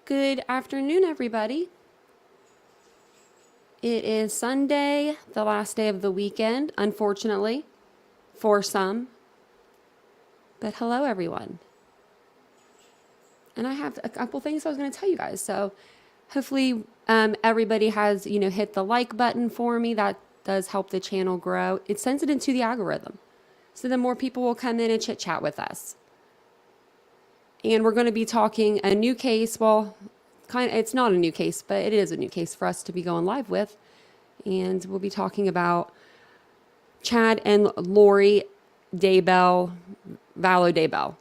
Good afternoon, everybody. It is Sunday, the last day of the weekend, unfortunately, for some. But hello, everyone. And I have a couple things I was going to tell you guys. So hopefully everybody has, hit the like button for me. That does help the channel grow. It sends it into the algorithm. So then more people will come in and chit chat with us. And we're going to be talking a new case. Well, it's not a new case, but it is a new case for us to be going live with. And we'll be talking about Chad and Lori Vallow-Daybell.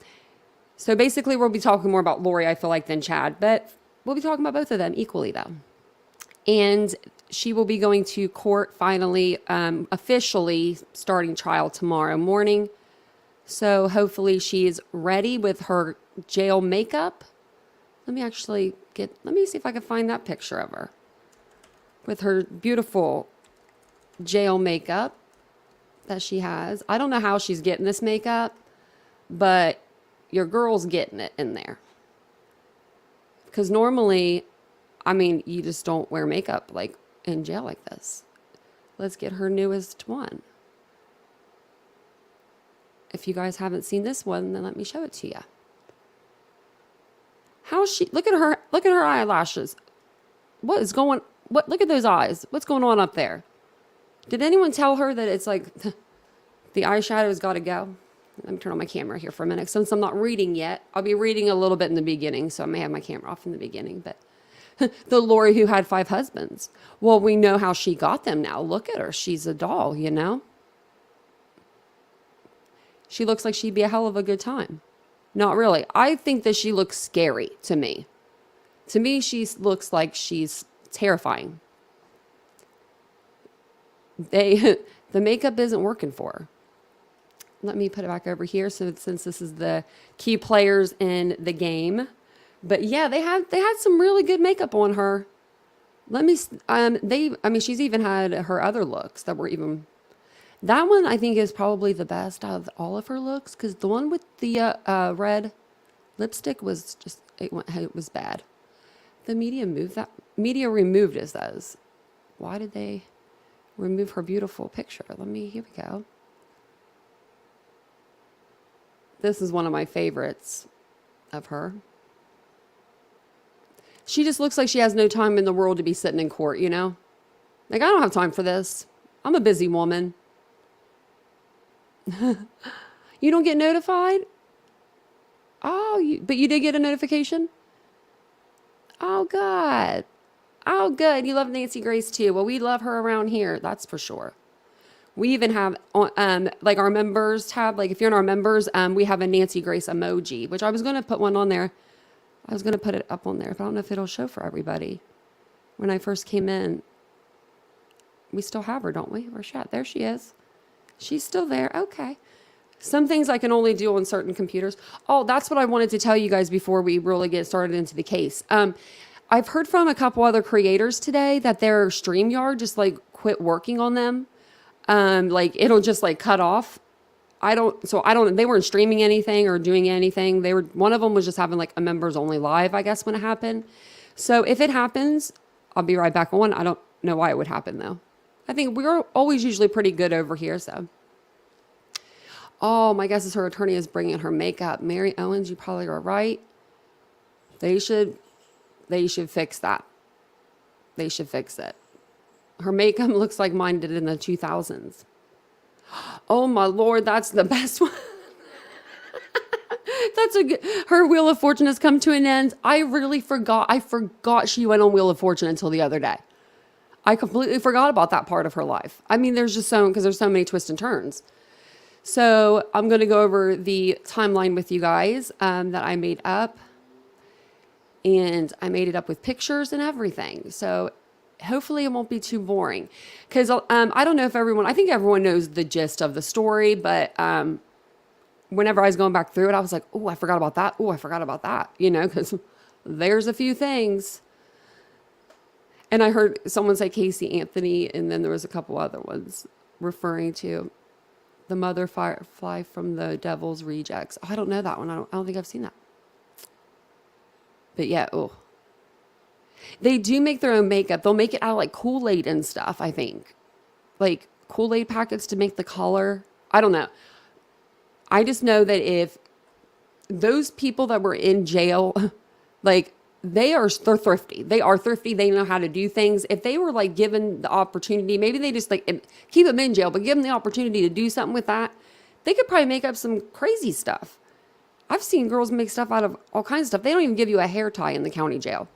So basically, we'll be talking more about Lori, I feel like, than Chad, but we'll be talking about both of them equally, though. And she will be going to court finally, officially starting trial tomorrow morning. So hopefully she's ready with her jail makeup. Let me see if I can find that picture of her with her beautiful jail makeup that she has. I don't know how she's getting this makeup, but your girl's getting it in there. Because normally, you just don't wear makeup like in jail like this. Let's get her newest one. If you guys haven't seen this one, then let me show it to you. Look at her eyelashes. Look at those eyes. What's going on up there? Did anyone tell her that it's like the eyeshadow's got to go? Let me turn on my camera here for a minute. Since I'm not reading yet, I'll be reading a little bit in the beginning, so I may have my camera off in the beginning, but the Lori who had 5 husbands. Well, we know how she got them now. Look at her. She's a doll, She looks like she'd be a hell of a good time. Not really. I think that she looks scary to me. To me, she looks like she's terrifying. The makeup isn't working for her. Let me put it back over here since this is the key players in the game. But yeah, they had some really good makeup on her. She's even had her other looks that were even. That one I think is probably the best out of all of her looks, because the one with the red lipstick was it was bad. The media removed it says. Why did they remove her beautiful picture? Here we go. This is one of my favorites of her. She just looks like she has no time in the world to be sitting in court, Like, I don't have time for this. I'm a busy woman. You don't get notified? But you did get a notification? Oh, God. Oh, good. You love Nancy Grace, too. Well, we love her around here. That's for sure. We even have, like our members tab, like if you're in our members, we have a Nancy Grace emoji, which I was going to put one on there. I was going to put it up on there, but I don't know if it'll show for everybody. When I first came in, we still have her, don't we? Where's she at? There she is. She's still there. Okay. Some things I can only do on certain computers. Oh, that's what I wanted to tell you guys before we really get started into the case. I've heard from a couple other creators today that their StreamYard just like quit working on them. Like it'll just like cut off. They weren't streaming anything or doing anything. One of them was just having like a members only live, I guess, when it happened. So if it happens, I'll be right back on. I don't know why it would happen though. I think we're always usually pretty good over here, so. Oh, my guess is her attorney is bringing her makeup. Mary Owens, you probably are right. They should fix that. They should fix it. Her makeup looks like mine did in the 2000s. Oh my Lord, that's the best one. Her Wheel of Fortune has come to an end. I forgot she went on Wheel of Fortune until the other day. I completely forgot about that part of her life. There's just because there's so many twists and turns. So I'm going to go over the timeline with you guys that I made up. And I made it up with pictures and everything. So hopefully it won't be too boring. Because I don't know if I think everyone knows the gist of the story. But whenever I was going back through it, I was like, oh, I forgot about that. Oh, I forgot about that. Because there's a few things. And I heard someone say Casey Anthony, and then there was a couple other ones referring to the mother fly from the devil's rejects. Oh, I don't know that one. I don't think I've seen that. But yeah, They do make their own makeup. They'll make it out of like Kool-Aid and stuff, I think. Like Kool-Aid packets to make the color. I don't know. I just know that if those people that were in jail, like they're thrifty. They are thrifty. They know how to do things. If they were like given the opportunity, maybe they just like keep them in jail, but give them the opportunity to do something with that. They could probably make up some crazy stuff. I've seen girls make stuff out of all kinds of stuff. They don't even give you a hair tie in the county jail.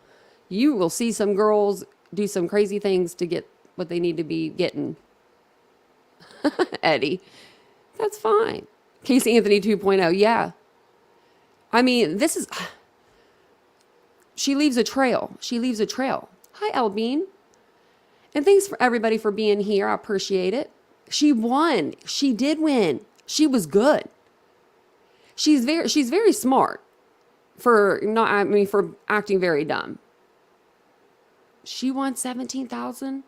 You will see some girls do some crazy things to get what they need to be getting. Eddie, that's fine. Casey Anthony 2.0, yeah. I mean, this is... She leaves a trail. She leaves a trail. Hi, Albine. And thanks for everybody for being here. I appreciate it. She won. She did win. She was good. She's very smart for acting very dumb. She won 17,000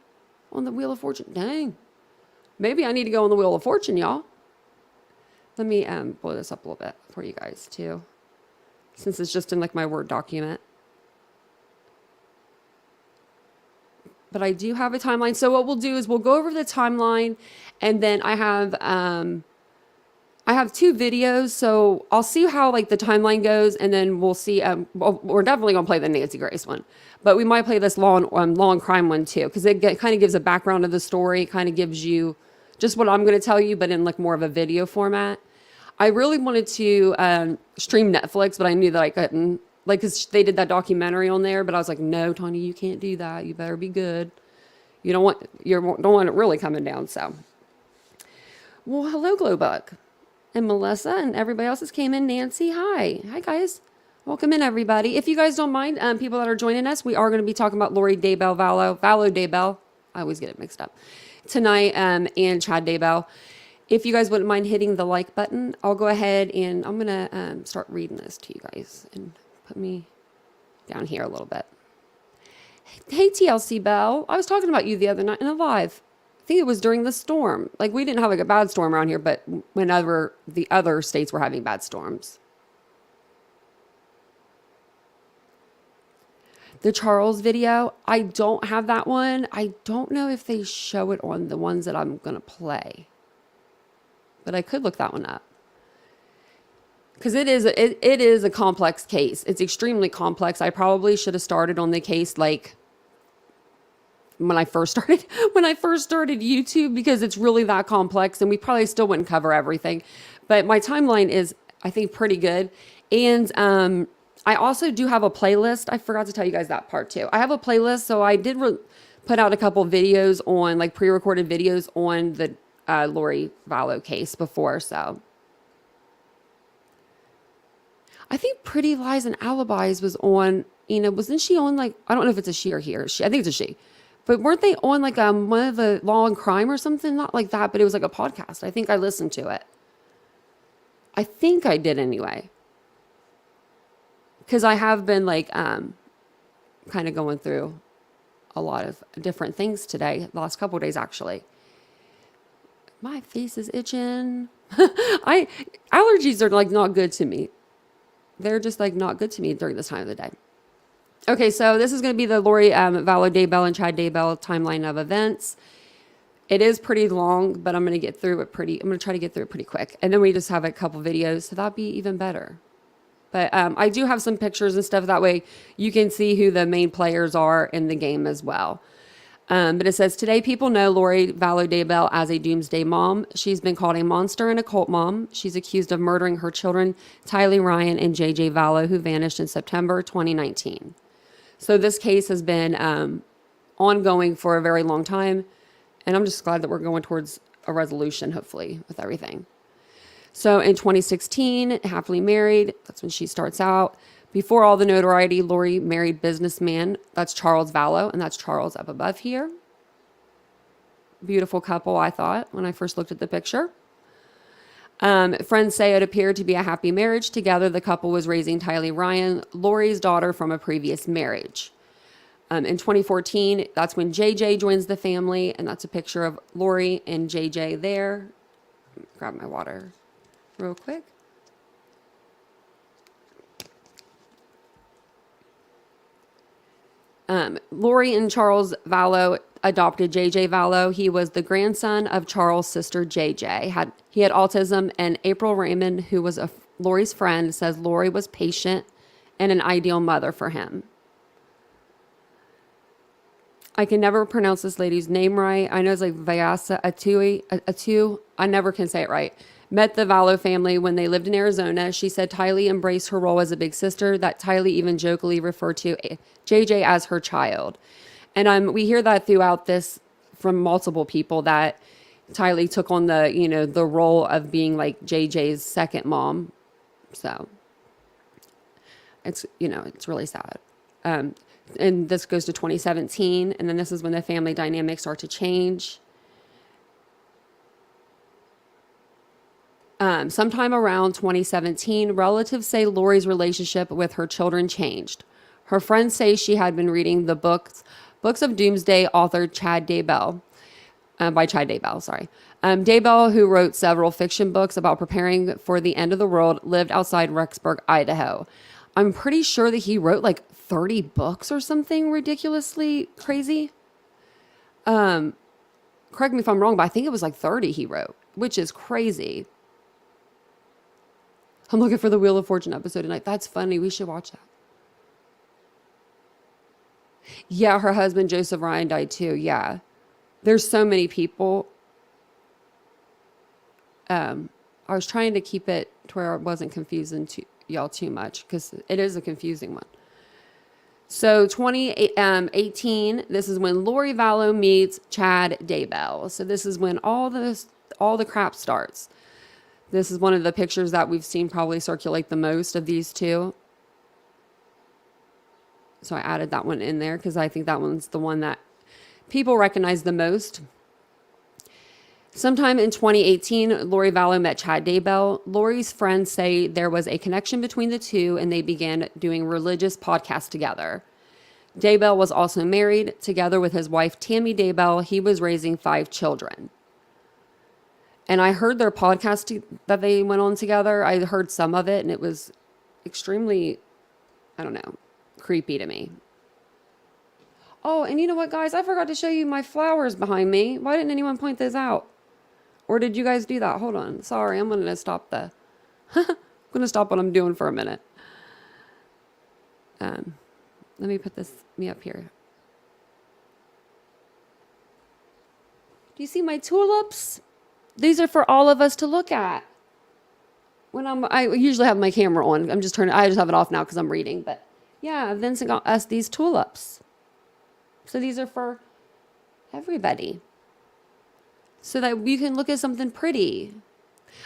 on the Wheel of Fortune. Dang. Maybe I need to go on the Wheel of Fortune, y'all. Let me blow this up a little bit for you guys too, since it's just in like my Word document. But I do have a timeline. So what we'll do is we'll go over the timeline, and then I have 2 videos. So I'll see how like the timeline goes, and then we'll see. Well, we're definitely gonna play the Nancy Grace one, but we might play this law and crime one too, because it kind of gives a background of the story. Kind of gives you just what I'm going to tell you, but in like more of a video format. I really wanted to stream Netflix, but I knew that I couldn't. Like, because they did that documentary on there, but I was like, no, Tony, you can't do that. You better be good. You don't want it really coming down. So, well, hello, Glowbug, and Melissa, and everybody else that came in. Nancy, hi, guys, welcome in, everybody. If you guys don't mind, people that are joining us, we are going to be talking about Lori Vallow-Daybell. I always get it mixed up tonight, and Chad Daybell. If you guys wouldn't mind hitting the like button, I'll go ahead and I'm going to start reading this to you guys and put me down here a little bit. Hey, TLC Bell. I was talking about you the other night in a live. I think it was during the storm. Like, we didn't have like a bad storm around here, but whenever the other states were having bad storms. The Charles video, I don't have that one. I don't know if they show it on the ones that I'm going to play. But I could look that one up. Because it is a complex case. It's extremely complex. I probably should have started on the case like when I first started YouTube, because it's really that complex, and we probably still wouldn't cover everything. But my timeline is, I think, pretty good. And I also do have a playlist. I forgot to tell you guys that part too. I have a playlist, so I did put out a couple videos on, like, pre-recorded videos on the Lori Vallow case before. So I think Pretty Lies and Alibis was on, wasn't she on, like, I don't know if it's a she or he or she. I think it's a she. But weren't they on like one of the Law and Crime or something? Not like that, but it was like a podcast. I think I listened to it. I think I did anyway. Because I have been like kind of going through a lot of different things today, the last couple of days actually. My face is itching. Allergies are like not good to me. They're just like not good to me during this time of the day. Okay, so this is going to be the Lori Vallow-Daybell and Chad Daybell timeline of events. It is pretty long, but I'm going to try to get through it pretty quick. And then we just have a couple videos, so that'd be even better. But I do have some pictures and stuff. That way you can see who the main players are in the game as well. But it says, today people know Lori Vallow-Daybell as a doomsday mom. She's been called a monster and a cult mom. She's accused of murdering her children, Tylee, Ryan, and JJ Vallow, who vanished in September 2019. So this case has been ongoing for a very long time. And I'm just glad that we're going towards a resolution, hopefully, with everything. So in 2016, happily married. That's when she starts out. Before all the notoriety, Lori married businessman. That's Charles Vallow, and that's Charles up above here. Beautiful couple, I thought, when I first looked at the picture. Friends say it appeared to be a happy marriage. Together, the couple was raising Tylee Ryan, Lori's daughter from a previous marriage. In 2014, that's when JJ joins the family, and that's a picture of Lori and JJ there. Grab my water real quick. Lori and Charles Vallow adopted JJ Vallow. He was the grandson of Charles' sister JJ. He had autism, and April Raymond, who was Lori's friend, says Lori was patient and an ideal mother for him. I can never pronounce this lady's name right. I know it's like Vyasa Atu. I never can say it right. Met the Vallow family when they lived in Arizona. She said Tylee embraced her role as a big sister, that Tylee even jokingly referred to JJ as her child. And we hear that throughout this from multiple people, that Tylee took on the role of being like JJ's second mom. So it's really sad. And this goes to 2017, and then this is when the family dynamics start to change. Sometime around 2017, relatives say Lori's relationship with her children changed. Her friends say she had been reading the books of Doomsday author by Chad Daybell, sorry. Daybell, who wrote several fiction books about preparing for the end of the world, lived outside Rexburg, Idaho. I'm pretty sure that he wrote like 30 books or something ridiculously crazy. Correct me if I'm wrong, but I think it was like 30 he wrote, which is crazy. I'm looking for the Wheel of Fortune episode tonight. That's funny. We should watch that. Yeah, her husband, Joseph Ryan, died too. Yeah. There's so many people. I was trying to keep it to where it wasn't confusing y'all too much, because it is a confusing one. So 2018, this is when Lori Vallow meets Chad Daybell. So this is when all the crap starts. This is one of the pictures that we've seen probably circulate the most of these two. So I added that one in there because I think that one's the one that people recognize the most. Sometime in 2018, Lori Vallow met Chad Daybell. Lori's friends say there was a connection between the two, and they began doing religious podcasts together. Daybell was also married. Together with his wife, Tammy Daybell, he was raising 5 children. And I heard their podcast that they went on together. I heard some of it, and it was extremely, creepy to me. Oh, and you know what, guys? I forgot to show you my flowers behind me. Why didn't anyone point those out? Or did you guys do that? Hold on. Sorry, I'm going to stop I'm going to stop what I'm doing for a minute. Let me put me up here. Do you see my tulips? These are for all of us to look at. I usually have my camera on. I just have it off now because I'm reading. But yeah, Vincent got us these tulips. So these are for everybody, so that you can look at something pretty.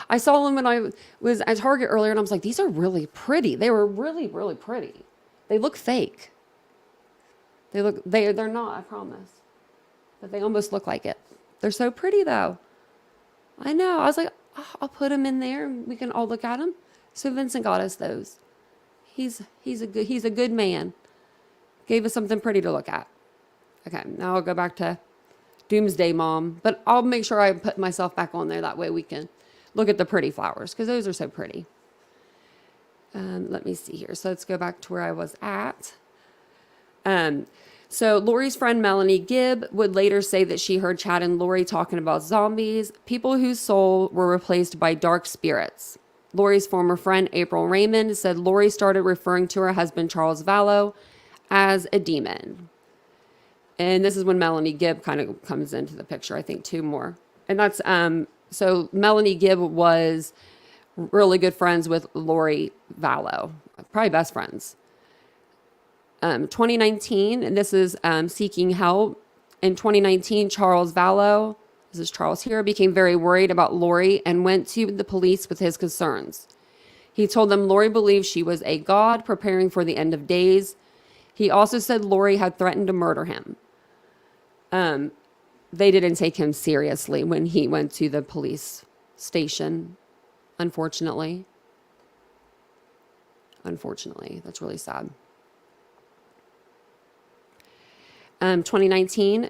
I saw them when I was at Target earlier, and I was like, these are really pretty. They were really, really pretty. They look fake. They're not, I promise. But they almost look like it. They're so pretty, though. I know. I was like, I'll put them in there, and we can all look at them. So Vincent got us those. He's a good man. Gave us something pretty to look at. Okay, now I'll go back to Doomsday Mom, but I'll make sure I put myself back on there. That way we can look at the pretty flowers, because those are so pretty. Let me see here. So let's go back to where I was at. So Lori's friend Melanie Gibb would later say that she heard Chad and Lori talking about zombies, people whose soul were replaced by dark spirits. Lori's former friend April Raymond said Lori started referring to her husband Charles Vallow as a demon. And this is when Melanie Gibb kind of comes into the picture, I think, too, more. And that's, so Melanie Gibb was really good friends with Lori Vallow, probably best friends. 2019, and this is Seeking Help. In 2019, Charles Vallow, this is Charles here, became very worried about Lori and went to the police with his concerns. He told them Lori believed she was a god preparing for the end of days. He also said Lori had threatened to murder him. They didn't take him seriously when he went to the police station, unfortunately. That's really sad. 2019,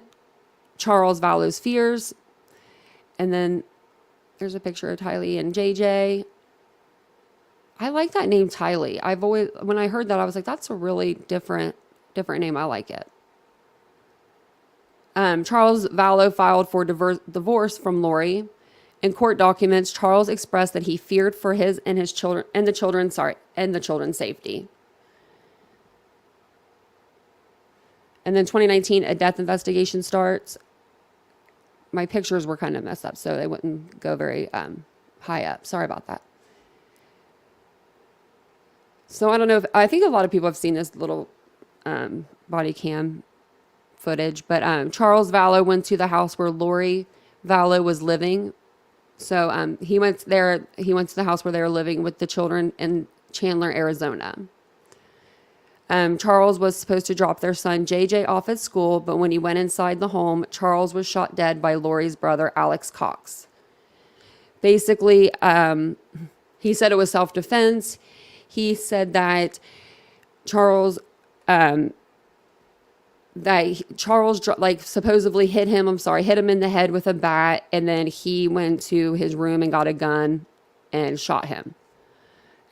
Charles Vallow's fears. And then there's a picture of Tylee and JJ. I like that name, Tylee. When I heard that, I was like, that's a really different name. I like it. Charles Vallow filed for divorce from Lori. In court documents, Charles expressed that he feared for his and his children and the children's safety. And then 2019, a death investigation starts. My pictures were kind of messed up, so they wouldn't go very high up. Sorry about that. So I don't know I think a lot of people have seen this little body cam footage, but Charles Vallow went to the house where Lori Vallow was living. So he went there. He went to the house where they were living with the children in Chandler, Arizona. Charles was supposed to drop their son JJ off at school, but when he went inside the home, Charles was shot dead by Lori's brother, Alex Cox. Basically, he said it was self-defense. He said that Charles supposedly hit him in the head with a bat, and then he went to his room and got a gun and shot him.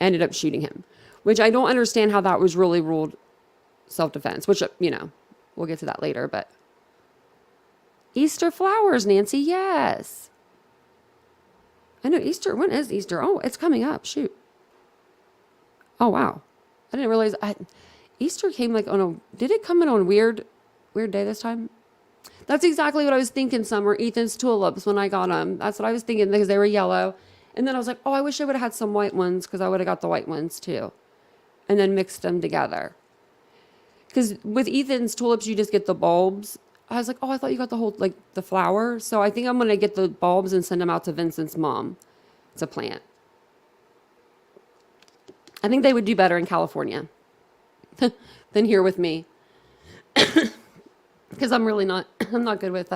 Ended up shooting him, which I don't understand how that was really ruled self-defense, which, we'll get to that later, but Easter flowers, Nancy, yes. I know Easter, when is Easter? Oh, it's coming up, shoot. Oh, wow. I didn't realize, Easter came did it come in on a weird day this time? That's exactly what I was thinking, Summer. Ethan's tulips when I got them. That's what I was thinking because they were yellow. And then I was like, oh, I wish I would have had some white ones because I would have got the white ones too. And then mixed them together. Because with Ethan's tulips, you just get the bulbs. I was like, oh, I thought you got the whole, the flower. So I think I'm going to get the bulbs and send them out to Vincent's mom to plant. I think they would do better in California than here with me. Because I'm not good with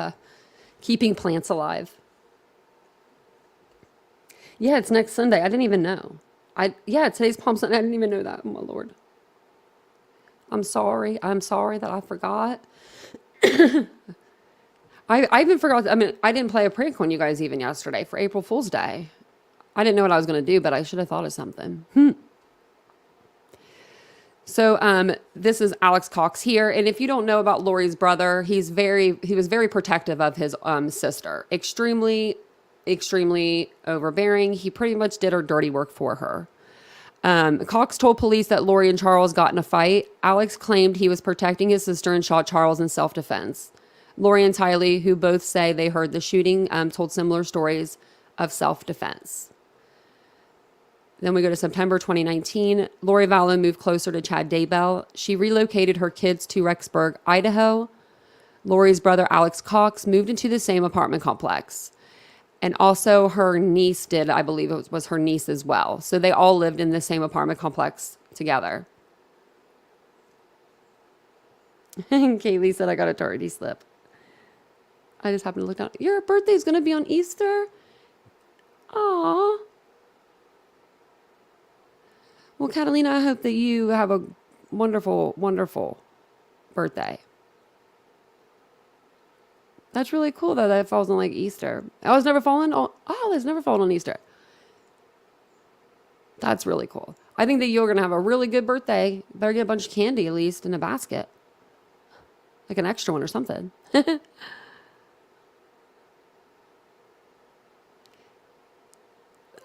keeping plants alive. Yeah, it's next Sunday. I didn't even know. Today's Palm Sunday. I didn't even know that. Oh, my Lord. I'm sorry. I'm sorry that I forgot. I even forgot. I didn't play a prank on you guys even yesterday for April Fool's Day. I didn't know what I was going to do, but I should have thought of something. So this is Alex Cox here. And if you don't know about Lori's brother, he was very protective of his sister. Extremely overbearing. He pretty much did her dirty work for her. Cox told police that Lori and Charles got in a fight. Alex claimed he was protecting his sister and shot Charles in self-defense. Lori and Tylee, who both say they heard the shooting, told similar stories of self-defense. Then we go to September 2019. Lori Vallow moved closer to Chad Daybell. She relocated her kids to Rexburg, Idaho. Lori's brother, Alex Cox, moved into the same apartment complex. And also her niece did, I believe it was her niece as well. So they all lived in the same apartment complex together. Kaylee said, I got a tardy slip. I just happened to look down. Your birthday's going to be on Easter? Aww. Well, Catalina, I hope that you have a wonderful, wonderful birthday. That's really cool that it falls on Easter. Oh, it's never fallen on Easter. That's really cool. I think that you're going to have a really good birthday. Better get a bunch of candy at least in a basket. Like an extra one or something.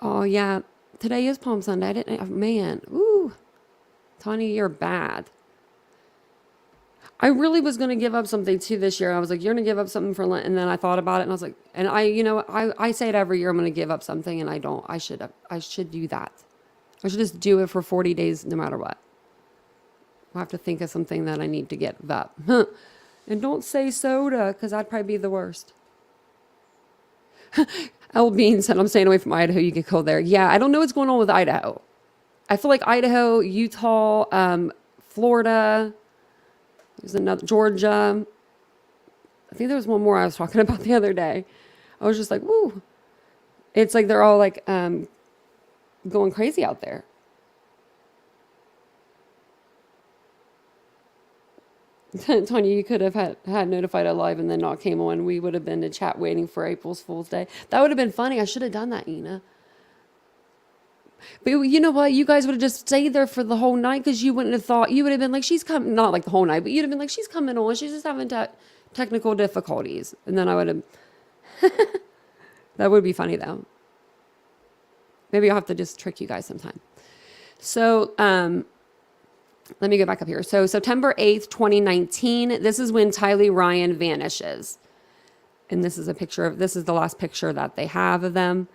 Oh, yeah. Today is Palm Sunday. Ooh. Tanya, you're bad. I really was going to give up something too this year. I was like, you're going to give up something for Lent. And then I thought about it and I was like, and I say it every year, I'm going to give up something and I don't. I should do that. I should just do it for 40 days no matter what. I'll have to think of something that I need to give up. And don't say soda because that'd probably be the worst. L Bean said, I'm staying away from Idaho. You get cold there. Yeah, I don't know what's going on with Idaho. I feel like Idaho, Utah, Florida, there's another, Georgia. I think there was one more I was talking about the other day. I was just like, woo. It's like they're all going crazy out there. Tanya, you could have had notified Alive and then not came on. We would have been in chat waiting for April Fool's Day. That would have been funny. I should have done that, Ina. But you know what? You guys would have just stayed there for the whole night because you wouldn't have thought, you would have been like, she's coming, not like the whole night, but you'd have been like, she's coming on. She's just having technical difficulties. And then I would have, that would be funny though. Maybe I'll have to just trick you guys sometime. So, let me go back up here. So September 8th, 2019, this is when Tylee Ryan vanishes. And this is the last picture that they have of them.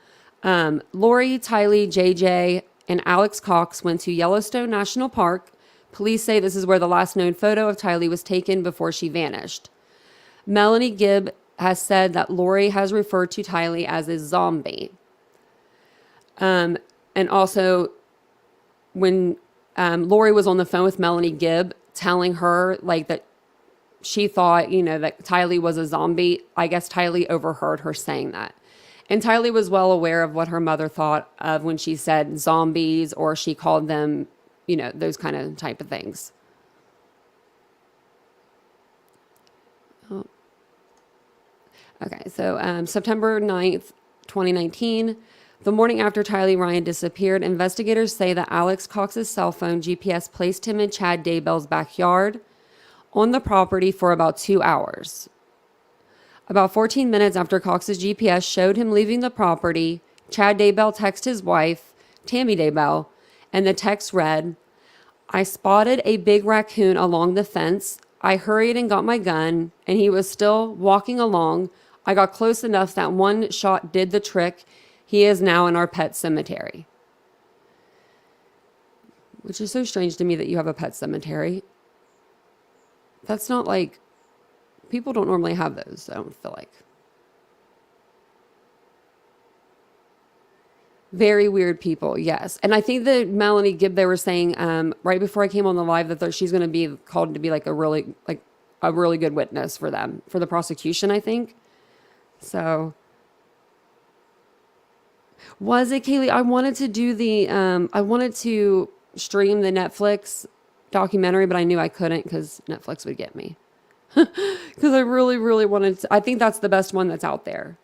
Lori, Tylee, JJ, and Alex Cox went to Yellowstone National Park. Police say this is where the last known photo of Tylee was taken before she vanished. Melanie Gibb has said that Lori has referred to Tylee as a zombie. And also, when Lori was on the phone with Melanie Gibb telling her like that she thought, that Tylee was a zombie, I guess Tylee overheard her saying that. And Tylee was well aware of what her mother thought of when she said zombies, or she called them, those kind of type of things. Oh. Okay, so September 9th, 2019, the morning after Tylee Ryan disappeared, investigators say that Alex Cox's cell phone GPS placed him in Chad Daybell's backyard on the property for about 2 hours. About 14 minutes after Cox's GPS showed him leaving the property, Chad Daybell texted his wife, Tammy Daybell, and the text read, "I spotted a big raccoon along the fence. I hurried and got my gun, and he was still walking along. I got close enough that one shot did the trick. He is now in our pet cemetery." Which is so strange to me that you have a pet cemetery. That's not like, people don't normally have those, I don't feel like. Very weird people, yes. And I think that Melanie Gibb, they were saying right before I came on the live that she's going to be called to be like a really good witness for them, for the prosecution, I think. So, was it, Kaylee? I wanted to do I wanted to stream the Netflix documentary, but I knew I couldn't because Netflix would get me. Because I really, really wanted to. I think that's the best one that's out there.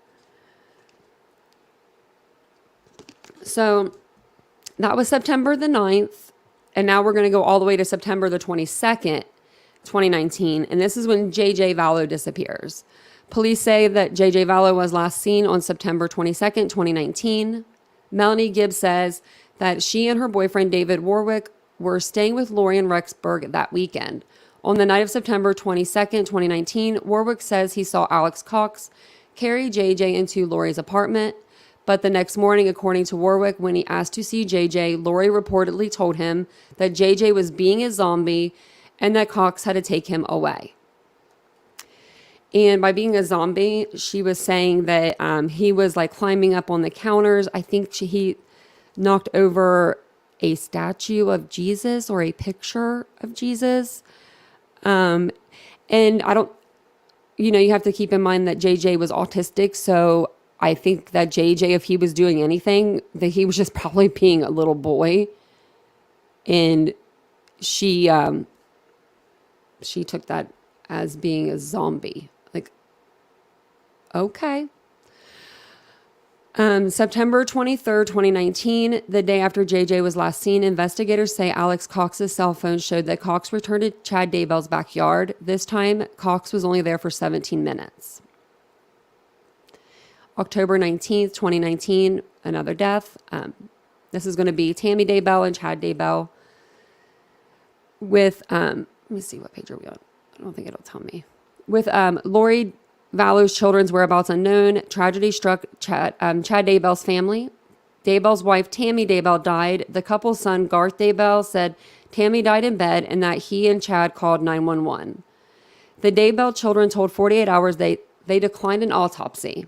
So that was September the 9th. And now we're going to go all the way to September the 22nd, 2019. And this is when JJ Vallow disappears. Police say that JJ Vallow was last seen on September 22nd, 2019. Melanie Gibbs says that she and her boyfriend, David Warwick, were staying with Lori in Rexburg that weekend. On the night of September 22nd, 2019, Warwick says he saw Alex Cox carry JJ into Lori's apartment. But the next morning, according to Warwick, when he asked to see JJ, Lori reportedly told him that JJ was being a zombie and that Cox had to take him away. And by being a zombie, she was saying that he was like climbing up on the counters. I think he knocked over a statue of Jesus or a picture of Jesus. And I don't, you have to keep in mind that JJ was autistic. So I think that JJ, if he was doing anything, that he was just probably being a little boy. And she took that as being a zombie. Like, okay. September 23rd, 2019, the day after JJ was last seen, investigators say Alex Cox's cell phone showed that Cox returned to Chad Daybell's backyard. This time, Cox was only there for 17 minutes. October 19th, 2019, another death. This is going to be Tammy Daybell and Chad Daybell with, let me see, what page are we on? I don't think it'll tell me. With Lori Vallow's children's whereabouts unknown, tragedy struck Chad Daybell's family. Daybell's wife, Tammy Daybell, died. The couple's son, Garth Daybell, said Tammy died in bed and that he and Chad called 911. The Daybell children told 48 Hours they declined an autopsy.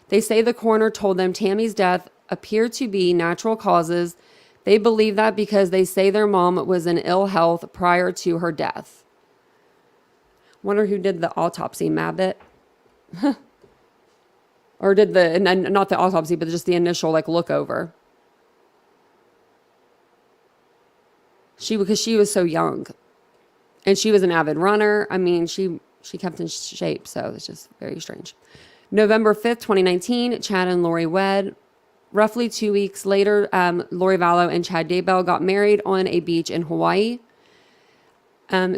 They say the coroner told them Tammy's death appeared to be natural causes. They believe that because they say their mom was in ill health prior to her death. Wonder who did the autopsy, Mabbitt? Or did not the autopsy, but just the initial look over. Because she was so young. And she was an avid runner. I mean, she kept in shape, so it's just very strange. November 5th, 2019, Chad and Lori wed. roughly 2 weeks later, Lori Vallow and Chad Daybell got married on a beach in Hawaii.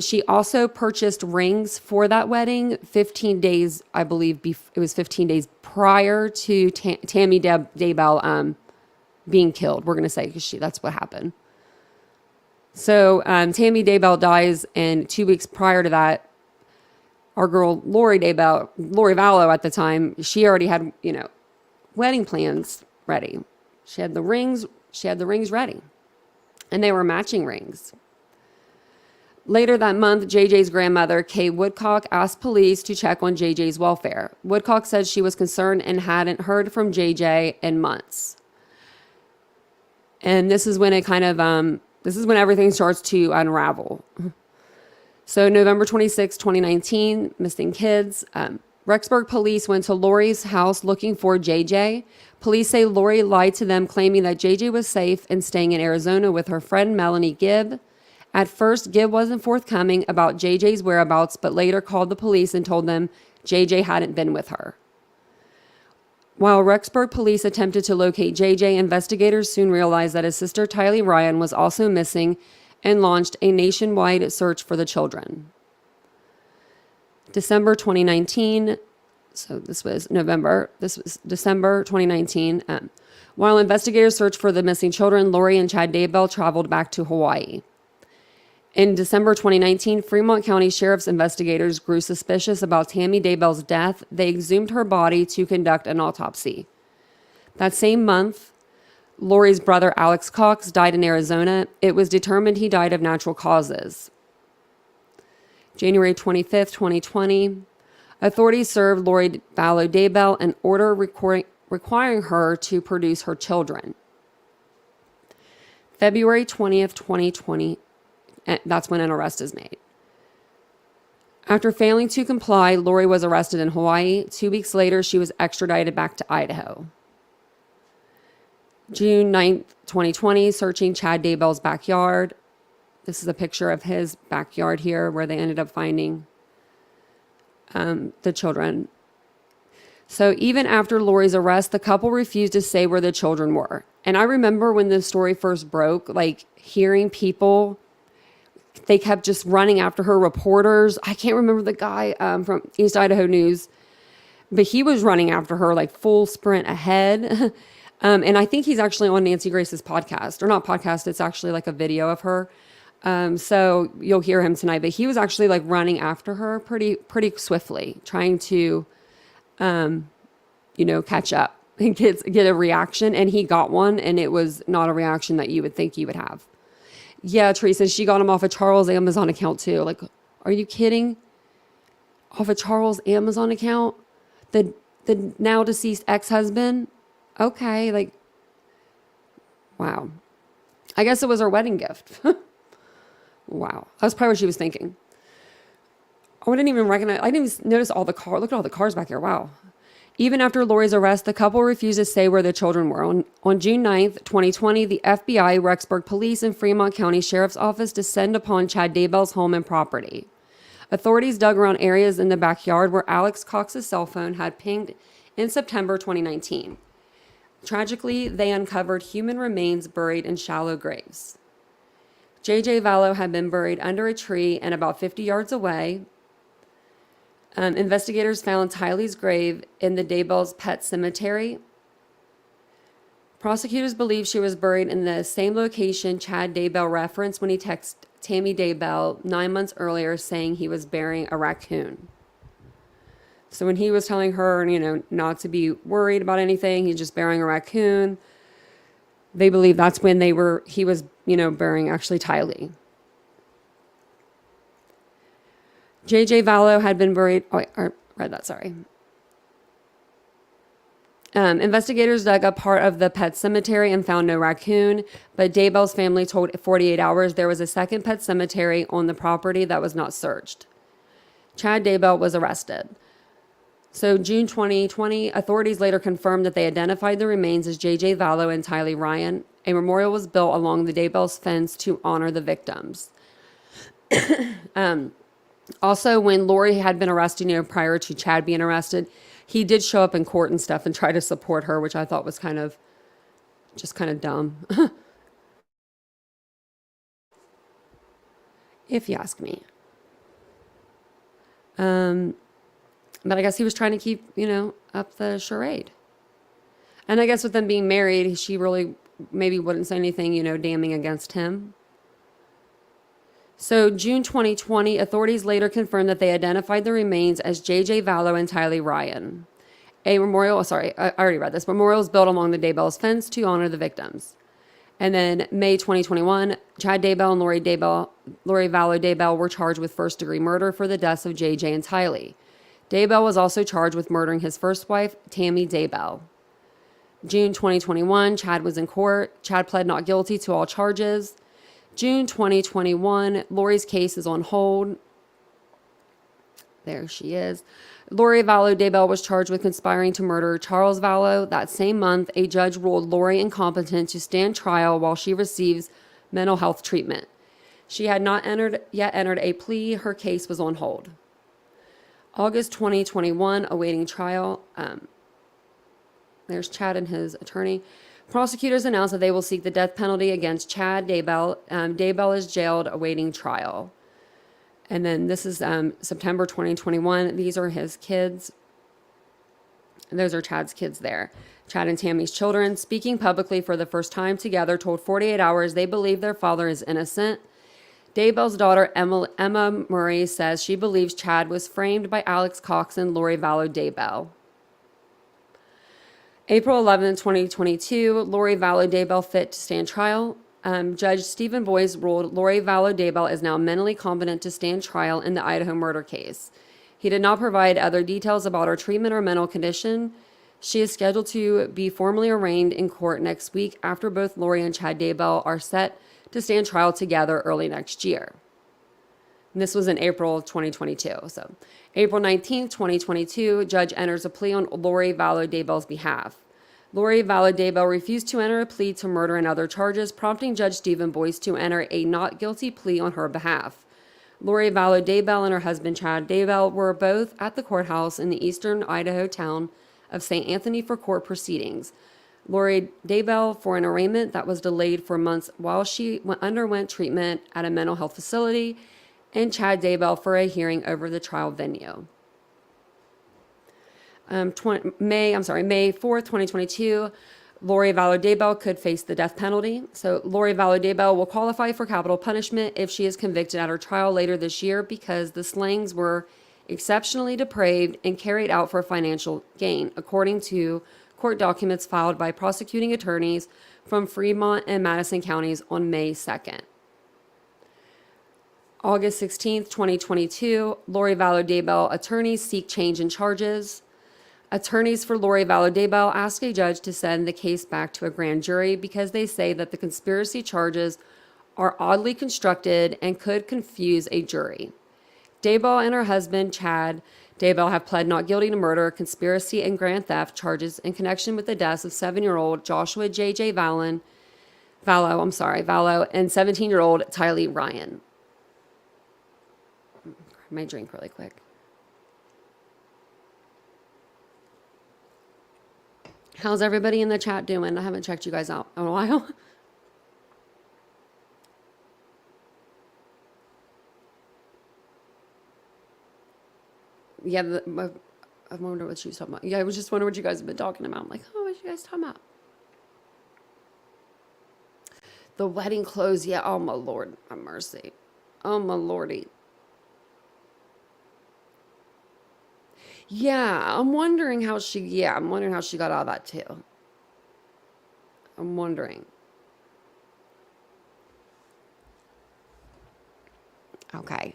She also purchased rings for that wedding 15 days, I believe, it was 15 days prior to Tammy Daybell being killed. We're going to say, because that's what happened. So Tammy Daybell dies, and 2 weeks prior to that, our girl Lori Vallow at the time, she already had, wedding plans ready. She had the rings ready, and they were matching rings. Later that month, JJ's grandmother, Kay Woodcock, asked police to check on JJ's welfare. Woodcock said she was concerned and hadn't heard from JJ in months. And this is when this is when everything starts to unravel. So November 26, 2019, missing kids. Rexburg police went to Lori's house looking for JJ. Police say Lori lied to them, claiming that JJ was safe and staying in Arizona with her friend Melanie Gibb. At first, Gibb wasn't forthcoming about JJ's whereabouts, but later called the police and told them JJ hadn't been with her. While Rexburg police attempted to locate JJ, investigators soon realized that his sister Tylee Ryan was also missing and launched a nationwide search for the children. December 2019, so this was December 2019. While investigators searched for the missing children, Lori and Chad Daybell traveled back to Hawaii. In December 2019, Fremont County Sheriff's investigators grew suspicious about Tammy Daybell's death. They exhumed her body to conduct an autopsy. That same month, Lori's brother Alex Cox died in Arizona. It was determined he died of natural causes. January 25th, 2020, authorities served Lori Vallow-Daybell an order requiring her to produce her children. February 20th, 2020, that's when an arrest is made. After failing to comply, Lori was arrested in Hawaii. 2 weeks later, she was extradited back to Idaho. June 9th, 2020, searching Chad Daybell's backyard. This is a picture of his backyard here where they ended up finding the children. So even after Lori's arrest, the couple refused to say where the children were. And I remember when this story first broke, hearing people, they kept just running after her. Reporters, I can't remember the guy from East Idaho News, but he was running after her full sprint ahead. And I think he's actually on Nancy Grace's podcast, or not podcast. It's actually a video of her. So you'll hear him tonight, but he was actually running after her pretty swiftly, trying to, catch up and get a reaction. And he got one, and it was not a reaction that you would think he would have. Yeah, Teresa, she got him off of Charles' Amazon account too. Are you kidding? Off of Charles' Amazon account? The now deceased ex-husband? Okay, wow. I guess it was her wedding gift. Wow. That's probably what she was thinking. I didn't even recognize, I didn't even notice all the cars. Look at all the cars back here. Wow. Even after Lori's arrest, the couple refused to say where the children were. On June 9th, 2020, the FBI, Rexburg Police, and Fremont County Sheriff's Office descend upon Chad Daybell's home and property. Authorities dug around areas in the backyard where Alex Cox's cell phone had pinged in September 2019. Tragically, they uncovered human remains buried in shallow graves. JJ Vallow had been buried under a tree and about 50 yards away. Investigators found Tylee's grave in the Daybell's pet cemetery. Prosecutors believe she was buried in the same location Chad Daybell referenced when he texted Tammy Daybell 9 months earlier saying he was burying a raccoon. So when he was telling her, not to be worried about anything, he's just burying a raccoon, they believe that's when he was, burying actually Tylee. JJ Vallow had been buried. Oh, wait, I read that, sorry. Investigators dug up part of the pet cemetery and found no raccoon, but Daybell's family told 48 Hours there was a second pet cemetery on the property that was not searched. Chad Daybell was arrested. So June 2020, authorities later confirmed that they identified the remains as JJ Vallow and Tylee Ryan. A memorial was built along the Daybell's fence to honor the victims. Also, when Lori had been arrested, prior to Chad being arrested, he did show up in court and stuff and try to support her, which I thought was kind of Just kind of dumb, if you ask me. But I guess he was trying to keep, up the charade. And I guess with them being married, she really maybe wouldn't say anything, damning against him. So June 2020, authorities later confirmed that they identified the remains as J.J. Vallow and Tylee Ryan. A memorial, I already read this. Memorial is built along the Daybell's fence to honor the victims. And then May 2021, Chad Daybell and Lori Vallow-Daybell were charged with first-degree murder for the deaths of J.J. and Tylee. Daybell was also charged with murdering his first wife, Tammy Daybell. June 2021, Chad was in court. Chad pled not guilty to all charges. June 2021, Lori's case is on hold. There she is. Lori Vallow-Daybell was charged with conspiring to murder Charles Vallow. That same month, a judge ruled Lori incompetent to stand trial while she receives mental health treatment. She had not yet entered a plea. Her case was on hold. August 2021, awaiting trial. There's Chad and his attorney. Prosecutors announced that they will seek the death penalty against Chad Daybell. Daybell is jailed awaiting trial. And then this is September 2021. These are his kids. Those are Chad's kids there. Chad and Tammy's children, speaking publicly for the first time together, told 48 Hours they believe their father is innocent. Daybell's daughter, Emma Murray, says she believes Chad was framed by Alex Cox and Lori Vallow-Daybell. April 11, 2022, Lori Vallow-Daybell fit to stand trial. Judge Stephen Boyce ruled Lori Vallow-Daybell is now mentally competent to stand trial in the Idaho murder case. He did not provide other details about her treatment or mental condition. She is scheduled to be formally arraigned in court next week after both Lori and Chad Daybell are set to stand trial together early next year. And this was in April 2022. So April 19th, 2022, judge enters a plea on Lori Vallow-Daybell's behalf. Lori Vallow-Daybell refused to enter a plea to murder and other charges, prompting Judge Stephen Boyce to enter a not guilty plea on her behalf. Lori Vallow-Daybell and her husband Chad Daybell were both at the courthouse in the eastern Idaho town of St. Anthony for court proceedings. Lori Daybell for an arraignment that was delayed for months while she underwent treatment at a mental health facility, and Chad Daybell for a hearing over the trial venue. May 4th, 2022, Lori Vallow-Daybell could face the death penalty. So Lori Vallow-Daybell will qualify for capital punishment if she is convicted at her trial later this year because the slayings were exceptionally depraved and carried out for financial gain, according to court documents filed by prosecuting attorneys from Fremont and Madison counties on May 2nd. August 16th, 2022, Lori Vallow-Daybell attorneys seek change in charges. Attorneys for Lori Vallow-Daybell asked a judge to send the case back to a grand jury because they say that the conspiracy charges are oddly constructed and could confuse a jury. Daybell and her husband, Chad Daybell, have pled not guilty to murder, conspiracy, and grand theft charges in connection with the deaths of 7-year-old Joshua J.J. Vallow, and 17-year-old Tylee Ryan. Grab my drink really quick. How's everybody in the chat doing? I haven't checked you guys out in a while. Yeah, I wonder what she was talking about. Yeah, I was just wondering what you guys have been talking about. I'm like, oh, what are you guys talking about? The wedding clothes, yeah. Oh, my Lord, have mercy. Oh, my Lordy. Yeah, I'm wondering how she got out of that too. I'm wondering. Okay.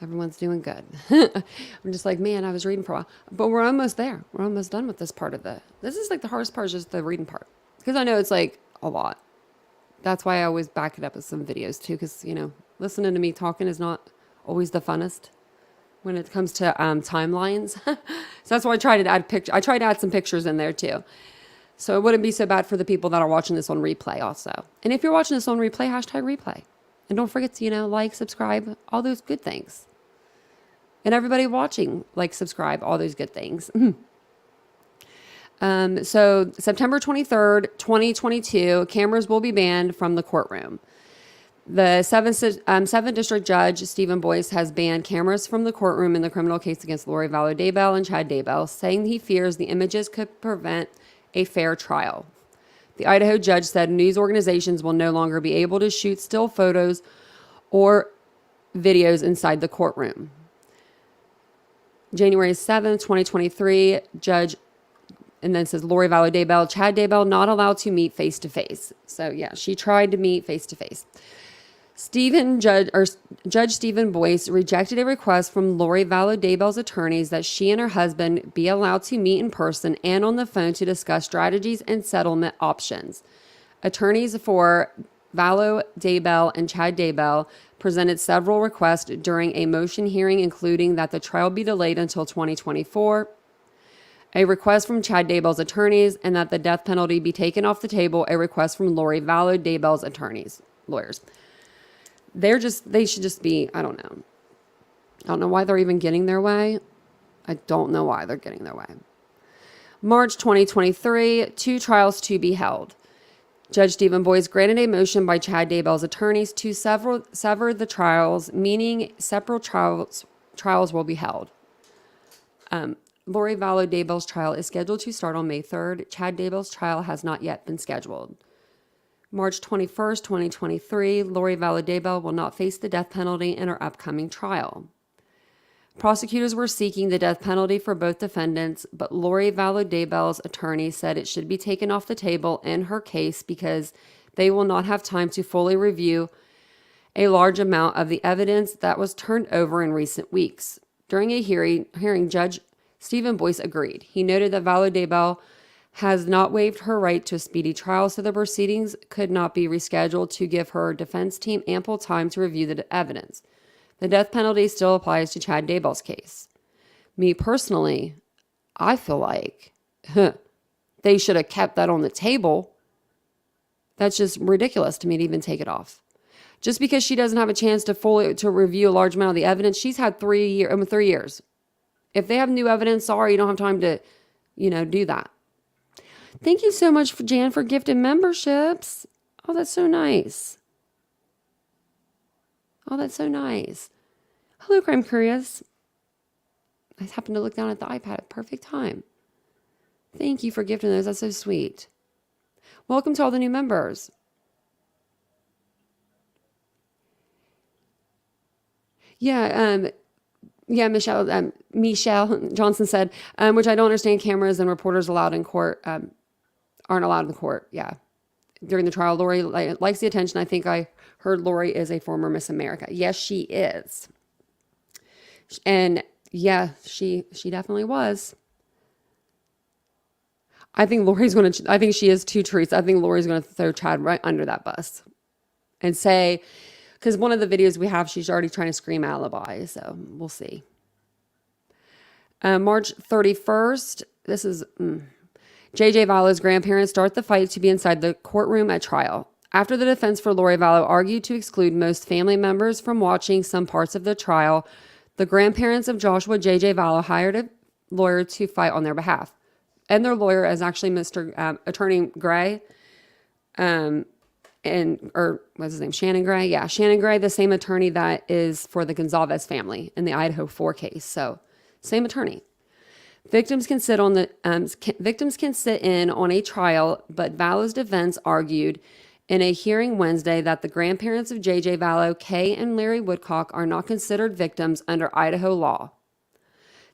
Everyone's doing good. I'm just like, man, I was reading for a while. But we're almost there. We're almost done with this part of this is like the hardest part is just the reading part. Because I know it's like a lot. That's why I always back it up with some videos too. Because, listening to me talking is not always the funnest when it comes to timelines. So that's why I tried to add some pictures in there too. So it wouldn't be so bad for the people that are watching this on replay also. And if you're watching this on replay, #replay. And don't forget to, like, subscribe, all those good things. And everybody watching, like, subscribe, all those good things. So September 23rd, 2022, cameras will be banned from the courtroom. The 7th District Judge, Stephen Boyce, has banned cameras from the courtroom in the criminal case against Lori Vallow-Daybell and Chad Daybell, saying he fears the images could prevent a fair trial. The Idaho judge said news organizations will no longer be able to shoot still photos or videos inside the courtroom. January 7th, 2023, Judge, and then says Lori Vallow-Daybell, Chad Daybell not allowed to meet face-to-face. So, yeah, she tried to meet face-to-face. Judge Stephen Boyce rejected a request from Lori Vallow-Daybell's attorneys that she and her husband be allowed to meet in person and on the phone to discuss strategies and settlement options. Attorneys for Vallow-Daybell and Chad Daybell presented several requests during a motion hearing, including that the trial be delayed until 2024, a request from Chad Daybell's attorneys, and that the death penalty be taken off the table, a request from Lori Vallow-Daybell's lawyers. They should just be, I don't know. I don't know why they're even getting their way. I don't know why they're getting their way. March 2023, 2 trials to be held. Judge Stephen Boyce granted a motion by Chad Daybell's attorneys to sever the trials, meaning separate trials will be held. Lori Vallow-Daybell's trial is scheduled to start on May 3rd. Chad Daybell's trial has not yet been scheduled. March 21st, 2023, Lori Vallow-Daybell will not face the death penalty in her upcoming trial. Prosecutors were seeking the death penalty for both defendants, but Lori Vallow-Daybell's attorney said it should be taken off the table in her case because they will not have time to fully review a large amount of the evidence that was turned over in recent weeks. During a hearing, Judge Stephen Boyce agreed. He noted that Vallow-Daybell has not waived her right to a speedy trial, so the proceedings could not be rescheduled to give her defense team ample time to review the evidence. The death penalty still applies to Chad Daybell's case. Me personally, I feel like they should have kept that on the table. That's just ridiculous to me to even take it off. Just because she doesn't have a chance to review a large amount of the evidence, she's had 3 years. If they have new evidence, sorry, you don't have time to, do that. Thank you so much, Jan, for gifting memberships. Oh, that's so nice. Hello, Crime Curious. I happened to look down at the iPad at perfect time. Thank you for gifting those. That's so sweet. Welcome to all the new members. Yeah, Michelle Johnson said, which I don't understand, cameras and reporters allowed in court aren't allowed in the court. Yeah. During the trial, Lori likes the attention. I think I heard Lori is a former Miss America. Yes, she is. And yeah, she definitely was. I think I think she is too, Teresa. I think Lori's going to throw Chad right under that bus and say, because one of the videos we have, she's already trying to scream Alibi. So we'll see. March 31st, this is J.J. Vallow's grandparents start the fight to be inside the courtroom at trial. After the defense for Lori Vallow argued to exclude most family members from watching some parts of the trial, the grandparents of Joshua J.J. Vallow hired a lawyer to fight on their behalf. And their lawyer is actually Mr. Attorney Gray, what's his name? Shannon Gray. Yeah, Shannon Gray, the same attorney that is for the Gonzalez family in the Idaho 4 case. So, same attorney. Victims can sit in on a trial, but Vallow's defense argued in a hearing Wednesday that the grandparents of J.J. Vallow, Kay and Larry Woodcock, are not considered victims under Idaho law.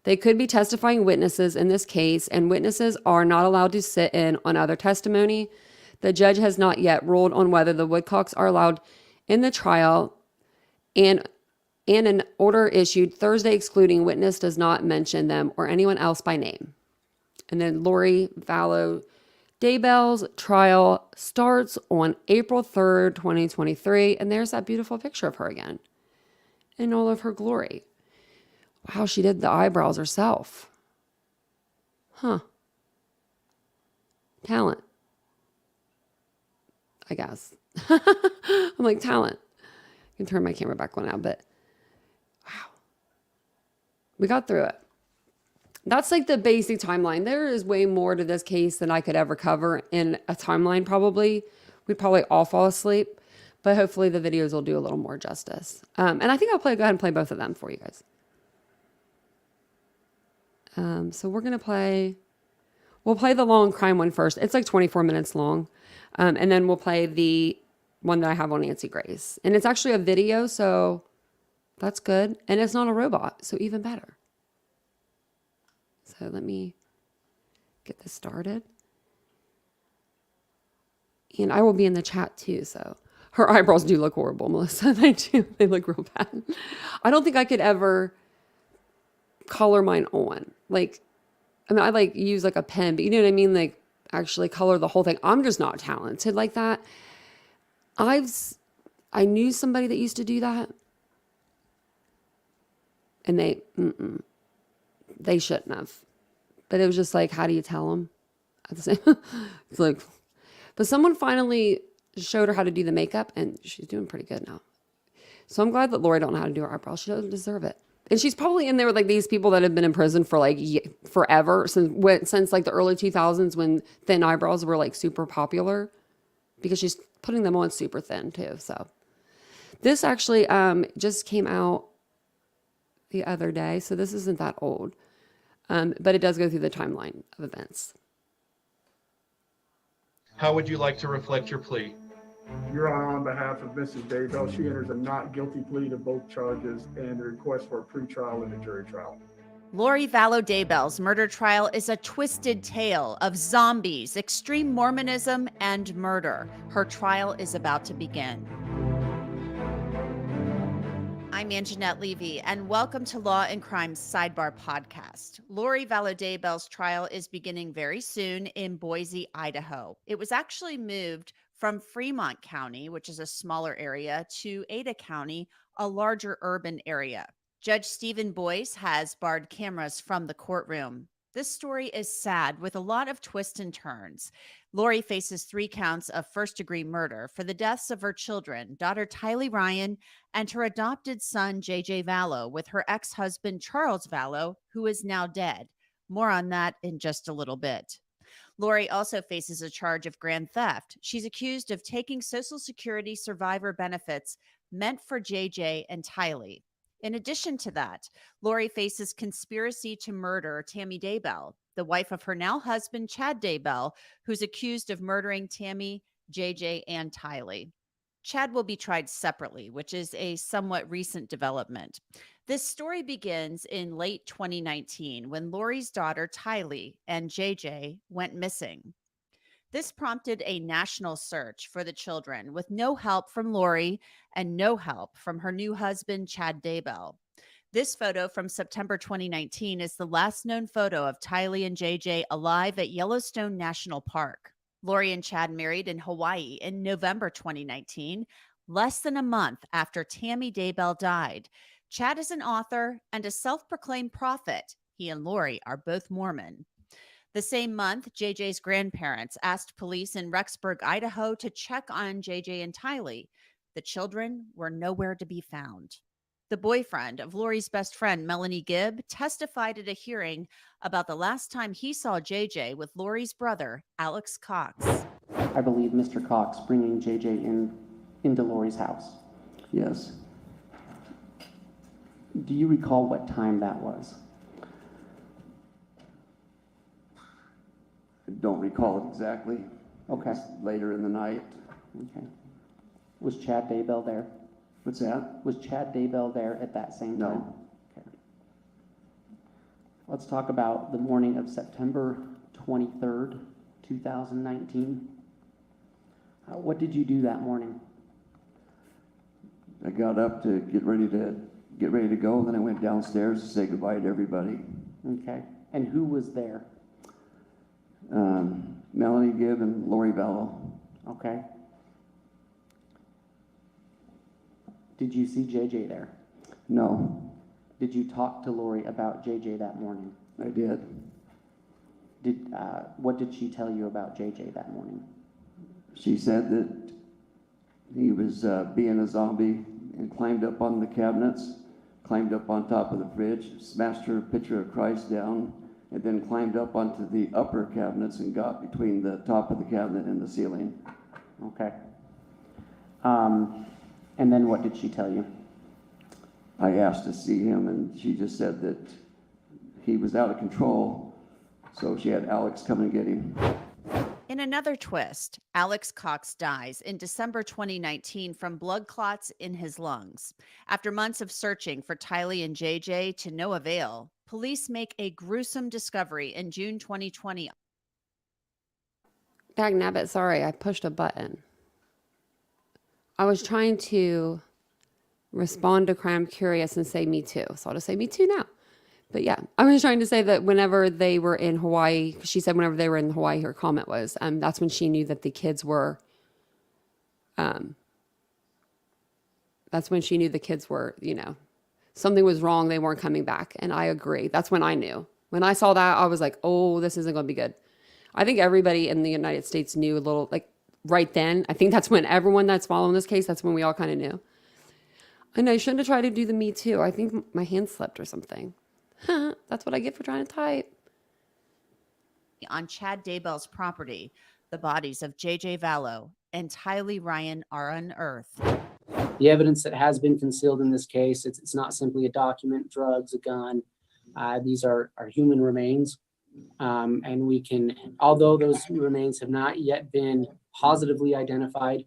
They could be testifying witnesses in this case, and witnesses are not allowed to sit in on other testimony. The judge has not yet ruled on whether the Woodcocks are allowed in the trial, and an order issued Thursday excluding witness does not mention them or anyone else by name. And then Lori Vallow-Daybell's trial starts on April 3rd, 2023, and there's that beautiful picture of her again in all of her glory. Wow, she did the eyebrows herself. Huh. Talent, I guess. I'm like, talent. I can turn my camera back on now, but wow. We got through it. That's like the basic timeline. There is way more to this case than I could ever cover in a timeline, probably. We'd probably all fall asleep, but hopefully the videos will do a little more justice. And I think I'll go ahead and play both of them for you guys. So we're going to we'll play the long crime one first. It's like 24 minutes long. And then we'll play the one that I have on Nancy Grace. And it's actually a video, so that's good. And it's not a robot, so even better. So let me get this started. And I will be in the chat too, so. Her eyebrows do look horrible, Melissa. They do. They look real bad. I don't think I could ever color mine on. Like, I mean, I like use like a pen, but you know what I mean? Like actually color the whole thing. I'm just not talented like that. I knew somebody that used to do that. And they shouldn't have. But it was just like, how do you tell them? It's like, but someone finally showed her how to do the makeup, and she's doing pretty good now. So I'm glad that Lori don't know how to do her eyebrows. She doesn't deserve it. And she's probably in there with like these people that have been in prison for like forever, since like the early 2000s when thin eyebrows were like super popular, because she's putting them on super thin too. So this actually just came out the other day, so this isn't that old, but it does go through the timeline of events. How would you like to reflect your plea? Your Honor, on behalf of Mrs. Daybell, she enters a not guilty plea to both charges and the request for a pretrial and a jury trial. Lori Vallow-Daybell's murder trial is a twisted tale of zombies, extreme Mormonism, and murder. Her trial is about to begin. I'm Anjanette Levy, and welcome to Law and Crime's Sidebar Podcast. Lori Vallow-Daybell's trial is beginning very soon in Boise, Idaho. It was actually moved from Fremont County, which is a smaller area, to Ada County, a larger urban area. Judge Stephen Boyce has barred cameras from the courtroom. This story is sad with a lot of twists and turns. Lori faces 3 counts of first-degree murder for the deaths of her children, daughter Tylee Ryan and her adopted son JJ Vallow, with her ex-husband Charles Vallow, who is now dead. More on that in just a little bit. Lori also faces a charge of grand theft. She's accused of taking Social Security survivor benefits meant for JJ and Tylee. In addition to that, Lori faces conspiracy to murder Tammy Daybell, the wife of her now husband, Chad Daybell, who's accused of murdering Tammy, JJ, and Tylee. Chad will be tried separately, which is a somewhat recent development. This story begins in late 2019 when Lori's daughter, Tylee, and JJ went missing. This prompted a national search for the children with no help from Lori and no help from her new husband, Chad Daybell. This photo from September 2019 is the last known photo of Tylee and JJ alive at Yellowstone National Park. Lori and Chad married in Hawaii in November 2019, less than a month after Tammy Daybell died. Chad is an author and a self-proclaimed prophet. He and Lori are both Mormon. The same month, JJ's grandparents asked police in Rexburg, Idaho, to check on JJ and Tylee. The children were nowhere to be found. The boyfriend of Lori's best friend, Melanie Gibb, testified at a hearing about the last time he saw JJ with Lori's brother, Alex Cox. I believe Mr. Cox bringing JJ into Lori's house. Yes. Do you recall what time that was? I don't recall it exactly. Okay. It's later in the night. Okay. Was Chad Daybell there? What's that? Was Chad Daybell there at that same time? No. Okay. Let's talk about the morning of September 23rd, 2019. What did you do that morning? I got up to get ready to go, then I went downstairs to say goodbye to everybody. Okay. And who was there? Melanie Gibb and Lori Vallow. Okay. Did you see JJ there? No, Did you talk to Lori about JJ that morning? I did. What did she tell you about JJ that morning? She said that he was being a zombie and climbed up on the cabinets, climbed up on top of the fridge, smashed her picture of Christ down, and then climbed up onto the upper cabinets and got between the top of the cabinet and the ceiling. Okay. And then what did she tell you? I asked to see him, and she just said that he was out of control, so she had Alex come and get him. In another twist, Alex Cox dies in December 2019 from blood clots in his lungs. After months of searching for Tylee and JJ to no avail, police make a gruesome discovery in June 2020. Dagnabbit, sorry, I pushed a button. I was trying to respond to Crime Curious and say me too. So I'll just say me too now. But yeah, I was trying to say that whenever they were in Hawaii, she said whenever they were in Hawaii, her comment was, that's when she knew that the kids were, that's when she knew the kids were, you know, something was wrong. They weren't coming back. And I agree. That's when I knew. When I saw that, I was like, oh, this isn't going to be good. I think everybody in the United States knew a little, like right then. I think that's when everyone that's following this case, that's when we all kind of knew. And I shouldn't have tried to do the me too. I think my hand slipped or something. That's what I get for trying to type. On Chad Daybell's property, the bodies of JJ Vallow and Tylee Ryan are unearthed. The evidence that has been concealed in this case, it's not simply a document, drugs, a gun. These are human remains. And we can, although those remains have not yet been positively identified,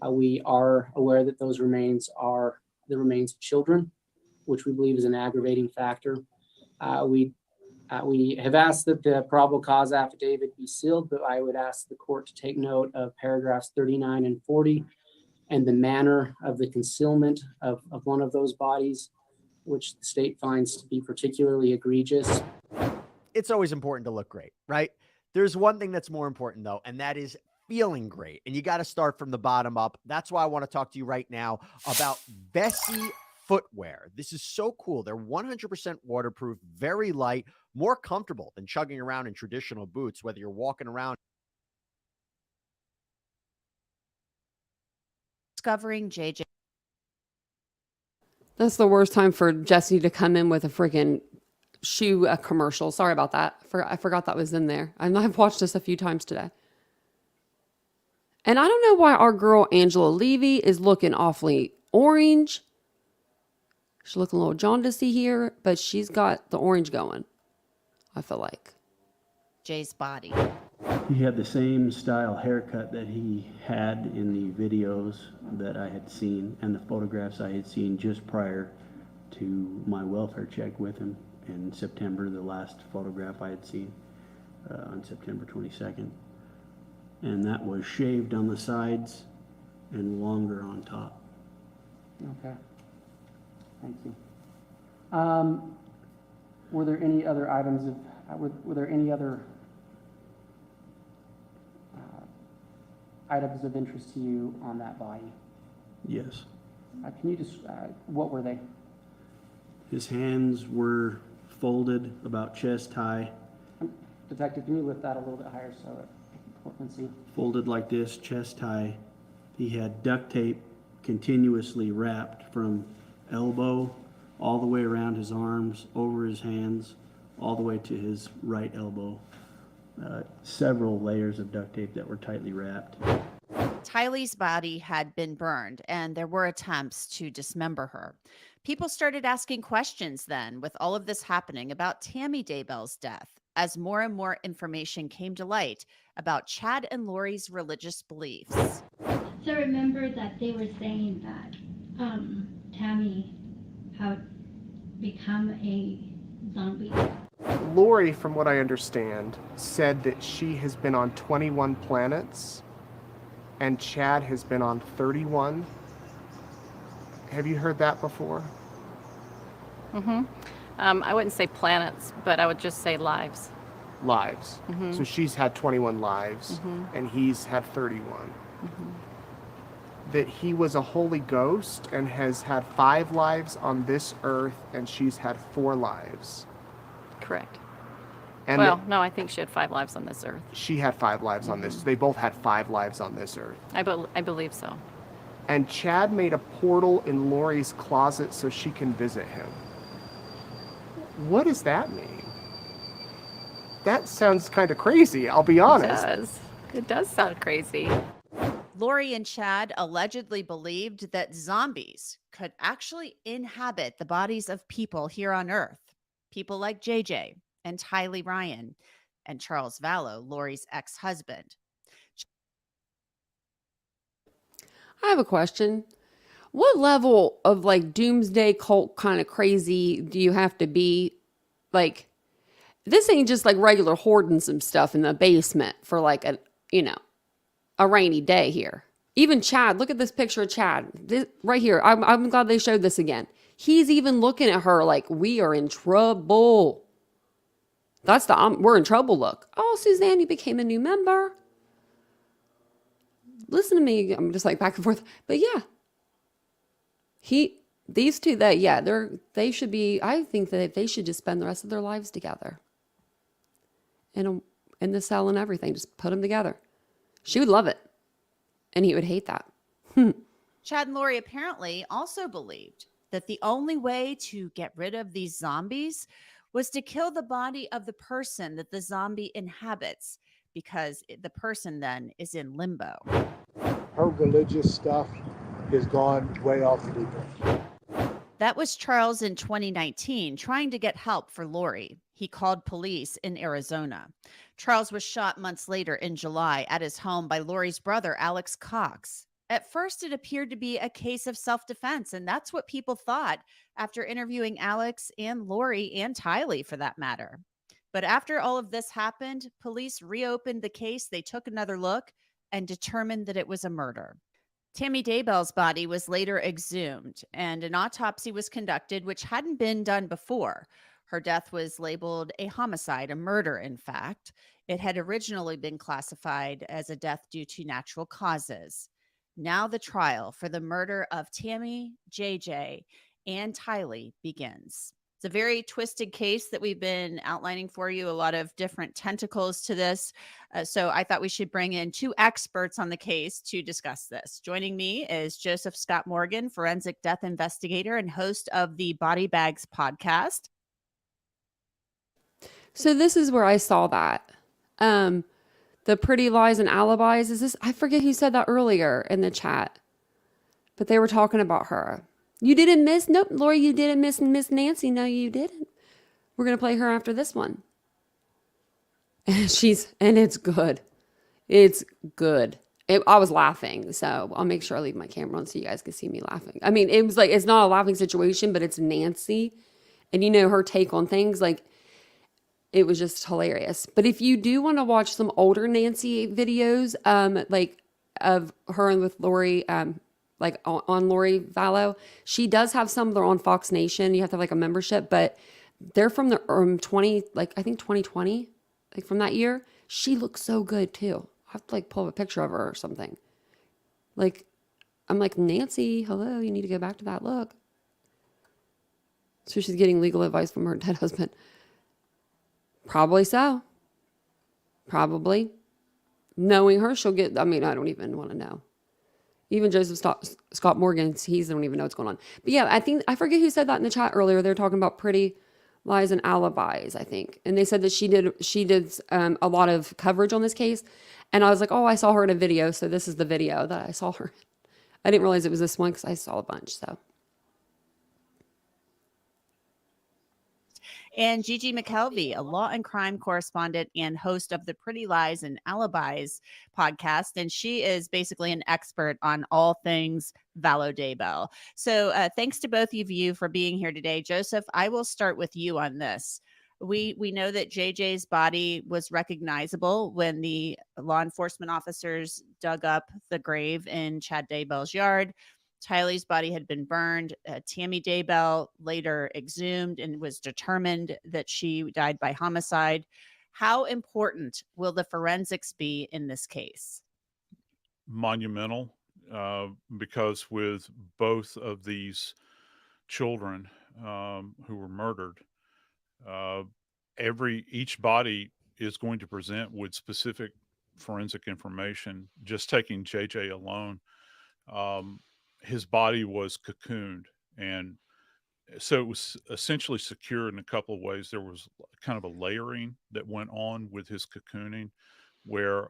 we are aware that those remains are the remains of children, which we believe is an aggravating factor. We have asked that the probable cause affidavit be sealed, but I would ask the court to take note of paragraphs 39 and 40 and the manner of the concealment of one of those bodies, which the state finds to be particularly egregious. It's always important to look great, right? There's one thing that's more important though, and that is feeling great. And you got to start from the bottom up. That's why I want to talk to you right now about Vessi footwear. This is so cool. They're 100% waterproof, very light, more comfortable than chugging around in traditional boots, whether you're walking around. Discovering JJ. That's the worst time for Jesse to come in with a freaking shoe commercial. Sorry about that. I forgot that was in there. I've watched this a few times today. And I don't know why our girl Angela Levy is looking awfully orange. She's looking a little jaundicey here, but she's got the orange going, I feel like. Jay's body. He had the same style haircut that he had in the videos that I had seen and the photographs I had seen just prior to my welfare check with him in September, the last photograph I had seen on September 22nd. And that was shaved on the sides and longer on top. Okay. Thank you. Were there any other items of, were there any other items of interest to you on that body? Yes. Can you just, what were they? His hands were folded about chest high. Detective, can you lift that a little bit higher so it can see? Folded like this, chest high. He had duct tape continuously wrapped from elbow all the way around his arms, over his hands, all the way to his right elbow. Several layers of duct tape that were tightly wrapped. Tylee's body had been burned, and there were attempts to dismember her. People started asking questions then, with all of this happening, about Tammy Daybell's death, as more and more information came to light about Chad and Lori's religious beliefs. So remember that they were saying that Tammy had become a zombie. Lori, from what I understand, said that she has been on 21 planets and Chad has been on 31. Have you heard that before? I wouldn't say planets, but I would just say lives. Lives. So she's had 21 lives and he's had 31. That he was a holy ghost and has had 5 lives on this earth and she's had 4 lives. Correct. And well, no, I think she had 5 lives on this earth. she had 5 lives on this. They both had 5 lives on this earth. I believe so. And Chad made a portal in Lori's closet so she can visit him. What does that mean? that sounds kind of crazy, I'll be It honest. does. It does sound crazy. Lori and Chad allegedly believed that zombies could actually inhabit the bodies of people here on Earth. People like JJ and Tylee Ryan and Charles Vallow, Lori's ex-husband. I have a question. What level of like doomsday cult kind of crazy do you have to be? Like, this ain't just like regular hoarding some stuff in the basement for like a rainy day here. Even Chad, look at this picture of Chad right here. I'm glad they showed this again. He's even looking at her like we are in trouble. That's the we're in trouble look. Oh, Suzanne, you became a new member. Listen to me. I'm just like back and forth. But yeah, these two they should be. I think that they should just spend the rest of their lives together. In the cell and everything, just put them together. She would love it. And he would hate that. Chad and Lori apparently also believed that the only way to get rid of these zombies was to kill the body of the person that the zombie inhabits, because the person then is in limbo. Her religious stuff has gone way off the deep end. That was Charles in 2019 trying to get help for Lori. He called police in Arizona. Charles was shot months later in July at his home by Lori's brother, Alex Cox. At first, it appeared to be a case of self-defense, and that's what people thought after interviewing Alex and Lori and Tylee, for that matter. But after all of this happened, police reopened the case. They took another look and determined that it was a murder. Tammy Daybell's body was later exhumed, and an autopsy was conducted, which hadn't been done before. Her death was labeled a homicide, a murder, in fact. It had originally been classified as a death due to natural causes. Now the trial for the murder of Tammy, JJ, and Tylee begins. It's a very twisted case that we've been outlining for you, a lot of different tentacles to this. So I thought we should bring in two experts on the case to discuss this. Joining me is Joseph Scott Morgan, forensic death investigator and host of the Body Bags podcast. So this is where I saw that. The Pretty Lies and Alibis. Is this? I forget who said that earlier in the chat. But they were talking about her. You didn't miss? Nope, Lori, you didn't miss Miss Nancy. No, you didn't. We're going to play her after this one. And it's good. It's good. I was laughing, so I'll make sure I leave my camera on so you guys can see me laughing. I mean, it was like, it's not a laughing situation, but it's Nancy. And you know, her take on things, like, it was just hilarious. But if you do want to watch some older Nancy videos, like of her and with Lori, like on Lori Vallow, she does have some that are on Fox Nation. You have to have like a membership, but they're from the 2020, like from that year. She looks so good too. I have to like pull up a picture of her or something. Like, I'm like, Nancy, hello, you need to go back to that look. So she's getting legal advice from her dead husband. Probably so. Probably. Knowing her, she'll get, I mean, I don't even want to know. Even Joseph Scott Morgan, he don't even know what's going on. But yeah, I forget who said that in the chat earlier. They were talking about Pretty Lies and Alibis, I think. And they said that she did a lot of coverage on this case. And I was like, oh, I saw her in a video. So this is the video that I saw her in. I didn't realize it was this one because I saw a bunch, so. And Gigi McKelvey, a law and crime correspondent and host of the Pretty Lies and Alibis podcast. And she is basically an expert on all things Vallow-Daybell. So thanks to both of you for being here today. Joseph, I will start with you on this. We know that JJ's body was recognizable when the law enforcement officers dug up the grave in Chad Daybell's yard. Tylee's body had been burned. Tammy Daybell later exhumed and was determined that she died by homicide. How important will the forensics be in this case? Monumental, because with both of these children who were murdered, each body is going to present with specific forensic information. Just taking JJ alone, his body was cocooned, and So it was essentially secured in a couple of ways. There was kind of a layering that went on with his cocooning where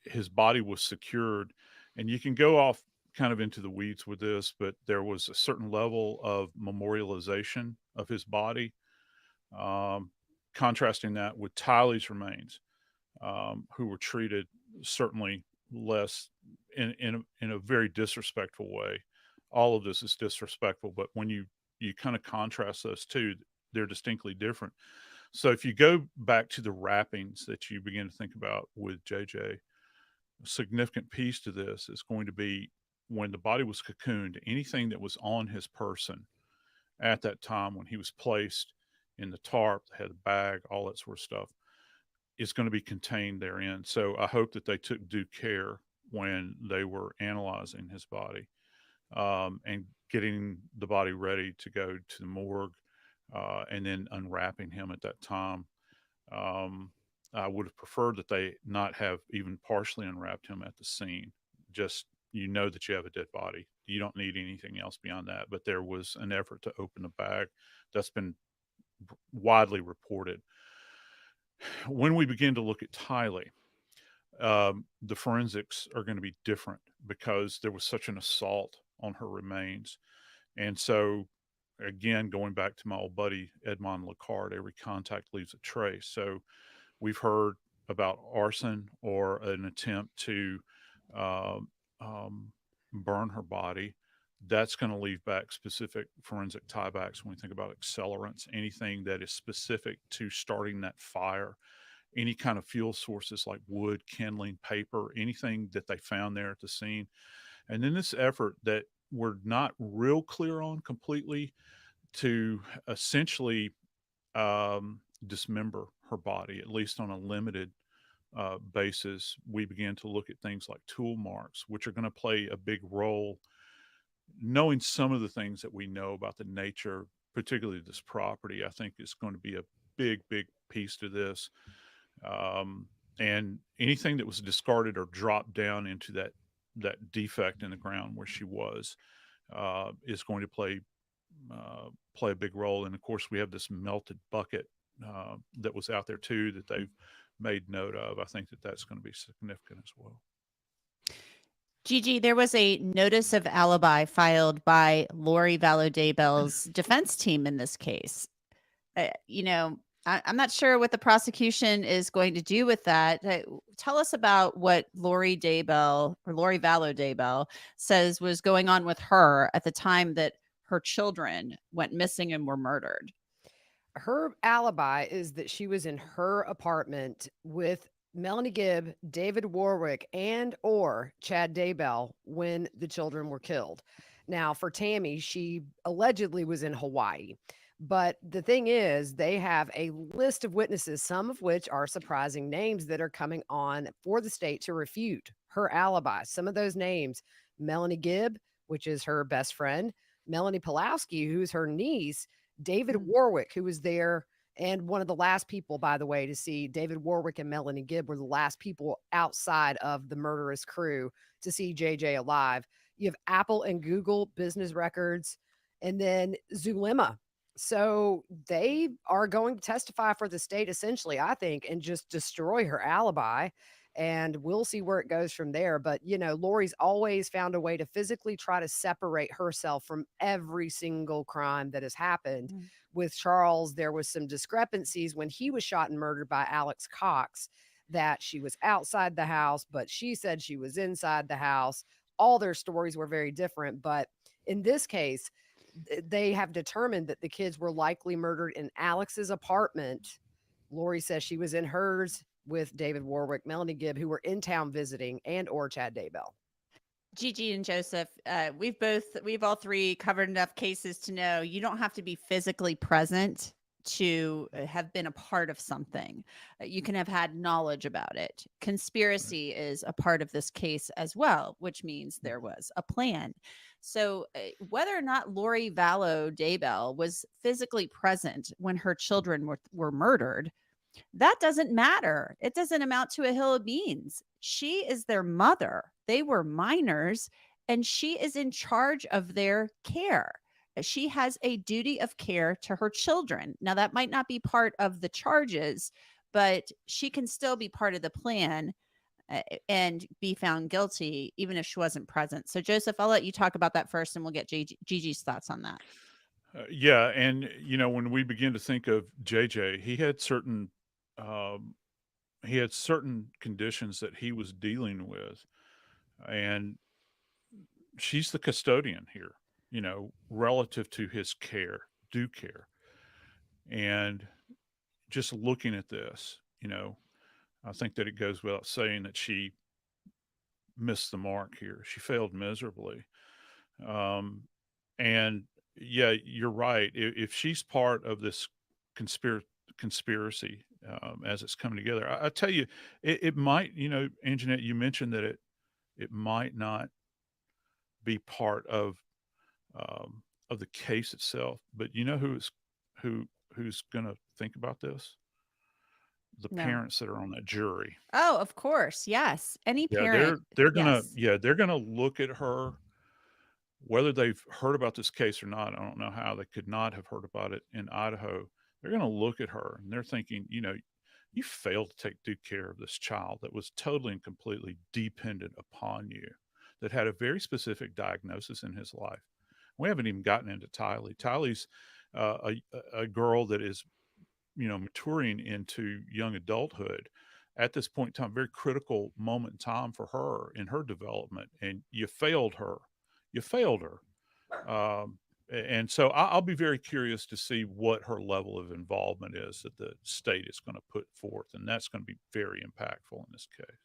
his body was secured. And you can go off kind of into the weeds with this, but there was a certain level of memorialization of his body, contrasting that with Tylee's remains, who were treated certainly less in a very disrespectful way. All of this is disrespectful, but when you kind of contrast those two, they're distinctly different. So if you go back to the wrappings that you begin to think about with JJ, a significant piece to this is going to be when the body was cocooned, anything that was on his person at that time when he was placed in the tarp, had a bag, all that sort of stuff, is going to be contained therein. So I hope that they took due care when they were analyzing his body, and getting the body ready to go to the morgue, and then unwrapping him at that time. I would have preferred that they not have even partially unwrapped him at the scene. Just, you know that you have a dead body. You don't need anything else beyond that. But there was an effort to open the bag. That's been widely reported. When we begin to look at Tylee, the forensics are going to be different because there was such an assault on her remains. And so, again, going back to my old buddy Edmond Lacard, every contact leaves a trace. So we've heard about arson or an attempt to burn her body. That's going to leave back specific forensic tiebacks when we think about accelerants, anything that is specific to starting that fire, any kind of fuel sources like wood, kindling, paper, anything that they found there at the scene. And then this effort that we're not real clear on completely to essentially dismember her body, at least on a limited basis. We began to look at things like tool marks, which are going to play a big role. Knowing some of the things that we know about the nature, particularly this property, I think is going to be a big piece to this. And anything that was discarded or dropped down into that defect in the ground where she was, is going to play a big role. And of course, we have this melted bucket that was out there too that they've made note of. I think that that's going to be significant as well. Gigi, there was a notice of alibi filed by Lori Vallow-Daybell's defense team in this case. I'm not sure what the prosecution is going to do with that. Tell us about what Lori Vallow-Daybell says was going on with her at the time that her children went missing and were murdered. Her alibi is that she was in her apartment with Melanie Gibb, David Warwick, and or Chad Daybell when the children were killed. Now, for Tammy, she allegedly was in Hawaii. But the thing is, they have a list of witnesses, some of which are surprising names that are coming on for the state to refute her alibi. Some of those names, Melanie Gibb, which is her best friend, Melanie Pulowski, who's her niece, David Warwick, who was there, and one of the last people, by the way, to see David Warwick and Melanie Gibb were the last people outside of the murderous crew to see JJ alive. You have Apple and Google business records, and then Zulema. So they are going to testify for the state, essentially, I think, and just destroy her alibi. And we'll see where it goes from there. But, Lori's always found a way to physically try to separate herself from every single crime that has happened. With Charles, there was some discrepancies when he was shot and murdered by Alex Cox, that she was outside the house, but she said she was inside the house. All their stories were very different. But in this case, they have determined that the kids were likely murdered in Alex's apartment. Lori says she was in hers with David Warwick, Melanie Gibb, who were in town visiting, and or Chad Daybell. Gigi and Joseph, we've all three covered enough cases to know you don't have to be physically present to have been a part of something. You can have had knowledge about it. Conspiracy is a part of this case as well, which means there was a plan. So whether or not Lori Vallow-Daybell was physically present when her children were murdered, that doesn't matter. It doesn't amount to a hill of beans. She is their mother. They were minors, and she is in charge of their care. she has a duty of care to her children. Now, that might not be part of the charges, but she can still be part of the plan and be found guilty, even if she wasn't present. So, Joseph, I'll let you talk about that first, and we'll get Gigi's thoughts on that. Yeah, and when we begin to think of JJ, he had certain conditions that he was dealing with, and she's the custodian here, relative to his due care. And just looking at this, I think that it goes without saying that she missed the mark here. She failed miserably. And yeah, you're right. If she's part of this conspiracy as it's coming together, I tell you, it might, Anjanette, you mentioned that it might not be part of the case itself, but who's going to think about this? The No. parents that are on that jury. Oh, of course. Yes. Any Yeah, parent. they're gonna Yes. they're gonna look at her, whether they've heard about this case or not. I don't know how they could not have heard about it in Idaho. They're gonna look at her and they're thinking, you failed to take due care of this child that was totally and completely dependent upon you, that had a very specific diagnosis in his life. We haven't even gotten into Tylee. Tylee's a girl that is, maturing into young adulthood at this point in time, very critical moment in time for her in her development. And you failed her. And so I'll be very curious to see what her level of involvement is that the state is going to put forth. And that's going to be very impactful in this case.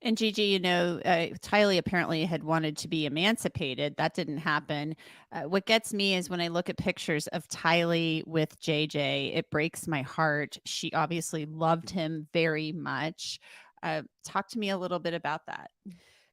And Gigi, Tylee apparently had wanted to be emancipated. That didn't happen. What gets me is when I look at pictures of Tylee with JJ, it breaks my heart. She obviously loved him very much. Talk to me a little bit about that.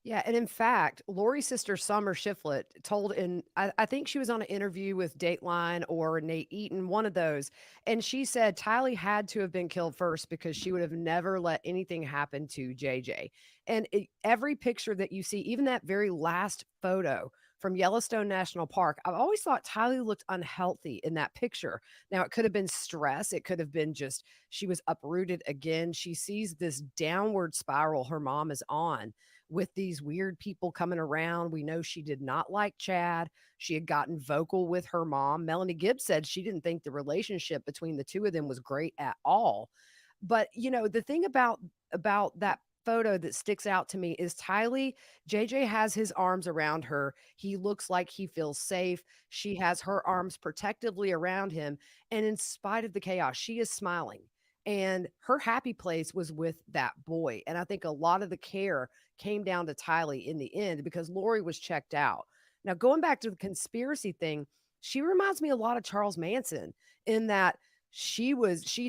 Yeah, and in fact, Lori's sister Summer Shiflett told I think she was on an interview with Dateline or Nate Eaton, one of those, and she said Tylee had to have been killed first because she would have never let anything happen to JJ. And every picture that you see, even that very last photo from Yellowstone National Park, I've always thought Tylee looked unhealthy in that picture. Now, it could have been stress. It could have been just she was uprooted again. She sees this downward spiral her mom is on with these weird people coming around. We know she did not like Chad. She had gotten vocal with her mom. Melanie Gibbs said she didn't think the relationship between the two of them was great at all. But, the thing about that photo that sticks out to me is Tylee, JJ has his arms around her. He looks like he feels safe. She has her arms protectively around him. And in spite of the chaos, she is smiling. And her happy place was with that boy. And I think a lot of the care came down to Tylee in the end because Lori was checked out. Now, going back to the conspiracy thing, she reminds me a lot of Charles Manson in that she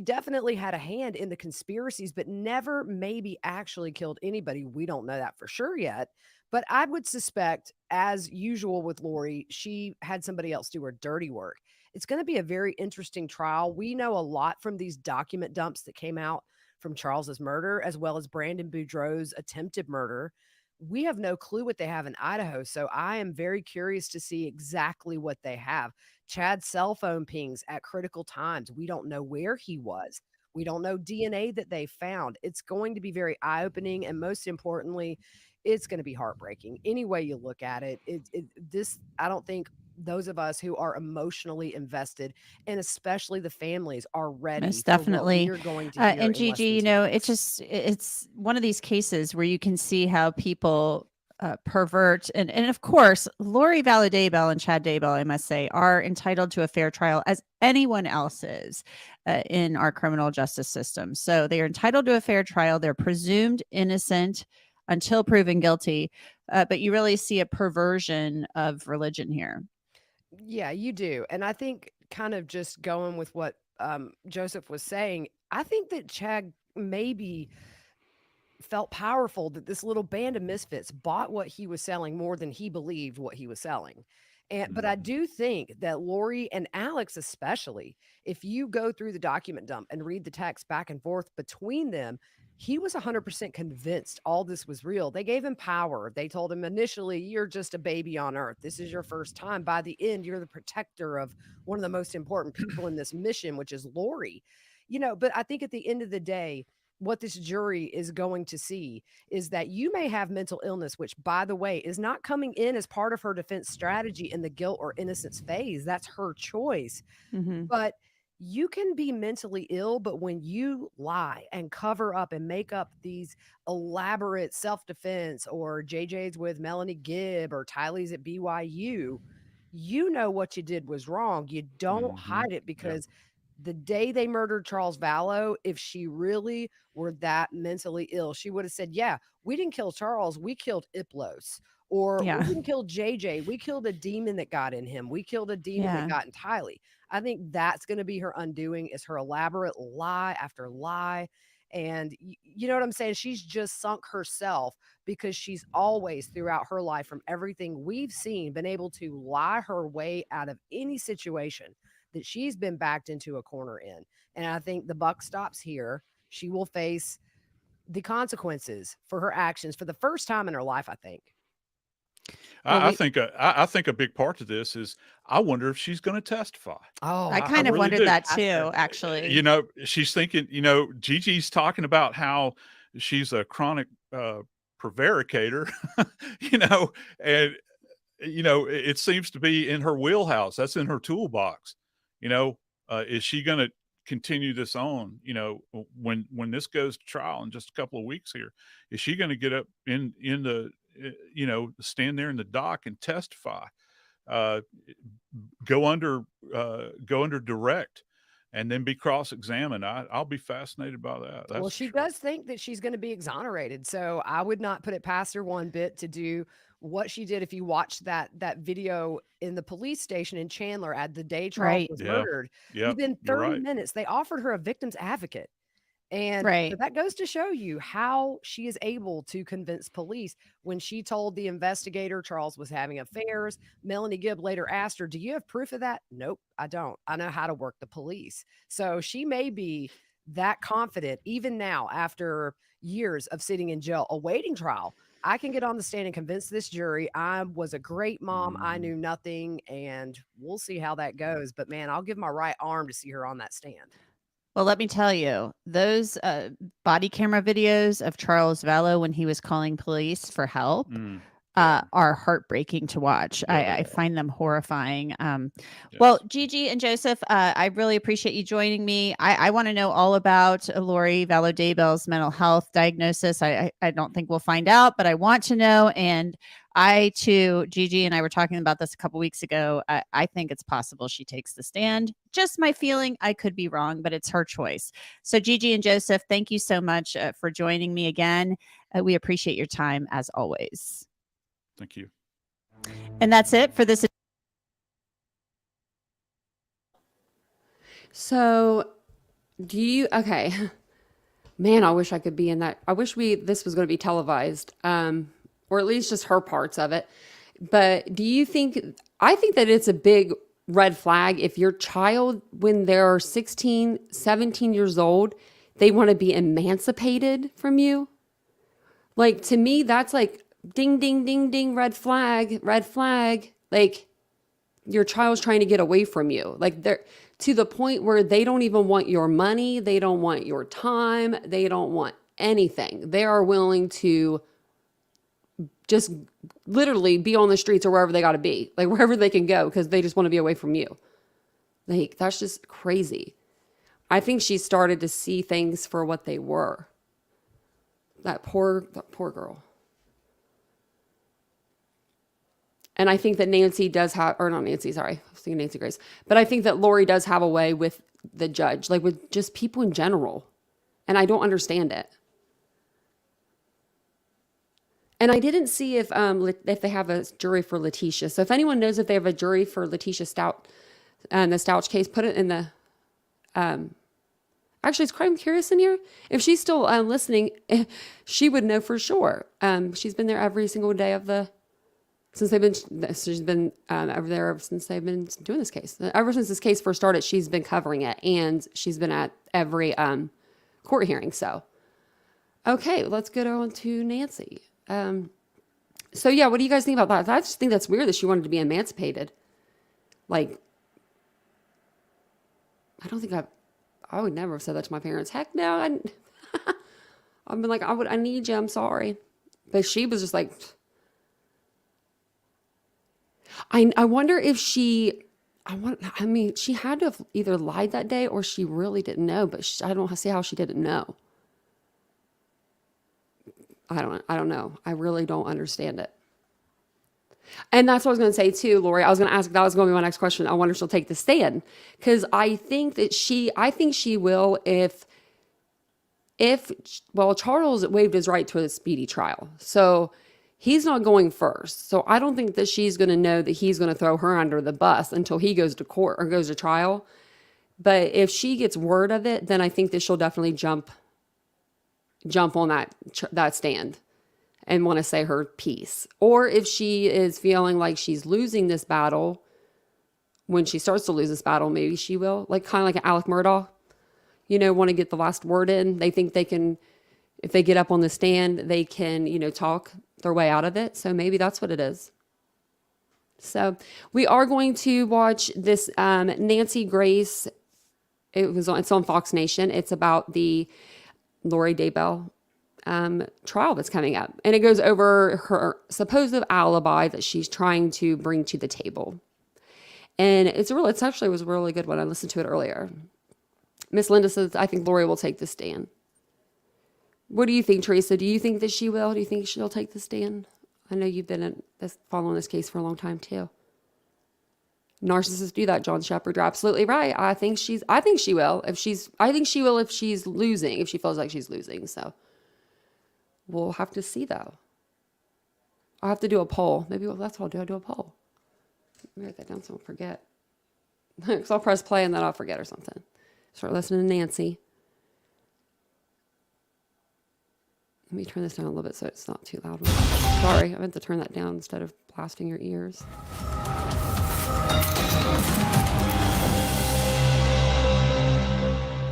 definitely had a hand in the conspiracies, but never maybe actually killed anybody. We don't know that for sure yet. But I would suspect, as usual with Lori, she had somebody else do her dirty work. It's going to be a very interesting trial. We know a lot from these document dumps that came out from Charles's murder, as well as Brandon Boudreaux's attempted murder. We have no clue what they have in Idaho. So I am very curious to see exactly what they have. Chad's cell phone pings at critical times. We don't know where he was. We don't know DNA that they found. It's going to be very eye-opening. And most importantly, it's going to be heartbreaking. Any way you look at it, I don't think those of us who are emotionally invested, and especially the families, are ready Most definitely. for what we're going to hear. And Gigi, it's one of these cases where you can see how people pervert. And of course, Lori Vallow-Daybell and Chad Daybell, I must say, are entitled to a fair trial as anyone else is in our criminal justice system. So they are entitled to a fair trial. They're presumed innocent until proven guilty. But you really see a perversion of religion here. Yeah, you do. And I think kind of just going with what Joseph was saying, I think that Chad maybe felt powerful that this little band of misfits bought what he was selling more than he believed what he was selling. But I do think that Lori and Alex, especially, if you go through the document dump and read the text back and forth between them, he was 100% convinced all this was real. They gave him power. They told him initially, you're just a baby on earth. This is your first time. By the end, you're the protector of one of the most important people in this mission, which is Lori. But I think at the end of the day, what this jury is going to see is that you may have mental illness, which, by the way, is not coming in as part of her defense strategy in the guilt or innocence phase. That's her choice. Mm-hmm. But you can be mentally ill, but when you lie and cover up and make up these elaborate self-defense, or JJ's with Melanie Gibb or Tylee's at BYU, you know what you did was wrong. You don't hide it, because the day they murdered Charles Vallow, if she really were that mentally ill, she would have said, yeah, we didn't kill Charles, we killed Iplos. Or Yeah. we didn't kill JJ, we killed a demon that got in him. We killed a demon that got in Tylee. I think that's going to be her undoing, is her elaborate lie after lie. And you know what I'm saying? She's just sunk herself, because she's always, throughout her life, from everything we've seen, been able to lie her way out of any situation that she's been backed into a corner in. And I think the buck stops here. She will face the consequences for her actions for the first time in her life, I think. I think a big part of this is, I wonder if she's going to testify. Oh, I kind of really wondered do. that too, actually. She's thinking, Gigi's talking about how she's a chronic prevaricator, and, it seems to be in her wheelhouse. That's in her toolbox. Is she going to continue this on? When this goes to trial in just a couple of weeks here, is she going to get up in the, stand there in the dock and testify, go under direct, and then be cross-examined? I'll be fascinated by that. Well, she does think that she's going to be exonerated. So I would not put it past her one bit to do what she did. If you watch that video in the police station in Chandler at the day Charles was murdered, within 30 minutes, they offered her a victim's advocate. And so that goes to show you how she is able to convince police. When she told the investigator Charles was having affairs, Melanie Gibb later asked her, do you have proof of that? Nope, I don't. I know how to work the police. So she may be that confident, even now, after years of sitting in jail awaiting trial. I can get on the stand and convince this jury I was a great mom. I knew nothing, and we'll see how that goes. But man, I'll give my right arm to see her on that stand. Well, let me tell you, those body camera videos of Charles Vallow when he was calling police for help are heartbreaking to watch. I find them horrifying. Well, Gigi and Joseph, I really appreciate you joining me. I want to know all about Lori Vallow-Daybell's mental health diagnosis. I don't think we'll find out, but I want to know. And I, too, Gigi and I were talking about this a couple weeks ago. I think it's possible she takes the stand. Just my feeling. I could be wrong, but it's her choice. So Gigi and Joseph, thank you so much for joining me again. We appreciate your time as always. Thank you. And that's it for this. So okay. Man, I wish I could be in that. I wish this was going to be televised. Or at least just her parts of it. But I think that it's a big red flag if your child, when they're 16, 17 years old, they want to be emancipated from you. Like, to me, that's like, ding, ding, ding, ding, red flag, red flag. Like, your child's trying to get away from you. Like, they're to the point where they don't even want your money. They don't want your time. They don't want anything. They are willing to just literally be on the streets or wherever they got to be, like wherever they can go, because they just want to be away from you. Like, that's just crazy. I think she started to see things for what they were. That poor girl. And I think that Nancy does have, or not Nancy, sorry, I was thinking Nancy Grace, but I think that Lori does have a way with the judge, like with just people in general. And I don't understand it. And I didn't see if they have a jury for Letitia. So if anyone knows if they have a jury for Letitia Stout and the Stouch case, put it in the. Actually, is Crime Curious in here? If she's still listening, she would know for sure. She's been there every single day of she's been over there ever since they've been doing this case. Ever since this case first started, she's been covering it, and she's been at every court hearing. So Okay, let's get on to Nancy. So yeah, what do you guys think about that? I just think that's weird that she wanted to be emancipated. Like, I don't think I would never have said that to my parents. Heck no. I've been like, I need you. I'm sorry. But she was just like, I wonder if she had to have either lied that day or she really didn't know, but I don't see how she didn't know. I don't know. I really don't understand it. And that's what I was going to say too, Lori. I was going to ask, that was going to be my next question. I wonder if she'll take the stand. Because I think she will if Charles waived his right to a speedy trial. So he's not going first. So I don't think that she's going to know that he's going to throw her under the bus until he goes to court or goes to trial. But if she gets word of it, then I think that she'll definitely jump on that stand and want to say her piece. Or if she is feeling like she's losing this battle, when she starts to lose this battle, maybe she will, like kind of like an Alec Murdaugh, want to get the last word in. They think they can, if they get up on the stand, they can, talk their way out of it. So maybe that's what it is. So we are going to watch this Nancy Grace. It's on Fox Nation. It's about the Lori Daybell trial that's coming up. And it goes over her supposed alibi that she's trying to bring to the table. And it actually was a really good one. I listened to it earlier. Miss Linda says, I think Lori will take the stand. What do you think, Teresa? Do you think that she will? Do you think she'll take the stand? I know you've been following this case for a long time too. Narcissists do that, John Shepard. You're absolutely right. I think she will if she's losing, if she feels like she's losing. So we'll have to see though. I'll have to do a poll. Maybe that's what I'll do. I'll do a poll. Let me write that down so I don't forget. Because I'll press play and then I'll forget or something. Start listening to Nancy. Let me turn this down a little bit so it's not too loud. Sorry, I meant to turn that down instead of blasting your ears.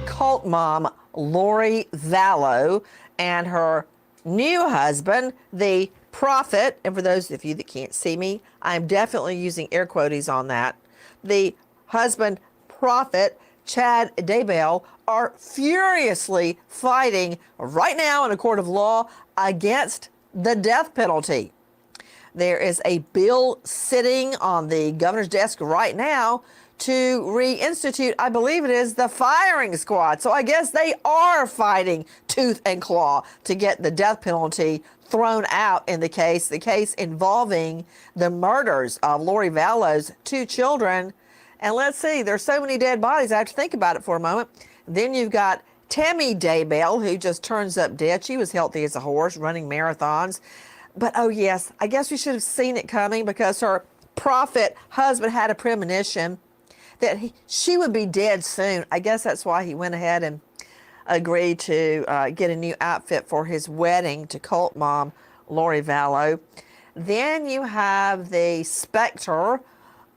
Cult mom Lori Vallow and her new husband, the prophet, and for those of you that can't see me, I'm definitely using air quotes on that, the husband prophet, Chad Daybell, are furiously fighting right now in a court of law against the death penalty. There is a bill sitting on the governor's desk right now to reinstitute, I believe it is, the firing squad. So I guess they are fighting tooth and claw to get the death penalty thrown out in the case involving the murders of Lori Vallow's 2 children. And let's see, there's so many dead bodies, I have to think about it for a moment. Then you've got Tammy Daybell, who just turns up dead. She was healthy as a horse, running marathons. But oh yes, I guess we should have seen it coming because her prophet husband had a premonition that she would be dead soon. I guess that's why he went ahead and agreed to get a new outfit for his wedding to cult mom Lori Vallow. Then you have the specter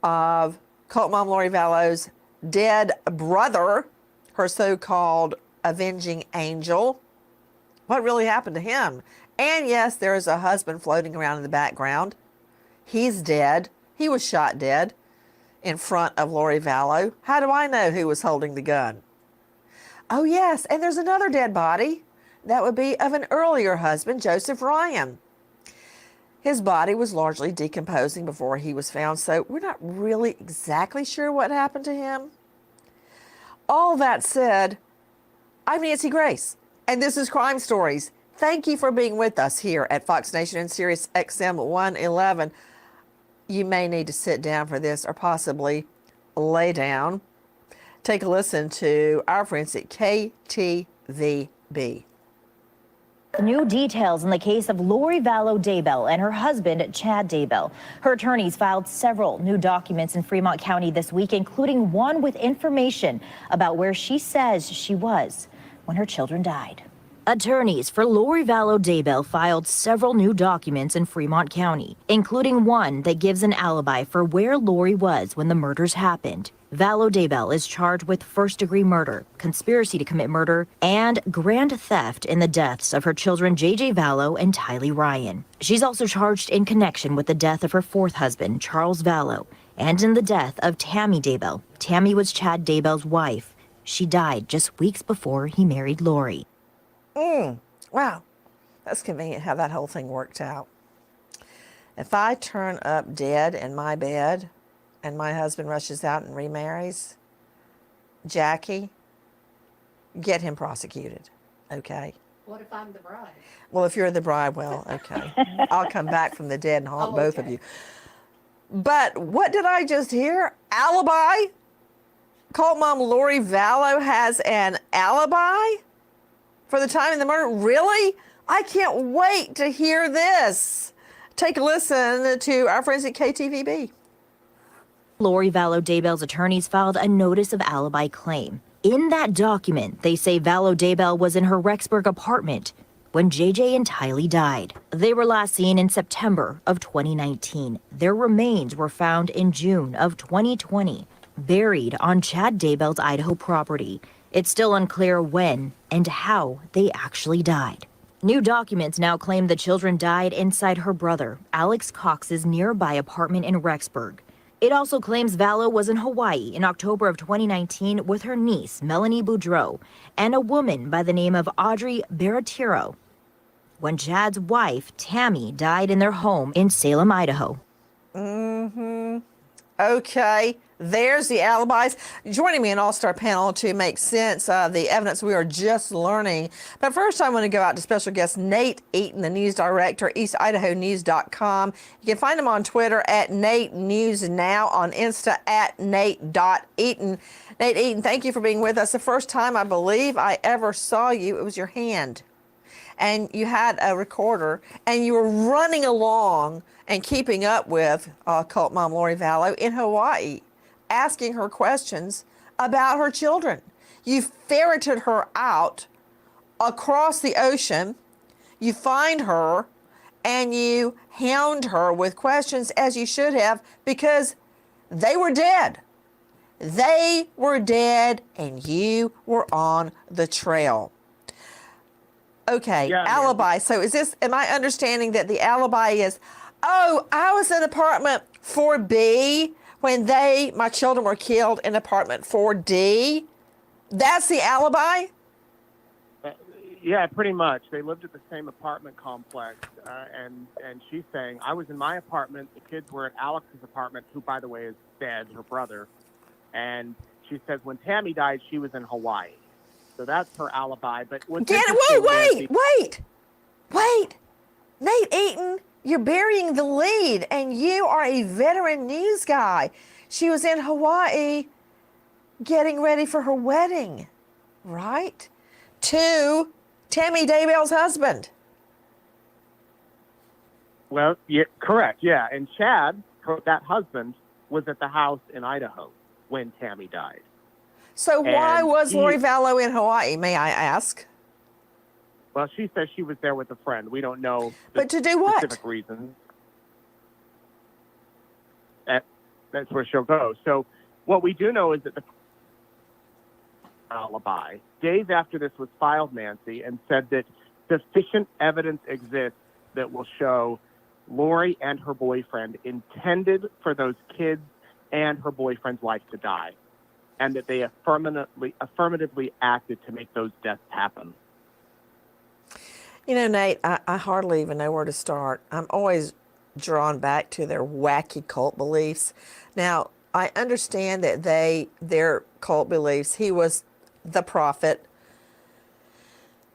of cult mom Lori Vallow's dead brother, her so-called avenging angel. What really happened to him? And yes, there is a husband floating around in the background. He's dead. He was shot dead in front of Lori Vallow. How do I know who was holding the gun? Oh yes, and there's another dead body. That would be of an earlier husband, Joseph Ryan. His body was largely decomposing before he was found, so we're not really exactly sure what happened to him. All that said, I'm Nancy Grace, and this is Crime Stories. Thank you for being with us here at Fox Nation and Sirius XM 111. You may need to sit down for this or possibly lay down. Take a listen to our friends at KTVB. New details in the case of Lori Vallow-Daybell and her husband, Chad Daybell. Her attorneys filed several new documents in Fremont County this week, including one with information about where she says she was when her children died. Attorneys for Lori Vallow-Daybell filed several new documents in Fremont County, including one that gives an alibi for where Lori was when the murders happened. Vallow-Daybell is charged with first-degree murder, conspiracy to commit murder, and grand theft in the deaths of her children J.J. Vallow and Tylee Ryan. She's also charged in connection with the death of her fourth husband, Charles Vallow, and in the death of Tammy Daybell. Tammy was Chad Daybell's wife. She died just weeks before he married Lori. Wow, that's convenient how that whole thing worked out. If I turn up dead in my bed and my husband rushes out and remarries, Jackie, get him prosecuted, okay? What if I'm the bride? Well, if you're the bride, well, okay. I'll come back from the dead and haunt both of you. But what did I just hear? Alibi? Cult mom Lori Vallow has an alibi for the time of the murder? Really? I can't wait to hear this. Take a listen to our friends at KTVB. Lori Vallow-Daybell's attorneys filed a notice of alibi claim. In that document, they say Vallow-Daybell was in her Rexburg apartment when JJ and Tylee died. They were last seen in September of 2019. Their remains were found in June of 2020, buried on Chad Daybell's Idaho property. It's still unclear when and how they actually died. New documents now claim the children died inside her brother, Alex Cox's nearby apartment in Rexburg. It also claims Vallow was in Hawaii in October of 2019 with her niece, Melanie Boudreau, and a woman by the name of Audrey Baratiro, when Chad's wife, Tammy, died in their home in Salem, Idaho. Okay, there's the alibis. Joining me an all-star panel to make sense of the evidence we are just learning. But first, I want to go out to special guest Nate Eaton, the news director, EastIdahoNews.com. You can find him on Twitter at Nate News Now, on Insta at Nate.Eaton. Nate Eaton, thank you for being with us. The first time I believe I ever saw you, it was your hand. And you had a recorder, and you were running along and keeping up with cult mom Lori Vallow in Hawaii, asking her questions about her children. You ferreted her out across the ocean. You find her, and you hound her with questions, as you should have, because they were dead. They were dead, and you were on the trail. Okay, yeah, alibi. So is this, am I understanding that the alibi is, oh, I was in apartment 4B when my children were killed in apartment 4D? That's the alibi? Yeah, pretty much. They lived at the same apartment complex, and she's saying, I was in my apartment, the kids were at Alex's apartment, who, by the way, is dead, her brother, and she says when Tammy died, she was in Hawaii. So that's her alibi. But wait! Nate Eaton, you're burying the lead, and you are a veteran news guy. She was in Hawaii getting ready for her wedding, right? To Tammy Daybell's husband. Well, yeah, correct, yeah. And Chad, that husband, was at the house in Idaho when Tammy died. So why was Lori Vallow in Hawaii, may I ask? Well, she says she was there with a friend. We don't know but to do what? Specific reasons. That's where she'll go. So what we do know is that the alibi, days after this was filed, Nancy, and said that sufficient evidence exists that will show Lori and her boyfriend intended for those kids and her boyfriend's wife to die, and that they affirmatively acted to make those deaths happen. You know, Nate, I hardly even know where to start. I'm always drawn back to their wacky cult beliefs. Now, I understand that their cult beliefs, he was the prophet,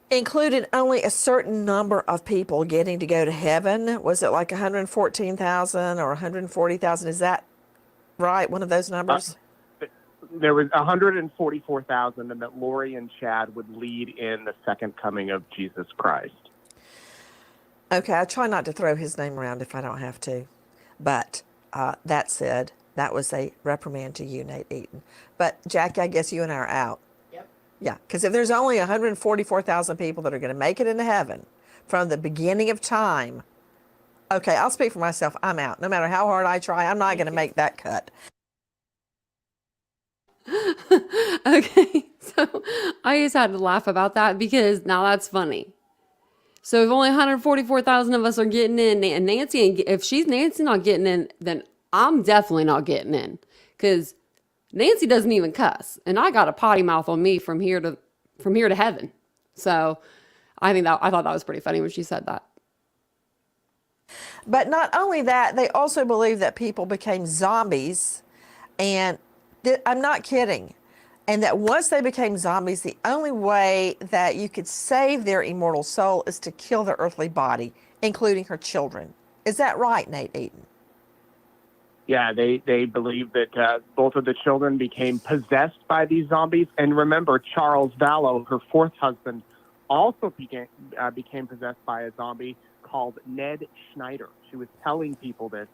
included only a certain number of people getting to go to heaven. Was it like 114,000 or 140,000? Is that right? One of those numbers? There was 144,000, and that Lori and Chad would lead in the second coming of Jesus Christ. Okay, I try not to throw his name around if I don't have to. But that said, that was a reprimand to you, Nate Eaton. But Jackie, I guess you and I are out. Yep. Yeah, because if there's only 144,000 people that are going to make it into heaven from the beginning of time, okay, I'll speak for myself. I'm out. No matter how hard I try, I'm not going to make that cut. Okay, so I just had to laugh about that because now that's funny. So if only 144,000 of us are getting in, and Nancy, if she's Nancy not getting in, then I'm definitely not getting in, because Nancy doesn't even cuss, and I got a potty mouth on me from here to heaven. So I thought that was pretty funny when she said that. But not only that, they also believe that people became zombies, and I'm not kidding. And that once they became zombies, the only way that you could save their immortal soul is to kill their earthly body, including her children. Is that right, Nate Eaton? Yeah, they believe that both of the children became possessed by these zombies. And remember, Charles Vallow, her fourth husband, also became possessed by a zombie called Ned Schneider. She was telling people that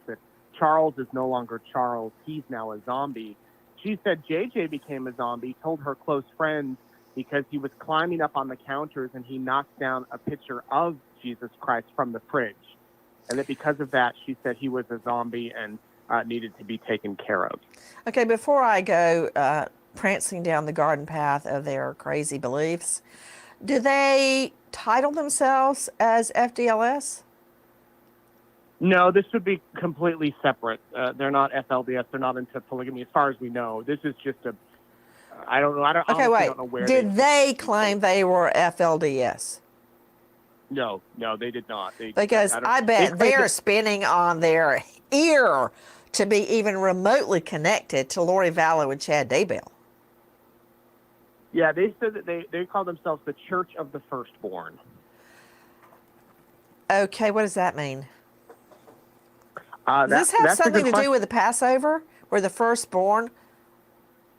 Charles is no longer Charles. He's now a zombie. She said JJ became a zombie, told her close friends, because he was climbing up on the counters and he knocked down a picture of Jesus Christ from the fridge. And that because of that, she said he was a zombie and needed to be taken care of. Okay, before I go prancing down the garden path of their crazy beliefs, do they title themselves as FDLS? No, this would be completely separate. They're not FLDS. They're not into polygamy, as far as we know. This is just I don't know. Okay, wait. Don't know where did they claim they were FLDS? No, they did not. Because I bet they're spinning on their ear to be even remotely connected to Lori Vallow and Chad Daybell. Yeah, they said that they call themselves the Church of the Firstborn. Okay, what does that mean? Does this have something to do with the Passover, where the firstborn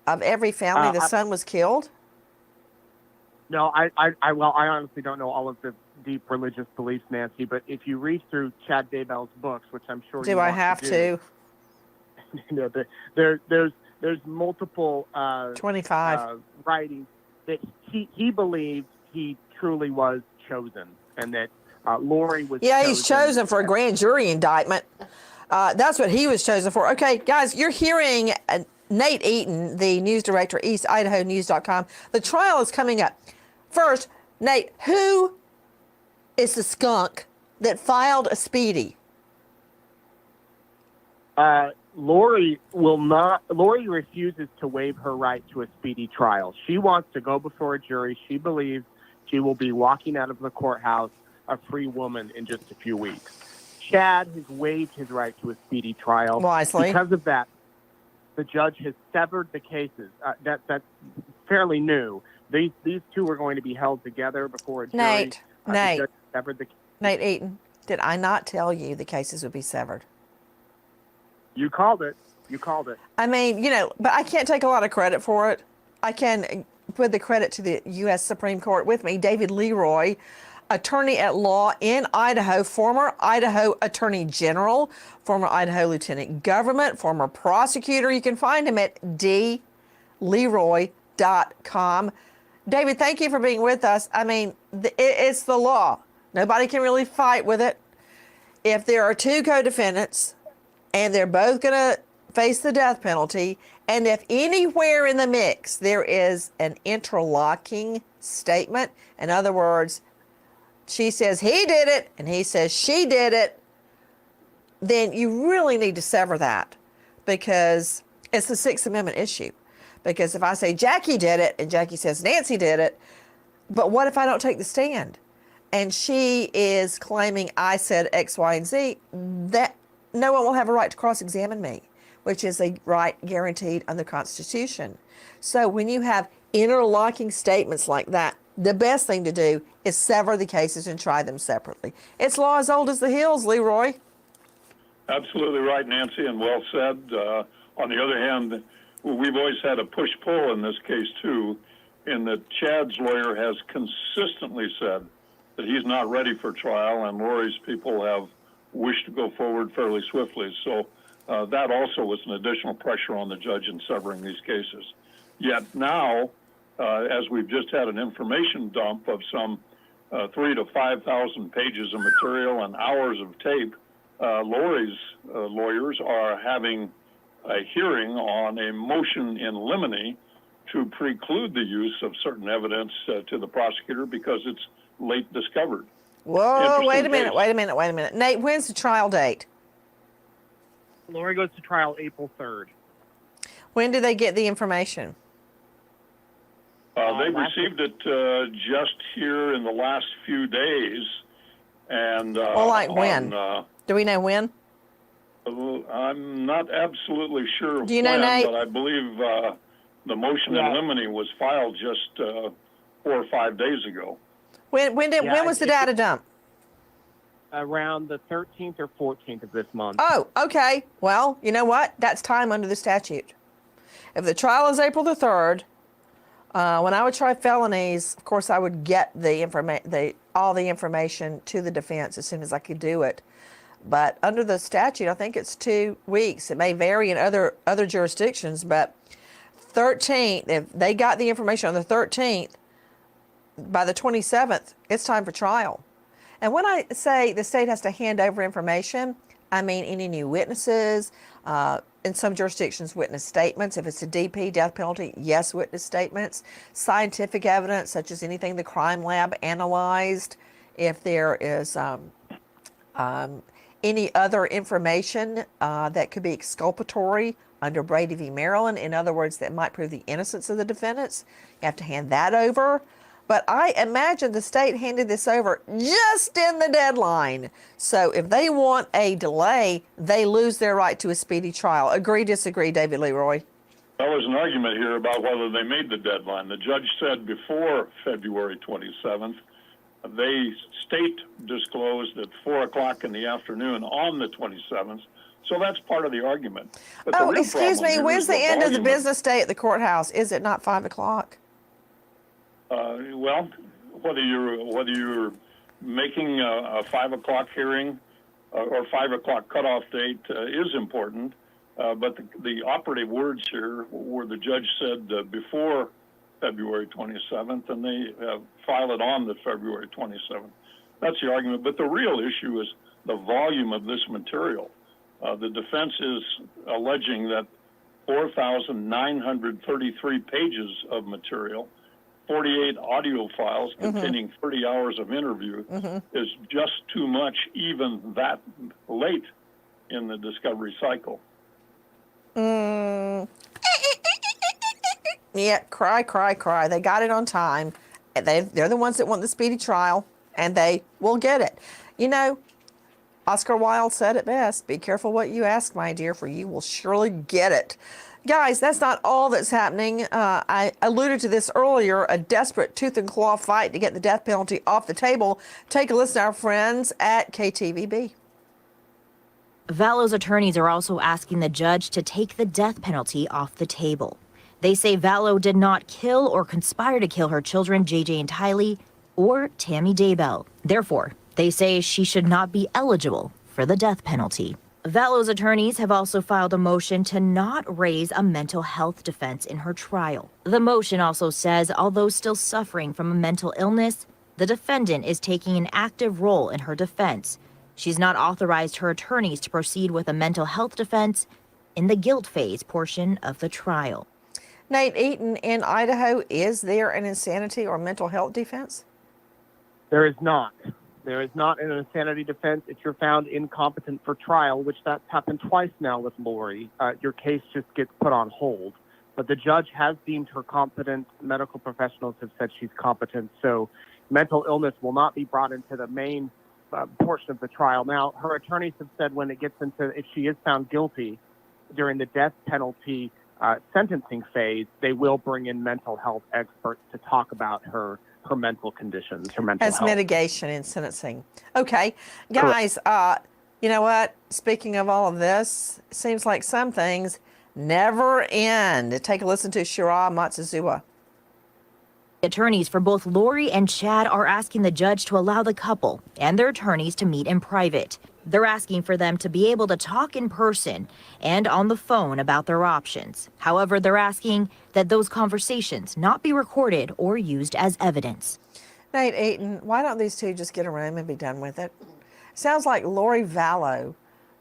of every family, the son was killed? No, I honestly don't know all of the deep religious beliefs, Nancy. But if you read through Chad Daybell's books, which I'm sure do I have to? You know, there's multiple 25 writings that he believed he truly was chosen, and that Lori was. Yeah, he's chosen for a grand jury indictment. That's what he was chosen for. Okay, guys, you're hearing Nate Eaton, the news director, EastIdahoNews.com. The trial is coming up. First, Nate, who is the skunk that filed a speedy? Lori refuses to waive her right to a speedy trial. She wants to go before a jury. She believes she will be walking out of the courthouse a free woman in just a few weeks. Chad has waived his right to a speedy trial. Wisely. Because of that, the judge has severed the cases. That's fairly new. These two are going to be held together before a jury. Nate severed the. Nate Eaton, did I not tell you the cases would be severed? You called it. I mean, but I can't take a lot of credit for it. I can put the credit to the U.S. Supreme Court with me. David Leroy, attorney at law in Idaho, former Idaho Attorney General, former Idaho Lieutenant Government, former prosecutor. You can find him at dleroy.com. David, thank you for being with us. I mean, it's the law. Nobody can really fight with it. If there are two co-defendants and they're both going to face the death penalty, and if anywhere in the mix there is an interlocking statement, in other words, she says he did it and he says she did it, then you really need to sever that, because it's the Sixth Amendment issue. Because if I say Jackie did it and Jackie says Nancy did it, but what if I don't take the stand and she is claiming I said X, Y, and Z, that no one will have a right to cross-examine me, which is a right guaranteed under the Constitution. So when you have interlocking statements like that, the best thing to do is sever the cases and try them separately. It's law as old as the hills, Leroy. Absolutely right, Nancy, and well said. On the other hand, we've always had a push-pull in this case, too, in that Chad's lawyer has consistently said that he's not ready for trial, and Lori's people have wished to go forward fairly swiftly. So that also was an additional pressure on the judge in severing these cases. Yet now, as we've just had an information dump of some 3,000 to 5,000 pages of material and hours of tape, Lori's lawyers are having a hearing on a motion in limine to preclude the use of certain evidence to the prosecutor because it's late discovered. Whoa, wait a Interesting minute, case. wait a minute, wait a minute. Nate, when's the trial date? Lori goes to trial April 3rd. When did they get the information? They received it just here in the last few days. And Well, like when? Do we know when? I'm not absolutely sure Do you know, when, Nate? but I believe the motion in limine was filed just 4 or 5 days ago. When was the data dump? Around the 13th or 14th of this month. Oh, okay. Well, you know what? That's time under the statute. If the trial is April the 3rd, when I would try felonies, of course, I would get all the information to the defense as soon as I could do it. But under the statute, I think it's 2 weeks. It may vary in other jurisdictions, but 13th, if they got the information on the 13th, by the 27th, it's time for trial. And when I say the state has to hand over information, I mean any new witnesses, in some jurisdictions, witness statements. If it's a DP, death penalty, yes, witness statements. Scientific evidence, such as anything the crime lab analyzed. If there is any other information that could be exculpatory under Brady v. Maryland, in other words, that might prove the innocence of the defendants, you have to hand that over. But I imagine the state handed this over just in the deadline. So if they want a delay, they lose their right to a speedy trial. Agree, disagree, David Leroy? There was an argument here about whether they made the deadline. The judge said before February 27th, they state disclosed at 4 o'clock in the afternoon on the 27th. So that's part of the argument. But the Oh, real excuse problem me, here when's is the end of the volume business day at the courthouse? Is it not 5 o'clock? Well, whether you're making a 5 o'clock hearing or 5 o'clock cutoff date is important, but the operative words here were the judge said before February 27th, and they file it on the February 27th. That's the argument. But the real issue is the volume of this material. The defense is alleging that 4,933 pages of material, 48 audio files containing 30 hours of interview is just too much even that late in the discovery cycle. Yeah, cry, cry, cry. They got it on time. They're the ones that want the speedy trial, and they will get it. You know, Oscar Wilde said it best, be careful what you ask, my dear, for you will surely get it. Guys, that's not all that's happening. I alluded to this earlier, a desperate tooth and claw fight to get the death penalty off the table. Take a listen to our friends at KTVB. Vallow's attorneys are also asking the judge to take the death penalty off the table. They say Vallow did not kill or conspire to kill her children, JJ and Tylee, or Tammy Daybell. Therefore, they say she should not be eligible for the death penalty. Vallow's attorneys have also filed a motion to not raise a mental health defense in her trial. The motion also says, although still suffering from a mental illness, the defendant is taking an active role in her defense. She's not authorized her attorneys to proceed with a mental health defense in the guilt phase portion of the trial. Nate Eaton in Idaho, is there an insanity or mental health defense? There is not. There is not an insanity defense if you're found incompetent for trial, which that's happened twice now with Lori. Your case just gets put on hold. But the judge has deemed her competent. Medical professionals have said she's competent. So mental illness will not be brought into the main portion of the trial. Now, her attorneys have said when it gets into, if she is found guilty during the death penalty sentencing phase, they will bring in mental health experts to talk about her mental conditions, her mental As health. mitigation in sentencing. Okay, guys, you know what? Speaking of all of this, it seems like some things never end. Take a listen to Shira Matsuzawa. Attorneys for both Lori and Chad are asking the judge to allow the couple and their attorneys to meet in private. They're asking for them to be able to talk in person and on the phone about their options. However, they're asking that those conversations not be recorded or used as evidence. Nate Eaton, why don't these two just get a room and be done with it? Sounds like Lori Vallow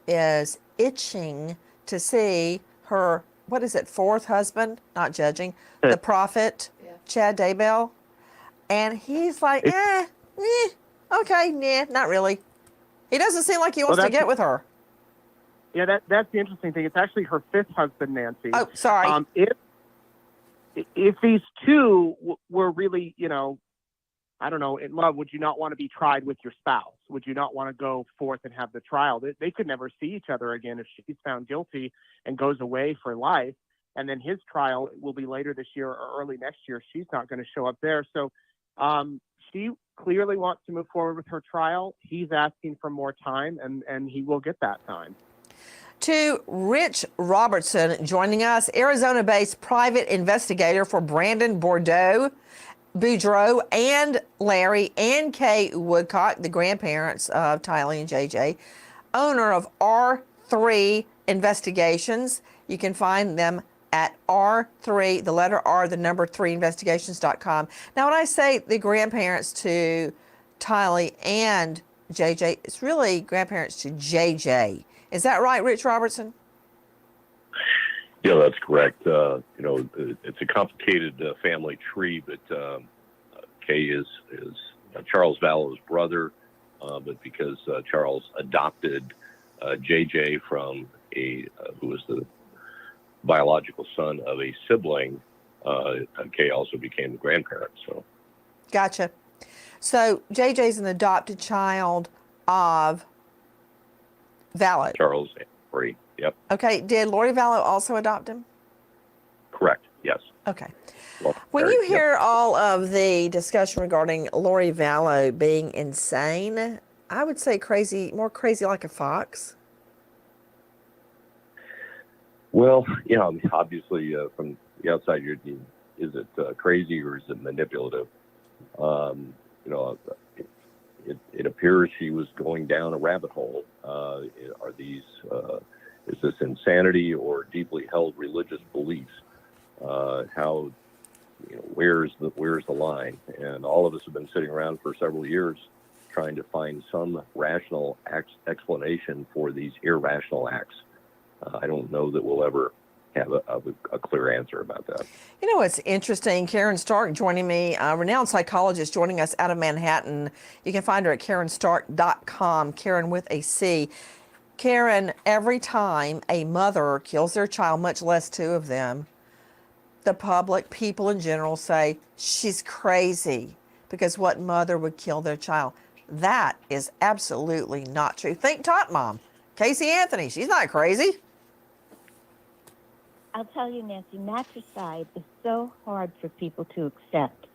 is itching to see her, what is it, fourth husband? Not judging. The prophet, Chad Daybell. And he's like, okay, nah, not really. He doesn't seem like he wants to get with her. Yeah, that's the interesting thing. It's actually her fifth husband, Nancy. Oh, sorry. If these two were really, I don't know, in love, would you not want to be tried with your spouse? Would you not want to go forth and have the trial? They could never see each other again if she's found guilty and goes away for life. And then his trial will be later this year or early next year. She's not going to show up there. So she clearly wants to move forward with her trial. He's asking for more time, and he will get that time. To Rich Robertson joining us, Arizona-based private investigator for Brandon Boudreaux and Larry and Kay Woodcock, the grandparents of Tylee and JJ, owner of R3 Investigations. You can find them at R3, the letter R, the number 3investigations.com. Now, when I say the grandparents to Tylee and JJ, it's really grandparents to JJ. Is that right, Rich Robertson? Yeah, that's correct. It's a complicated family tree, but Kay is Charles Vallow's brother, but because Charles adopted JJ from who was the biological son of a sibling, Kay also became the grandparent. So, gotcha. So JJ's an adopted child of Vallow. Charles and Lori. Yep. Okay. Did Lori Vallow also adopt him? Correct. Yes. Okay. Well, When you hear all of the discussion regarding Lori Vallow being insane, I would say more crazy like a fox. Well, obviously from the outside, is it crazy or is it manipulative? It appears she was going down a rabbit hole. Is this insanity or deeply held religious beliefs? Where's the line? And all of us have been sitting around for several years trying to find some rational explanation for these irrational acts. I don't know that we'll ever have a clear answer about that. You know what's interesting? Karen Stark joining me, a renowned psychologist joining us out of Manhattan. You can find her at KarenStark.com, Karen with a C. Karen, every time a mother kills their child, much less two of them, the public, people in general say, she's crazy, because what mother would kill their child? That is absolutely not true. Think Tot Mom, Casey Anthony, she's not crazy. I'll tell you, Nancy, matricide is so hard for people to accept.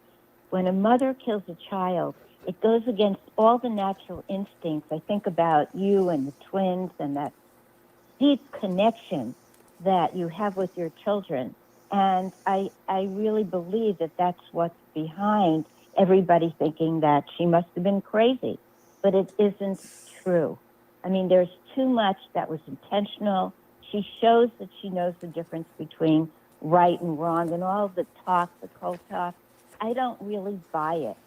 When a mother kills a child, it goes against all the natural instincts. I think about you and the twins and that deep connection that you have with your children. And I really believe that that's what's behind everybody thinking that she must have been crazy. But it isn't true. I mean, there's too much that was intentional. She shows that she knows the difference between right and wrong and all the talk, the cold talk. I don't really buy it.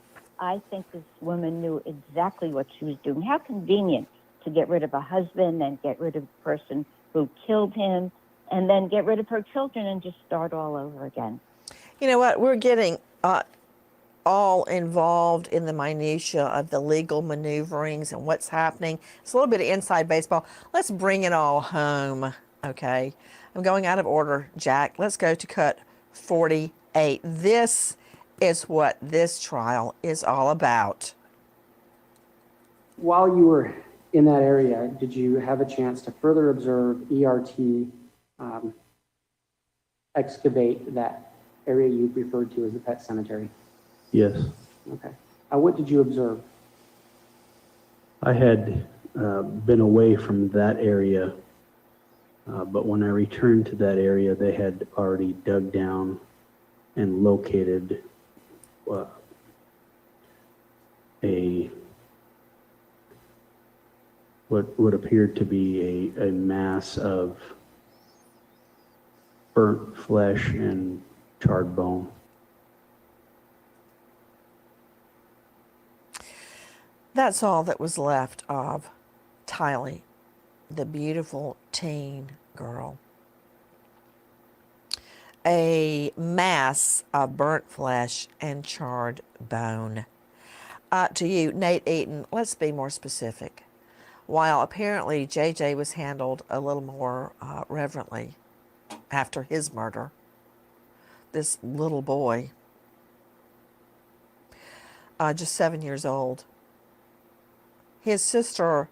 I think this woman knew exactly what she was doing. How convenient to get rid of a husband and get rid of the person who killed him and then get rid of her children and just start all over again. You know what? We're getting all involved in the minutia of the legal maneuverings and what's happening. It's a little bit of inside baseball. Let's bring it all home, okay? I'm going out of order, Jack. Let's go to cut 48. This is what this trial is all about. While you were in that area, did you have a chance to further observe ERT excavate that area you referred to as the pet cemetery? Yes. Okay. What did you observe? I had been away from that area, but when I returned to that area, they had already dug down and located what would appear to be a mass of burnt flesh and charred bone. That's all that was left of Tylee, the beautiful teen girl. A mass of burnt flesh and charred bone. To you, Nate Eaton, let's be more specific. While apparently JJ was handled a little more reverently after his murder, this little boy, just 7 years old, his sister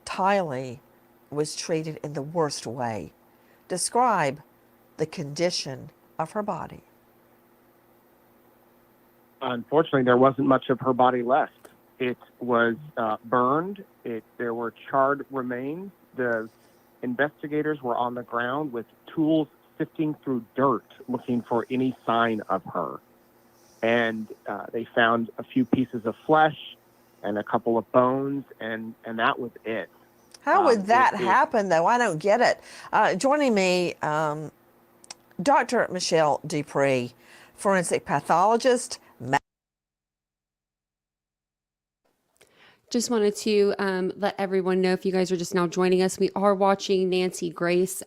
Tylee was treated in the worst way. Describe the condition of her body. Unfortunately, there wasn't much of her body left. It was burned. There were charred remains. The investigators were on the ground with tools sifting through dirt looking for any sign of her. And they found a few pieces of flesh and a couple of bones, and that was it. How would that happen, though? I don't get it. Joining me, Dr. Michelle Dupree, forensic pathologist. Just wanted to let everyone know, if you guys are just now joining us, we are watching Nancy Grace.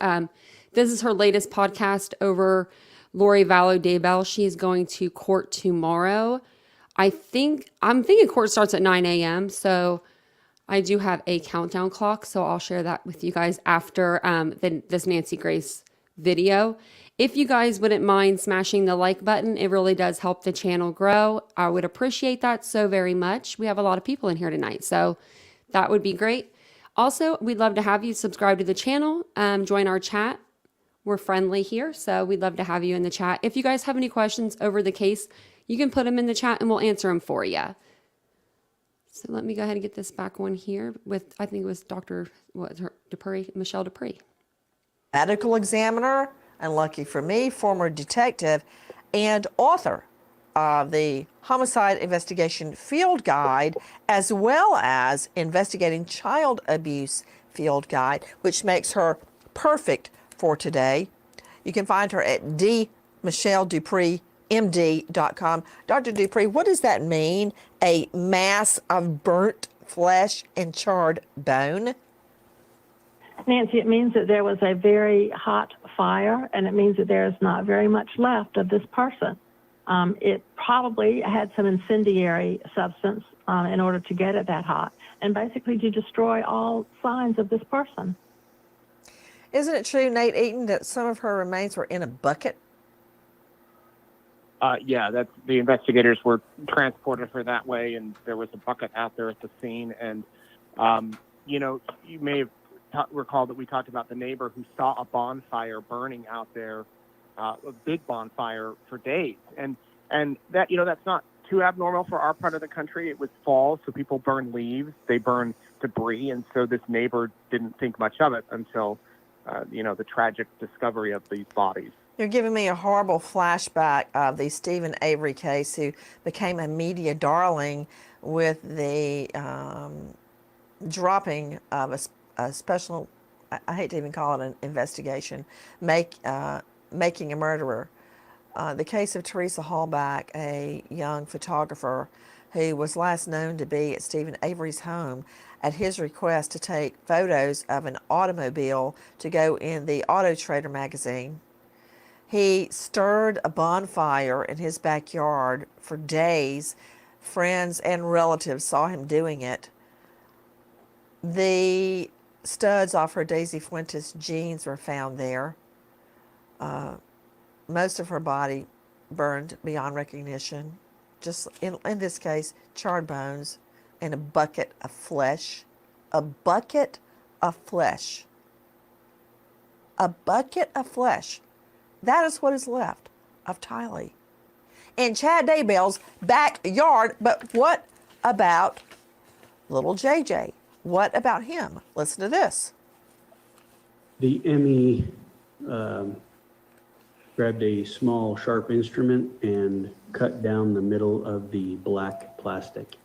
This is her latest podcast over Lori Vallow-Daybell. She's going to court tomorrow. I'm thinking court starts at 9 a.m. So I do have a countdown clock. So I'll share that with you guys after this Nancy Grace video. If you guys wouldn't mind smashing the like button, it really does help the channel grow. I would appreciate that so very much. We have a lot of people in here tonight, so that would be great. Also, we'd love to have you subscribe to the channel, join our chat. We're friendly here, so we'd love to have you in the chat. If you guys have any questions over the case, you can put them in the chat and we'll answer them for you. So let me go ahead and get this back one here with, I think it was Dupree, Michelle Dupree. Medical examiner, and lucky for me, former detective and author of the Homicide Investigation Field Guide, as well as Investigating Child Abuse Field Guide, which makes her perfect for today. You can find her at dmichelledupreemd.com. Dr. Dupree, what does that mean? A mass of burnt flesh and charred bone? Nancy, it means that there was a very hot fire, and it means that there is not very much left of this person. It probably had some incendiary substance in order to get it that hot, and basically to destroy all signs of this person. Isn't it true, Nate Eaton, that some of her remains were in a bucket? Yeah, that's the investigators were transported her that way, and there was a bucket out there at the scene. And you may have recall that we talked about the neighbor who saw a bonfire burning out there, a big bonfire for days. And that, that's not too abnormal for our part of the country. It was fall, so people burn leaves, they burn debris. And so this neighbor didn't think much of it until, the tragic discovery of these bodies. You're giving me a horrible flashback of the Stephen Avery case, who became a media darling with the dropping of a special, I hate to even call it an investigation, making a murderer. The case of Teresa Hallback, a young photographer who was last known to be at Stephen Avery's home at his request to take photos of an automobile to go in the Auto Trader magazine. He stirred a bonfire in his backyard for days. Friends and relatives saw him doing it. The studs off her Daisy Fuentes jeans were found there. Most of her body burned beyond recognition. Just in this case, charred bones and a bucket of flesh. A bucket of flesh. A bucket of flesh. That is what is left of Tylee in Chad Daybell's backyard. But what about little JJ? What about him? Listen to this. The ME grabbed a small sharp instrument and cut down the middle of the black plastic.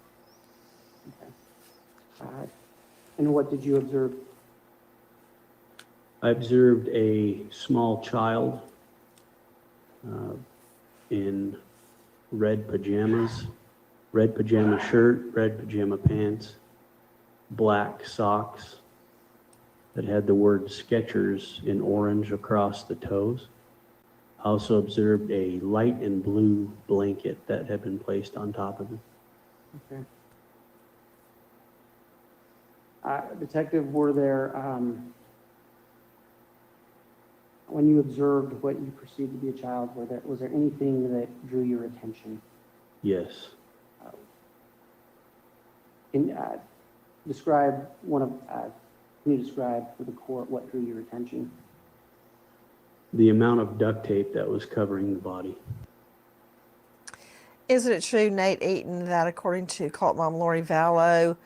And what did you observe? I observed a small child in red pajamas, red pajama shirt, red pajama pants, black socks that had the word Skechers in orange across the toes. I also observed a light and blue blanket that had been placed on top of him. Okay. Detective, were there, when you observed what you perceived to be a child, was there anything that drew your attention? Yes. Can describe can you describe for the court what drew your attention? The amount of duct tape that was covering the body. Isn't it true, Nate Eaton, that according to cult mom Lori Vallow,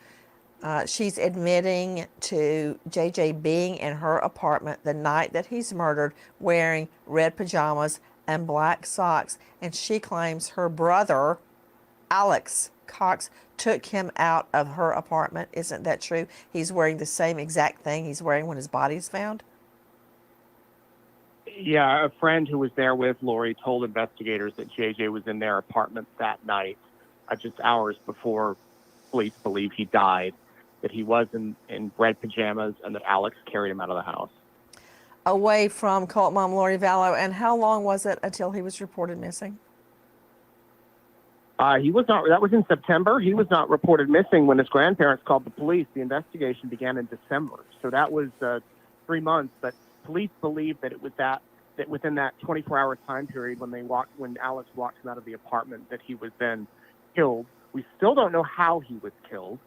she's admitting to JJ being in her apartment the night that he's murdered, wearing red pajamas and black socks, and she claims her brother, Alex Cox, took him out of her apartment. Isn't that true? He's wearing the same exact thing he's wearing when his body is found? Yeah, a friend who was there with Lori told investigators that JJ was in their apartment that night, just hours before police believe he died, that he was in red pajamas and that Alex carried him out of the house. Away from cult mom Lori Vallow. And how long was it until he was reported missing? He was not. That was in September. He was not reported missing when his grandparents called the police. The investigation began in December, so that was 3 months. But police believe that it was that within that 24-hour time period when Alex walked him out of the apartment, that he was then killed. We still don't know how he was killed,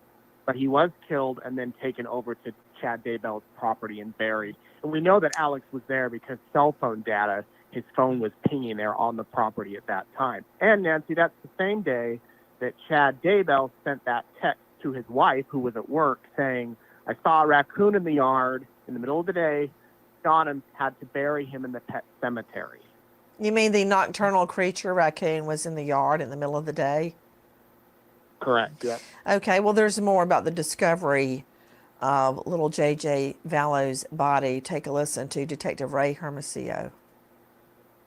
but he was killed and then taken over to Chad Daybell's property and buried. And we know that Alex was there because cell phone data, his phone was pinging there on the property at that time. And Nancy, that's the same day that Chad Daybell sent that text to his wife, who was at work, saying, "I saw a raccoon in the yard in the middle of the day. Shot him, had to bury him in the pet cemetery." You mean the nocturnal creature raccoon was in the yard in the middle of the day? Correct, yeah. Okay, well, there's more about the discovery of little JJ Vallow's body. Take a listen to Detective Ray Hermosillo.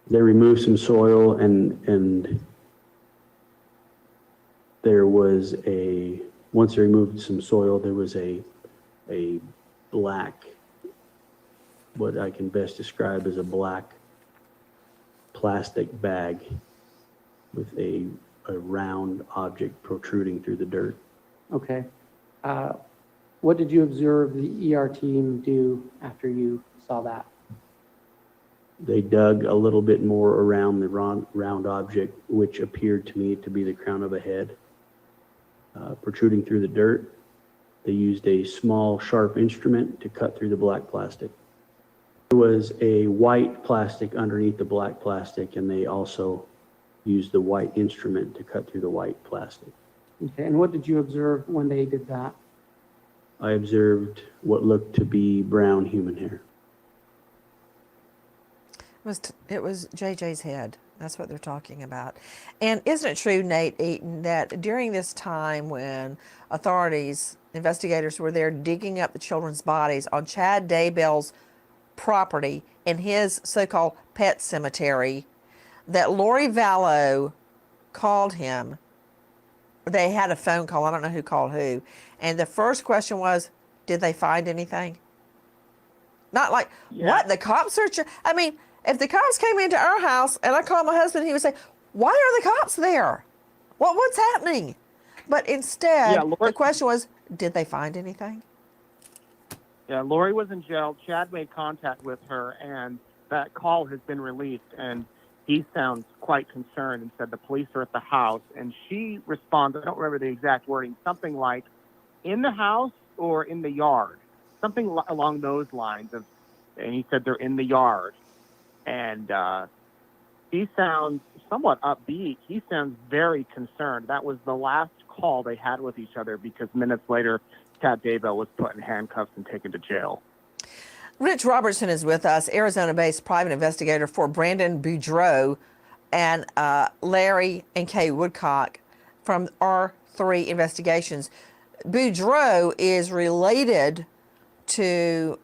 They removed some soil and there was once they removed some soil, there was a black, what I can best describe as a black plastic bag with a round object protruding through the dirt. Okay. What did you observe the ER team do after you saw that? They dug a little bit more around the round object, which appeared to me to be the crown of a head, protruding through the dirt. They used a small, sharp instrument to cut through the black plastic. There was a white plastic underneath the black plastic, and they also used the white instrument to cut through the white plastic. Okay, and what did you observe when they did that? I observed what looked to be brown human hair. It was JJ's head. That's what they're talking about. And isn't it true, Nate Eaton, that during this time when investigators were there digging up the children's bodies on Chad Daybell's property in his so-called pet cemetery, that Lori Vallow called him? They had a phone call. I don't know who called who. And the first question was, did they find anything? Not like, what, the cops searching? I mean, if the cops came into our house and I called my husband, he would say, why are the cops there? What's happening? But instead, the question was, did they find anything? Yeah, Lori was in jail. Chad made contact with her, and that call has been released. And he sounds quite concerned and said the police are at the house. And she responded, I don't remember the exact wording, something like, in the house or in the yard? Something along those lines. And he said they're in the yard. And he sounds somewhat upbeat. He sounds very concerned. That was the last call they had with each other, because minutes later, Chad Daybell was put in handcuffs and taken to jail. Rich Robertson is with us, Arizona-based private investigator for Brandon Boudreaux and Larry and Kay Woodcock from R3 Investigations. Boudreaux is related to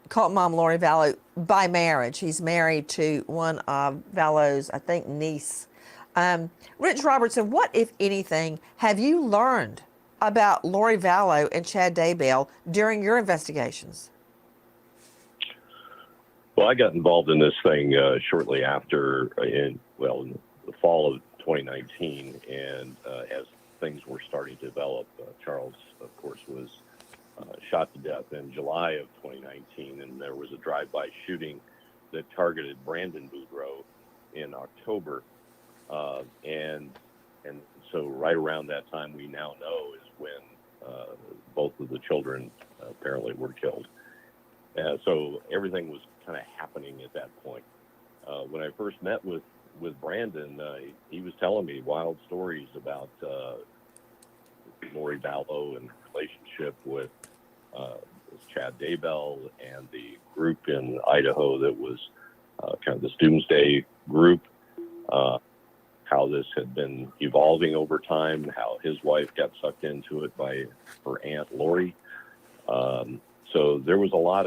cult mom Lori Vallow by marriage. He's married to one of Vallow's, I think, niece. Rich Robertson, what, if anything, have you learned about Lori Vallow and Chad Daybell during your investigations? Well, I got involved in this thing shortly after, in the fall of 2019, and as things were starting to develop, Charles, of course, was shot to death in July of 2019, and there was a drive-by shooting that targeted Brandon Boudreaux in October, and so right around that time, we now know is when both of the children apparently were killed. So everything was kind of happening at that point. When I first met with Brandon, he was telling me wild stories about Lori Vallow and her relationship with Chad Daybell and the group in Idaho that was kind of this doomsday group, how this had been evolving over time, how his wife got sucked into it by her aunt Lori. So there was a lot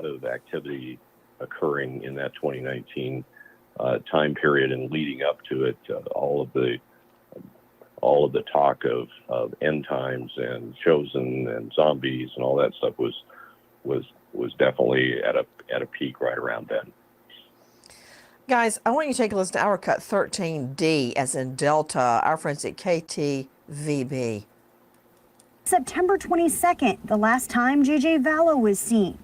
of activity occurring in that 2019 time period and leading up to it. All of the talk of end times and chosen and zombies and all that stuff was definitely at a peak right around then. Guys, I want you to take a listen to our cut 13D, as in Delta, our friends at KTVB. September 22nd, the last time JJ Vallow was seen.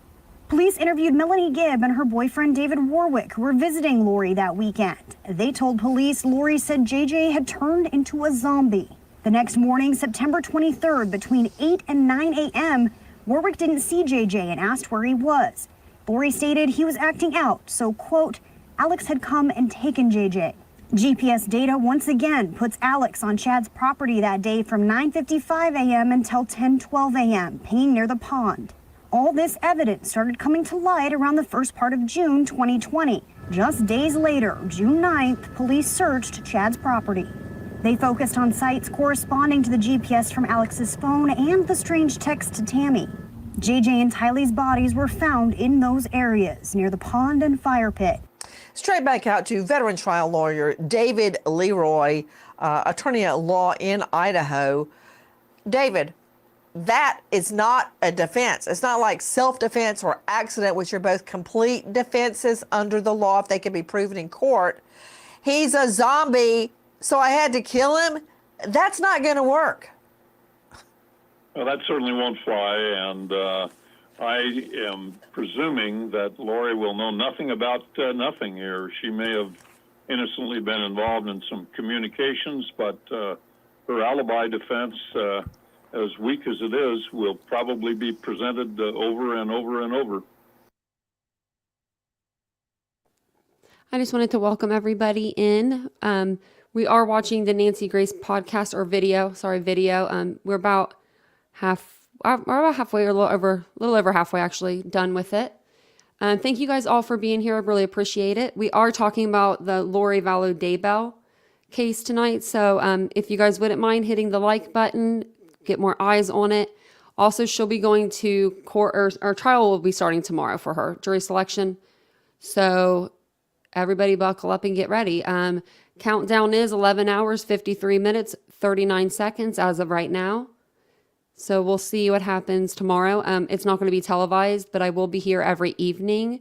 Police interviewed Melanie Gibb and her boyfriend David Warwick, who were visiting Lori that weekend. They told police Lori said JJ had turned into a zombie. The next morning, September 23rd, between 8 and 9 a.m., Warwick didn't see JJ and asked where he was. Lori stated he was acting out, so, quote, Alex had come and taken JJ. GPS data once again puts Alex on Chad's property that day from 9:55 a.m. until 10:12 a.m., peeing near the pond. All this evidence started coming to light around the first part of June 2020. Just days later, June 9th, police searched Chad's property. They focused on sites corresponding to the GPS from Alex's phone and the strange text to Tammy. JJ and Tylee's bodies were found in those areas near the pond and fire pit. Straight back out to veteran trial lawyer David Leroy, attorney at law in Idaho. David, that is not a defense. It's not like self-defense or accident, which are both complete defenses under the law if they can be proven in court. He's a zombie, so I had to kill him. That's not going to work. Well, that certainly won't fly, and I am presuming that Lori will know nothing about nothing here. She may have innocently been involved in some communications, but her alibi defense, as weak as it is, will probably be presented over and over and over. I just wanted to welcome everybody in. We are watching the Nancy Grace podcast or video. We're about halfway or a little over halfway actually done with it. Thank you guys all for being here. I really appreciate it. We are talking about the Lori Vallow-Daybell case tonight. So if you guys wouldn't mind hitting the like button, get more eyes on it. Also, she'll be going to court, or our trial will be starting tomorrow for her jury selection. So everybody buckle up and get ready. Countdown is 11 hours, 53 minutes, 39 seconds as of right now. So we'll see what happens tomorrow. It's not going to be televised, but I will be here every evening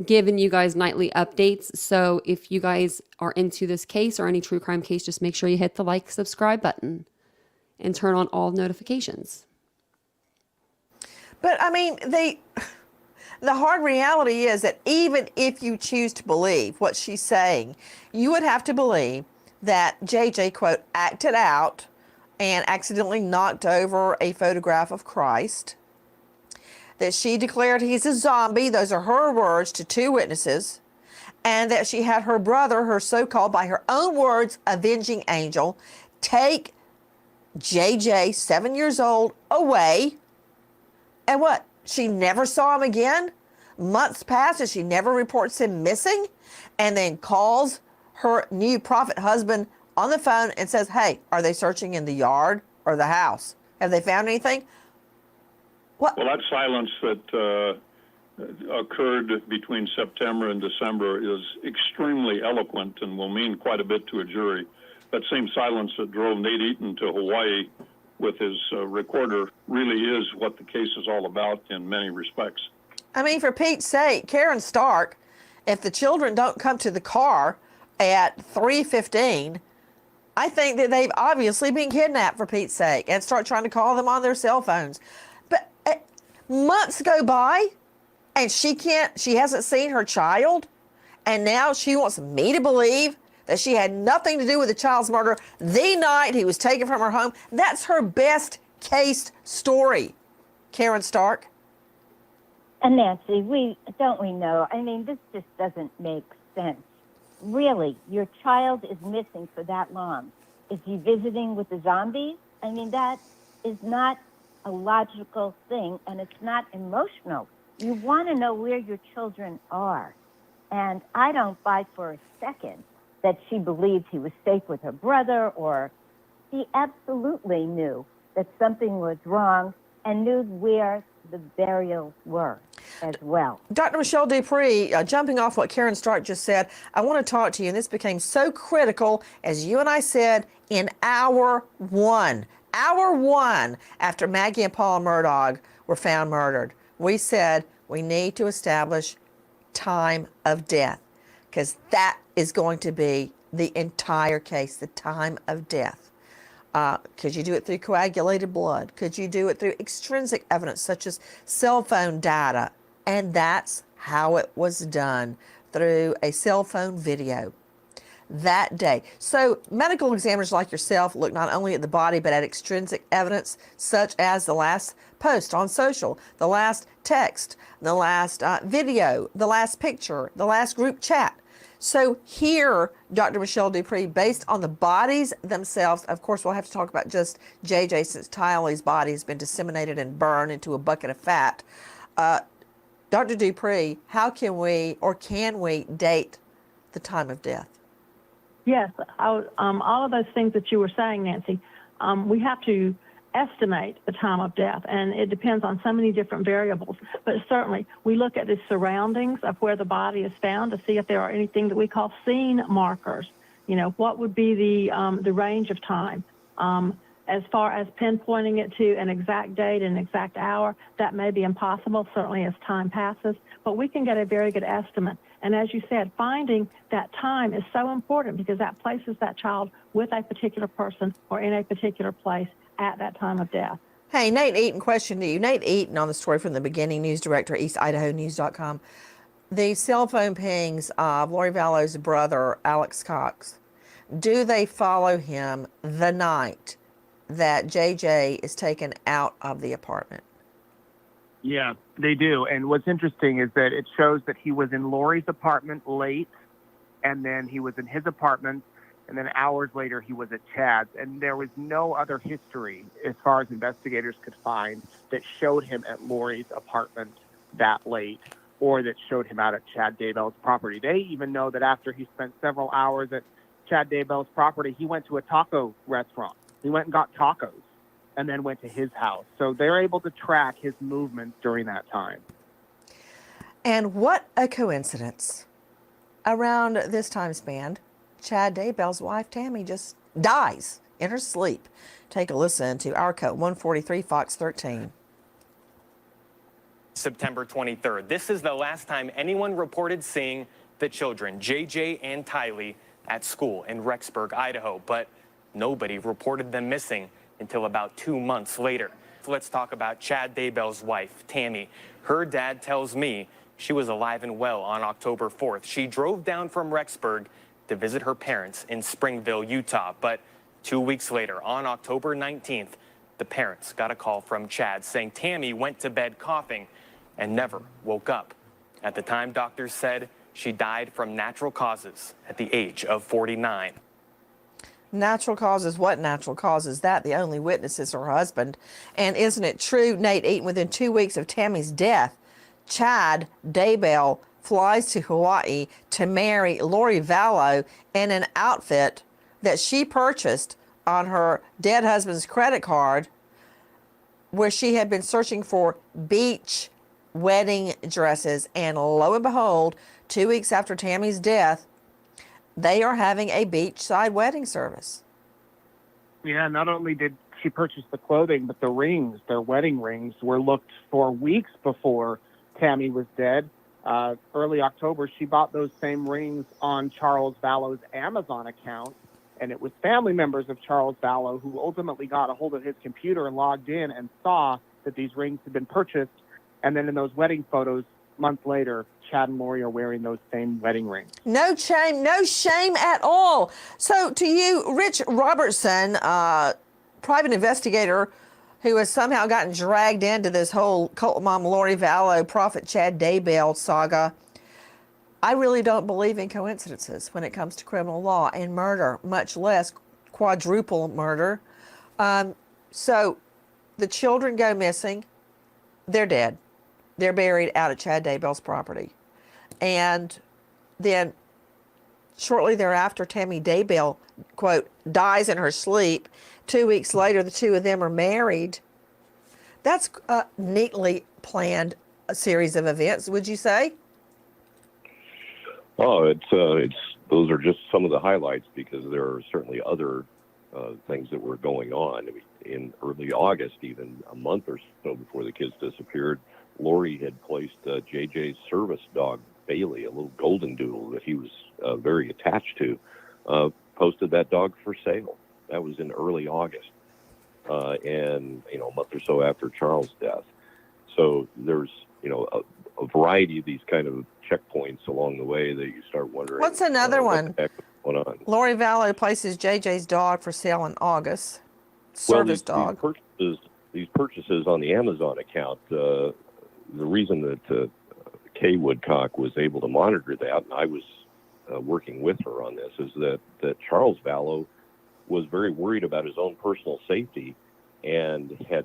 giving you guys nightly updates. So if you guys are into this case or any true crime case, just make sure you hit the like, subscribe button and turn on all notifications. But I mean, the hard reality is that even if you choose to believe what she's saying, you would have to believe that JJ, quote, acted out and accidentally knocked over a photograph of Christ, that she declared he's a zombie, those are her words to two witnesses, and that she had her brother, her so-called, by her own words, avenging angel, take JJ, 7 years old, away. And what? She never saw him again? Months pass and she never reports him missing, and then calls her new prophet husband on the phone and says, hey, are they searching in the yard? or the house. Have they found anything? Well, that silence that occurred between September and December is extremely eloquent and will mean quite a bit to a jury. That same silence that drove Nate Eaton to Hawaii with his recorder really is what the case is all about in many respects. I mean, for Pete's sake, Karen Stark, if the children don't come to the car at 3:15, I think that they've obviously been kidnapped, for Pete's sake, and start trying to call them on their cell phones. But months go by and she hasn't seen her child, and now she wants me to believe that she had nothing to do with the child's murder the night he was taken from her home. That's her best case story, Karen Stark. And Nancy, we know? I mean, this just doesn't make sense. Really, your child is missing for that long. Is he visiting with the zombies? I mean, that is not a logical thing, and it's not emotional. You want to know where your children are. And I don't buy for a second that she believed he was safe with her brother, or she absolutely knew that something was wrong and knew where the burials were as well. Dr. Michelle Dupree, jumping off what Karen Stark just said, I want to talk to you, and this became so critical, as you and I said, in hour one after Maggie and Paula Murdaugh were found murdered. We said we need to establish time of death, because that is going to be the entire case, the time of death. Could you do it through coagulated blood? Could you do it through extrinsic evidence such as cell phone data? And that's how it was done, through a cell phone video that day. So medical examiners like yourself look not only at the body but at extrinsic evidence such as the last post on social, the last text, the last video, the last picture, the last group chat. So here, Dr. Michelle Dupree, based on the bodies themselves, of course, we'll have to talk about just JJ, since Tylee's body has been disseminated and burned into a bucket of fat. Dr. Dupree, how can we date the time of death? Yes, all of those things that you were saying, Nancy, we have to estimate the time of death, and it depends on so many different variables. But certainly, we look at the surroundings of where the body is found to see if there are anything that we call scene markers. You know, what would be the range of time? As far as pinpointing it to an exact date and exact hour, that may be impossible, certainly as time passes, but we can get a very good estimate. And as you said, finding that time is so important, because that places that child with a particular person or in a particular place at that time of death. Hey, Nate Eaton, question to you. Nate Eaton on the story from the beginning, news director, EastIdahoNews.com. The cell phone pings of Lori Vallow's brother, Alex Cox, do they follow him the night that JJ is taken out of the apartment? Yeah, they do. And what's interesting is that it shows that he was in Lori's apartment late, and then he was in his apartment, and then hours later he was at Chad's. And there was no other history, as far as investigators could find, that showed him at Lori's apartment that late, or that showed him out at Chad Daybell's property. They even know that after he spent several hours at Chad Daybell's property, he went to a taco restaurant. He went and got tacos and then went to his house. So they're able to track his movements during that time. And what a coincidence. Around this time span, Chad Daybell's wife, Tammy, just dies in her sleep. Take a listen to our cut 143 Fox 13. September 23rd. This is the last time anyone reported seeing the children, JJ and Tylee, at school in Rexburg, Idaho. But nobody reported them missing until about 2 months later. So let's talk about Chad Daybell's wife, Tammy. Her dad tells me she was alive and well on October 4th. She drove down from Rexburg to visit her parents in Springville, Utah. But 2 weeks later, on October 19th, the parents got a call from Chad saying Tammy went to bed coughing and never woke up. At the time, doctors said she died from natural causes at the age of 49. Natural causes? What natural causes that? The only witness is her husband. And isn't it true, Nate Eaton, within 2 weeks of Tammy's death, Chad Daybell flies to Hawaii to marry Lori Vallow in an outfit that she purchased on her dead husband's credit card where she had been searching for beach wedding dresses. And lo and behold, 2 weeks after Tammy's death, they are having a beachside wedding service. Yeah, not only did she purchase the clothing, but the rings, their wedding rings, were looked for weeks before Tammy was dead. Early October, she bought those same rings on Charles Vallow's Amazon account, and it was family members of Charles Vallow who ultimately got a hold of his computer and logged in and saw that these rings had been purchased. And then in those wedding photos, months later, Chad and Lori are wearing those same wedding rings. No shame at all. So to you, Rich Robertson, private investigator who has somehow gotten dragged into this whole cult mom Lori Vallow, prophet Chad Daybell saga, I really don't believe in coincidences when it comes to criminal law and murder, much less quadruple murder. So the children go missing. They're dead. They're buried out at Chad Daybell's property. And then shortly thereafter, Tammy Daybell, quote, dies in her sleep. 2 weeks later, the two of them are married. That's a neatly planned series of events, would you say? Oh, it's those are just some of the highlights, because there are certainly other things that were going on. I mean, in early August, even a month or so before the kids disappeared, Lori had placed JJ's service dog, Bailey, a little golden doodle that he was very attached to, posted that dog for sale. That was in early August, and a month or so after Charles' death. So there's a variety of these kind of checkpoints along the way that you start wondering. What's another one? What the heck is going on? Lori Vallow places JJ's dog for sale in August. Service dog. These purchases on the Amazon account, the reason that Kay Woodcock was able to monitor that, and I was working with her on this, is that Charles Vallow was very worried about his own personal safety and had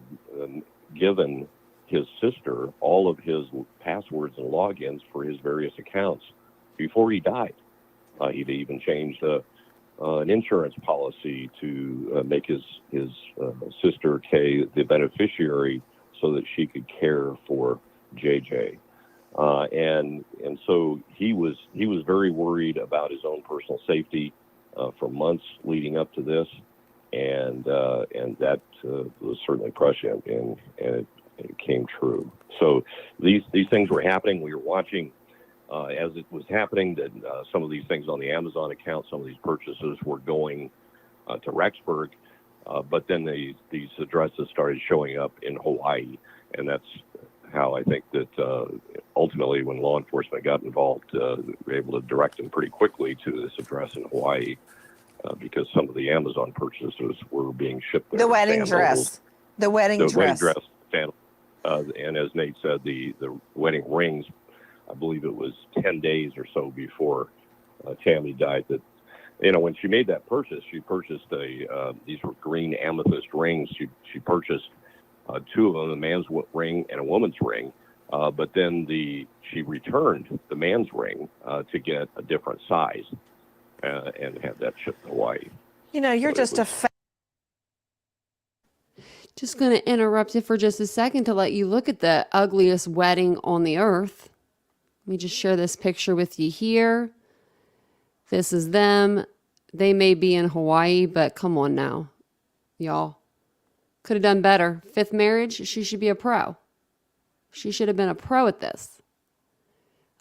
given his sister all of his passwords and logins for his various accounts before he died. He'd even changed an insurance policy to make his sister Kay the beneficiary so that she could care for JJ. And so he was very worried about his own personal safety for months leading up to this, and that was certainly prescient, and it came true. So these things were happening. We were watching as it was happening that some of these things on the Amazon account, some of these purchases were going to Rexburg, but then these addresses started showing up in Hawaii, and that's how I think that ultimately, when law enforcement got involved, we were able to direct them pretty quickly to this address in Hawaii, because some of the Amazon purchases were being shipped there. The wedding dress. The wedding dress. And as Nate said, the wedding rings, I believe it was 10 days or so before Tammy died, that, when she made that purchase, she purchased these were green amethyst rings. She purchased two of them, a man's ring and a woman's ring. But then she returned the man's ring to get a different size and have that shipped to Hawaii. You're just Just going to interrupt you for just a second to let you look at the ugliest wedding on the earth. Let me just share this picture with you here. This is them. They may be in Hawaii, but come on now, y'all. Could have done better. Fifth marriage, she should be a pro. She should have been a pro at this.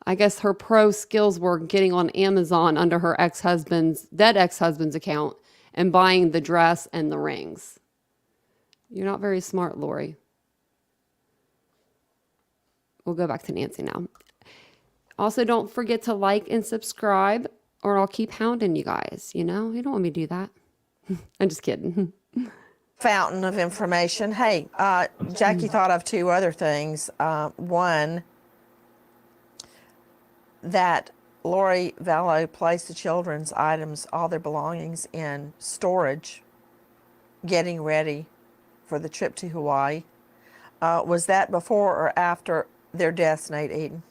I guess her pro skills were getting on Amazon under her dead ex-husband's account and buying the dress and the rings. You're not very smart, Lori. We'll go back to Nancy now. Also, don't forget to like and subscribe, or I'll keep hounding you guys. You don't want me to do that. I'm just kidding. Fountain of information. Hey, Jackie thought of two other things. One, that Lori Vallow placed the children's items, all their belongings, in storage, getting ready for the trip to Hawaii. Was that before or after their deaths, Nate Eden?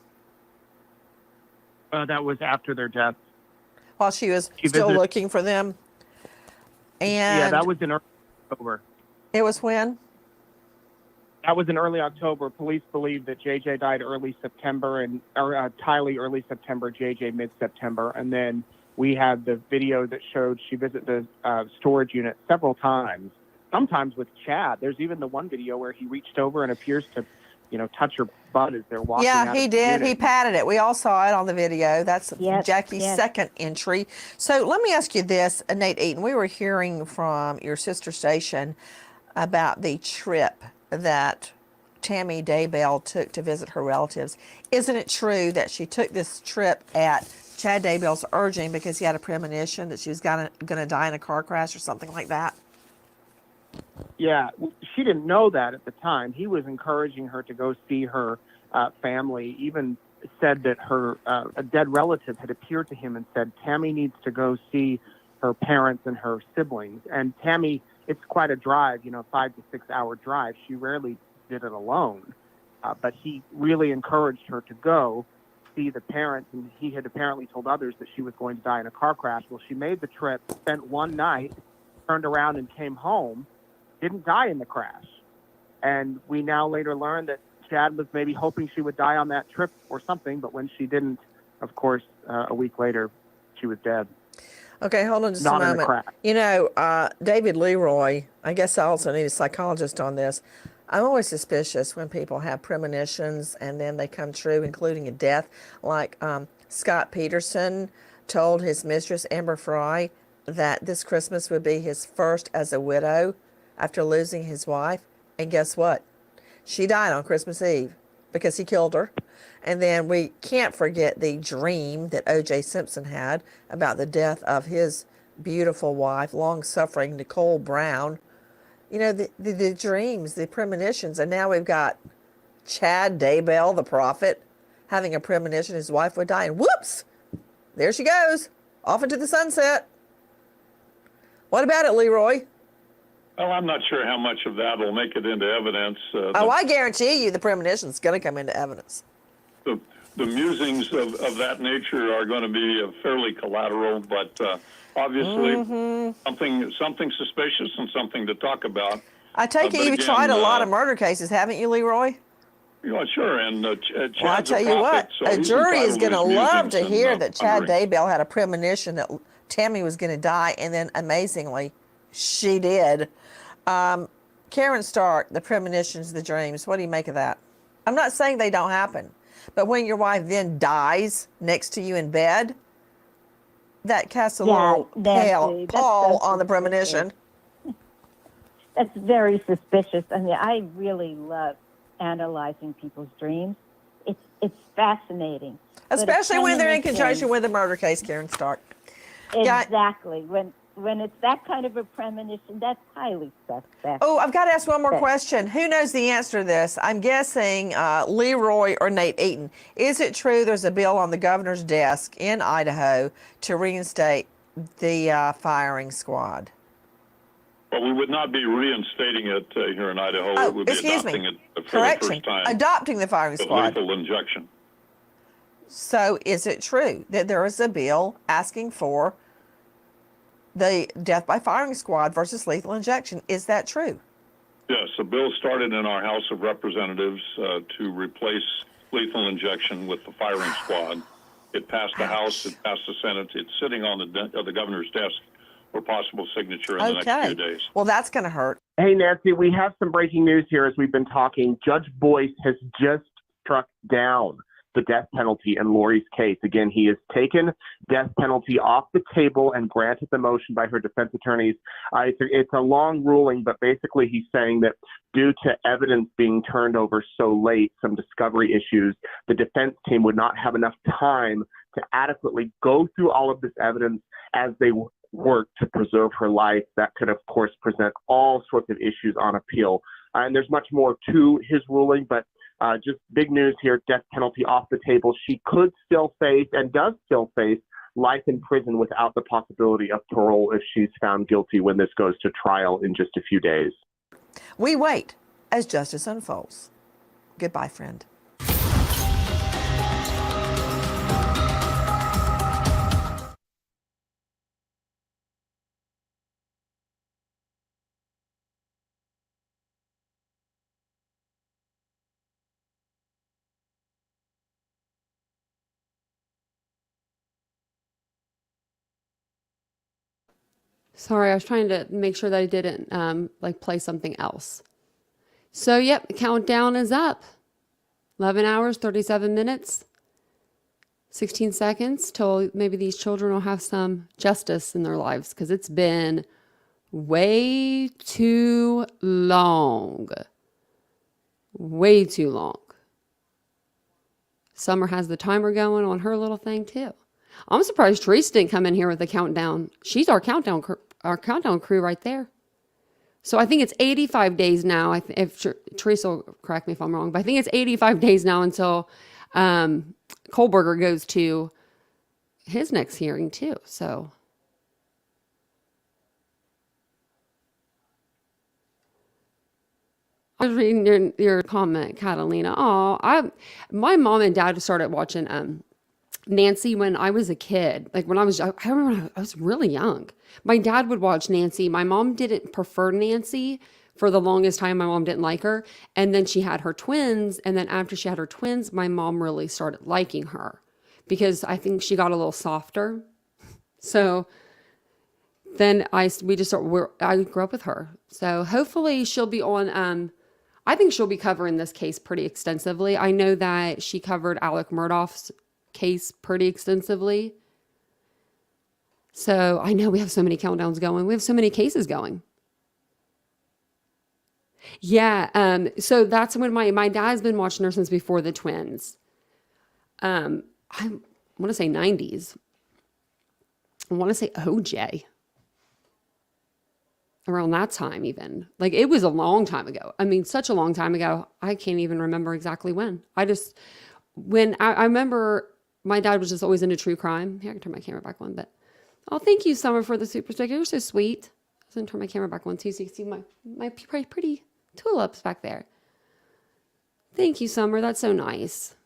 That was after their deaths. While she was She still visited- looking for them. And that was in early October. it was when? That was in early October. Police believe that JJ died early September, or Tylee early September, JJ mid-September. And then we had the video that showed she visited the storage unit several times, sometimes with Chad. There's even the one video where he reached over and appears to, touch her butt as they're walking out. Yeah, he of the did. unit. He patted it. We all saw it on the video. That's Yes, Jackie's yes. second entry. So let me ask you this, Nate Eaton. We were hearing from your sister station about the trip that Tammy Daybell took to visit her relatives. Isn't it true that she took this trip at Chad Daybell's urging because he had a premonition that she was going to die in a car crash or something like that? Yeah, she didn't know that at the time. He was encouraging her to go see her family, even said that her a dead relative had appeared to him and said, Tammy needs to go see her parents and her siblings. And Tammy, it's quite a drive, 5 to 6 hour drive. She rarely did it alone. But he really encouraged her to go see the parents, and he had apparently told others that she was going to die in a car crash. Well, she made the trip, spent one night, turned around and came home, didn't die in the crash. And we now later learned that Chad was maybe hoping she would die on that trip or something, but when she didn't, of course, a week later, she was dead. Okay, hold on just Not a in the moment. crash. David Leroy, I guess I also need a psychologist on this. I'm always suspicious when people have premonitions and then they come true, including a death. Like Scott Peterson told his mistress, Amber Fry, that this Christmas would be his first as a widow after losing his wife. And guess what? She died on Christmas Eve because he killed her. And then we can't forget the dream that O.J. Simpson had about the death of his beautiful wife, long-suffering Nicole Brown. The dreams, the premonitions. And now we've got Chad Daybell, the prophet, having a premonition his wife would die. And whoops, there she goes, off into the sunset. What about it, Leroy? Well, I'm not sure how much of that will make it into evidence. I guarantee you the premonition is going to come into evidence. The musings of that nature are going to be fairly collateral, but obviously something suspicious and something to talk about. I take it you've tried a lot of murder cases, haven't you, Leroy? Sure. And Chad's Well, I tell you what, a jury is going to love to hear that Chad Daybell had a premonition that Tammy was going to die, and then amazingly, she did. Karen Stark, the premonitions, the dreams, what do you make of that? I'm not saying they don't happen, but when your wife then dies next to you in bed, that casts a little pall on the premonition. That's very suspicious. I mean, I really love analyzing people's dreams. It's fascinating. Especially when they're in conjunction with a murder case, Karen Stark. Exactly. When it's that kind of a premonition, that's highly suspect. Oh, I've got to ask one more question. Who knows the answer to this? I'm guessing Leroy or Nate Eaton. Is it true there's a bill on the governor's desk in Idaho to reinstate the firing squad? Well, we would not be reinstating it here in Idaho. It would be adopting it for the first time. Adopting the firing squad. Lethal injection. So is it true that there is a bill asking for the death by firing squad versus lethal injection? Is that true? Yes, a bill started in our House of Representatives to replace lethal injection with the firing squad. It passed the House, it passed the Senate. It's sitting on the governor's desk for possible signature in the next few days. Well, that's going to hurt. Hey, Nancy, we have some breaking news here as we've been talking. Judge Boyce has just struck down the death penalty in Lori's case. Again, he has taken death penalty off the table and granted the motion by her defense attorneys. It's a long ruling, but basically he's saying that due to evidence being turned over so late, some discovery issues, the defense team would not have enough time to adequately go through all of this evidence as they work to preserve her life. That could, of course, present all sorts of issues on appeal. And there's much more to his ruling, but just big news here, death penalty off the table. She could still face and does still face life in prison without the possibility of parole if she's found guilty when this goes to trial in just a few days. We wait as justice unfolds. Goodbye, friend. Sorry, I was trying to make sure that I didn't like play something else. So, yep, the countdown is up. 11 hours, 37 minutes, 16 seconds till maybe these children will have some justice in their lives, because it's been way too long. Way too long. Summer has the timer going on her little thing too. I'm surprised Teresa didn't come in here with a countdown. She's our countdown crew right there. So I think it's 85 days now. If Teresa will correct me if I'm wrong, but I think it's 85 days now until Kohlberger goes to his next hearing too. So I was reading your comment, Catalina. My mom and dad started watching Nancy when I was a kid. Like when I remember when I was really young. My dad would watch Nancy. My mom didn't prefer Nancy for the longest time. My mom didn't like her. And then she had her twins. And then after she had her twins, my mom really started liking her because I think she got a little softer. So then I grew up with her. So hopefully she'll be on, I think she'll be covering this case pretty extensively. I know that she covered Alec Murdaugh's case pretty extensively. So I know we have so many countdowns going. We have so many cases going. Yeah. So that's when my dad's been watching her since before the twins. I want to say 90s. I want to say OJ. Around that time even. Like it was a long time ago. I mean, such a long time ago. I can't even remember exactly when. I remember my dad was just always into true crime. Here, I can turn my camera back on, but thank you, Summer, for the super sticker. You're so sweet. I was gonna turn my camera back on too so you can see my pretty tulips back there. Thank you, Summer. That's so nice.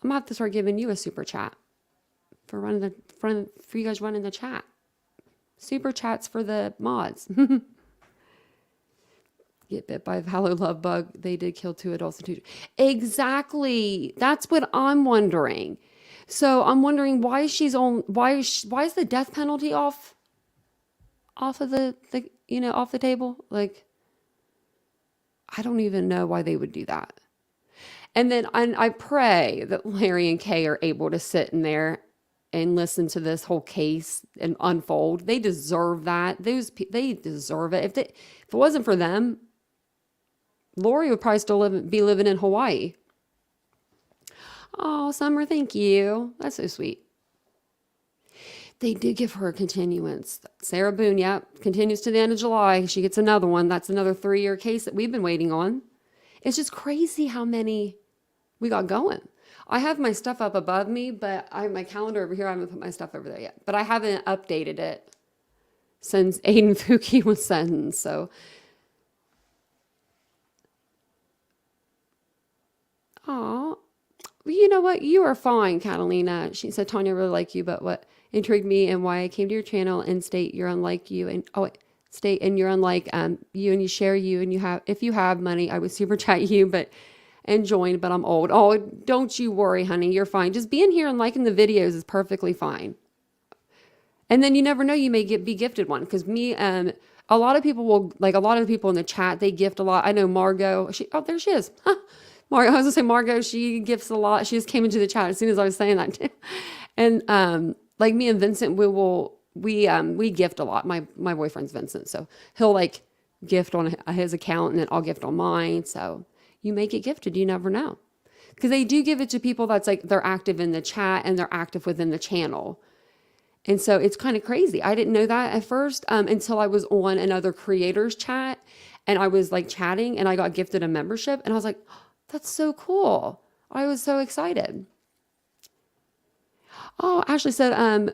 I'm gonna have to start giving you a super chat for you guys running the chat. Super chats for the mods. Get bit by a Vallow love bug. They did kill 2 adults and 2. Exactly. That's what I'm wondering. So I'm wondering why is the death penalty off of off the table? Like, I don't even know why they would do that. And then I pray that Larry and Kay are able to sit in there and listen to this whole case and unfold. They deserve that. They deserve it. If it wasn't for them, Lori would probably still be living in Hawaii. Oh, Summer, thank you. That's so sweet. They did give her a continuance. Sarah Boone, continues to the end of July. She gets another one. That's another 3-year case that we've been waiting on. It's just crazy how many we got going. I have my stuff up above me, but I have my calendar over here. I haven't put my stuff over there yet. But I haven't updated it since Aiden Fuki was sentenced. So, well, you know what? You are fine, Catalina. She said, Tanya, I really like you, but what intrigued me and why I came to your channel and state you're unlike you and state and you're unlike you and you share you and you have, if you have money, I would super chat you, and join, but I'm old. Oh, don't you worry, honey. You're fine. Just being here and liking the videos is perfectly fine. And then you never know, you may be gifted one. Because me, a lot of people will, like a lot of the people in the chat, they gift a lot. I know Margot. There she is. Margot, I was gonna say Margot, she gifts a lot. She just came into the chat as soon as I was saying that too. And like me and Vincent, we gift a lot. My boyfriend's Vincent, so he'll like gift on his account and then I'll gift on mine. So you may get gifted. You never know. Because they do give it to people that's like, they're active in the chat and they're active within the channel. And so it's kind of crazy. I didn't know that at first until I was on another creator's chat and I was like chatting and I got gifted a membership and I was like, oh, that's so cool. I was so excited. Oh, Ashley said,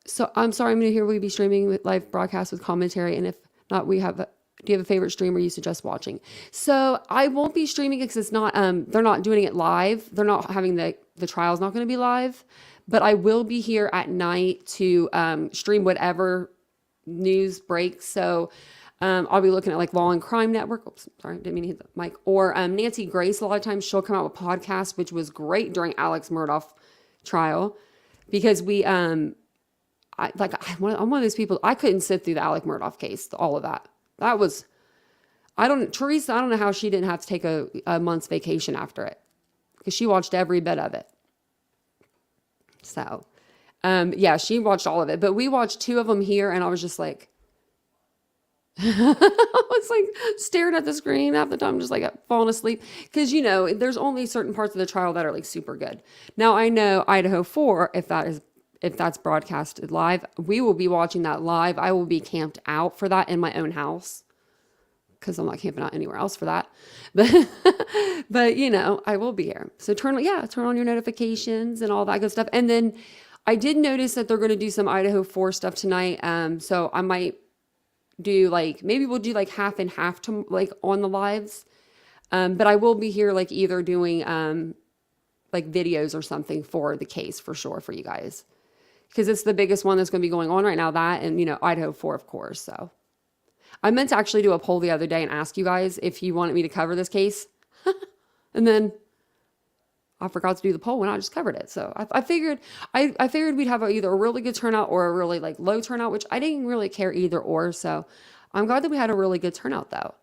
so I'm sorry, I'm new here. We'll be streaming with live broadcast with commentary. And if not, do you have a favorite streamer you suggest watching? So I won't be streaming because it's not, they're not doing it live. They're not having the trial's not going to be live, but I will be here at night to stream whatever news breaks. So I'll be looking at like Law and Crime Network. Oops, sorry, didn't mean to hit the mic. Or Nancy Grace, a lot of times she'll come out with podcasts, which was great during Alex Murdaugh trial because I'm one of those people, I couldn't sit through the Alec Murdaugh case, all of that. Teresa, I don't know how she didn't have to take a month's vacation after it, because she watched every bit of it. So, yeah, she watched all of it, but we watched 2 of them here, and I was just like, I was like staring at the screen half the time, just like falling asleep. Because, there's only certain parts of the trial that are like super good. Now, I know Idaho 4, if that's broadcasted live, we will be watching that live. I will be camped out for that in my own house, because I'm not camping out anywhere else for that. But I will be here. So turn on your notifications and all that good stuff. And then I did notice that they're going to do some Idaho 4 stuff tonight. So I might do maybe we'll do half and half to on the lives. But I will be here either doing videos or something for the case for sure for you guys, because it's the biggest one that's going to be going on right now, that and Idaho 4, of course. So I meant to actually do a poll the other day and ask you guys if you wanted me to cover this case. And then I forgot to do the poll when I just covered it. So I figured we'd have either a really good turnout or a really low turnout, which I didn't really care either or. So I'm glad that we had a really good turnout though.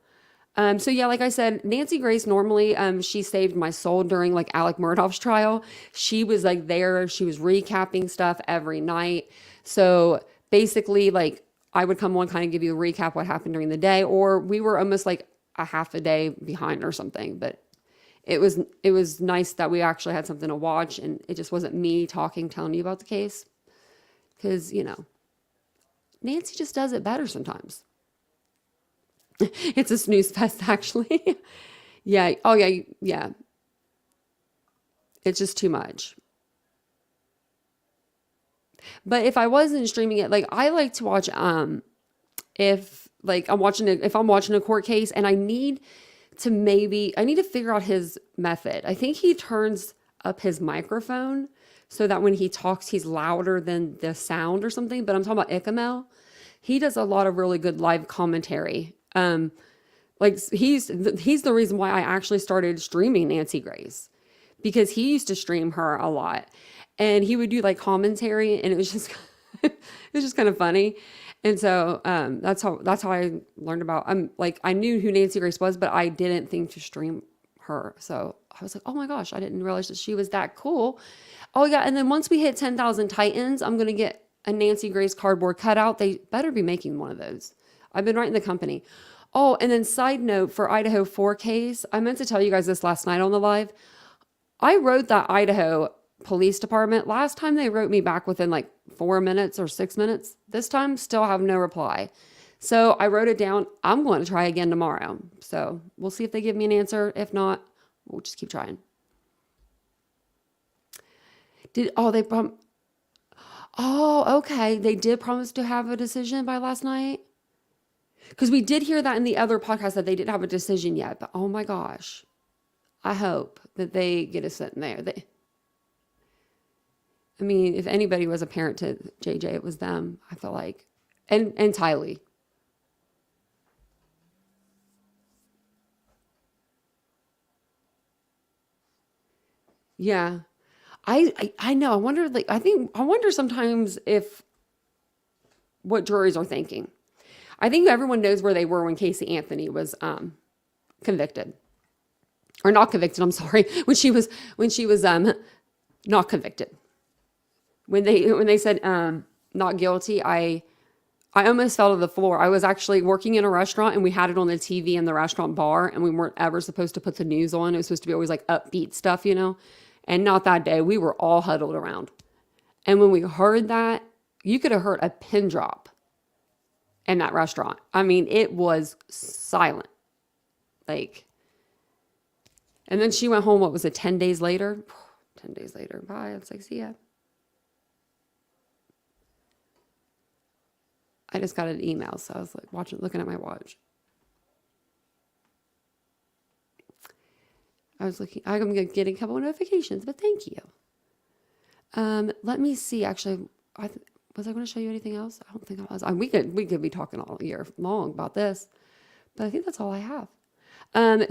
So yeah, like I said, Nancy Grace normally, she saved my soul during Alec Murdaugh's trial. She was there, she was recapping stuff every night. So basically I would come on, kind of give you a recap what happened during the day, or we were almost a half a day behind or something, but it was nice that we actually had something to watch, and it just wasn't me telling you about the case, because Nancy just does it better sometimes. It's a snooze fest, actually. Yeah. Oh yeah. Yeah. It's just too much. But if I wasn't streaming it, I like to watch, if I'm watching a court case and I need to figure out his method. I think he turns up his microphone so that when he talks, he's louder than the sound or something. But I'm talking about Icamel. He does a lot of really good live commentary. He's the reason why I actually started streaming Nancy Grace, because he used to stream her a lot, and he would do commentary, and it was just kind of funny. And so that's how I learned about. I knew who Nancy Grace was, but I didn't think to stream her. So I was like, oh my gosh, I didn't realize that she was that cool. Oh yeah, and then once we hit 10,000 Titans, I'm gonna get a Nancy Grace cardboard cutout. They better be making one of those. I've been writing the company. Oh, and then side note for Idaho 4 case, I meant to tell you guys this last night on the live. I wrote that Idaho Police Department. Last time they wrote me back within 4 minutes or 6 minutes. This time still have no reply. So I wrote it down. I'm going to try again tomorrow. So we'll see if they give me an answer. If not, we'll just keep trying. Okay. They did promise to have a decision by last night. Because we did hear that in the other podcast that they didn't have a decision yet. But oh my gosh. I hope that they get us sitting there. I mean, if anybody was a parent to JJ, it was them, I feel like. And Tylee. Yeah. I know. I wonder sometimes if what juries are thinking. I think everyone knows where they were when Casey Anthony was convicted. Or not convicted, I'm sorry. When she was not convicted. When they said not guilty, I almost fell to the floor. I was actually working in a restaurant, and we had it on the TV in the restaurant bar, and we weren't ever supposed to put the news on. It was supposed to be always upbeat stuff, and not that day. We were all huddled around. And when we heard that, you could have heard a pin drop in that restaurant. I mean, it was silent. And then she went home, what was it, 10 days later? 10 days later. Bye. I was like, see ya. I just got an email, so I was looking at my watch. I'm getting a couple of notifications, but thank you. Let me see, actually, was I going to show you anything else? I don't think I was. We could be talking all year long about this, but I think that's all I have.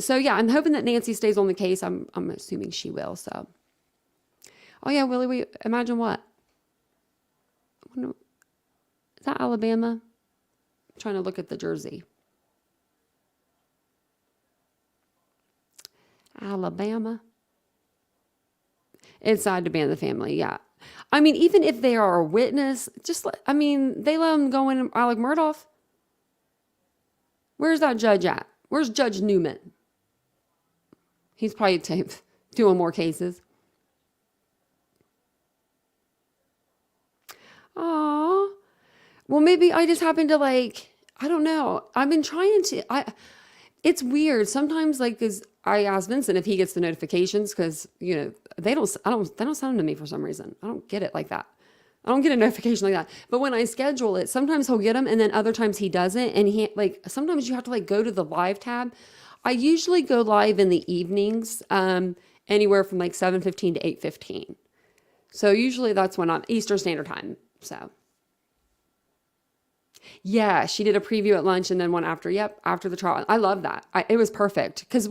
So yeah, I'm hoping that Nancy stays on the case. I'm assuming she will, so. Oh yeah, Willie, imagine what? Is that Alabama? I'm trying to look at the jersey. Alabama. It's sad to be in the family, yeah. I mean, even if they are a witness, they let them go in. Alec Murdaugh. Where's that judge at? Where's Judge Newman? He's probably doing more cases. Aw. Well, maybe I just happen to I don't know. I've been trying to, it's weird. Sometimes cause I ask Vincent if he gets the notifications because, they don't send them to me for some reason. I don't get it like that. I don't get a notification like that. But when I schedule it, sometimes he'll get them and then other times he doesn't. And he sometimes you have to go to the live tab. I usually go live in the evenings, anywhere from 7:15 to 8:15. So usually that's when I'm Eastern Standard Time. So yeah, she did a preview at lunch and then one after. Yep, after the trial. I love that. It was perfect because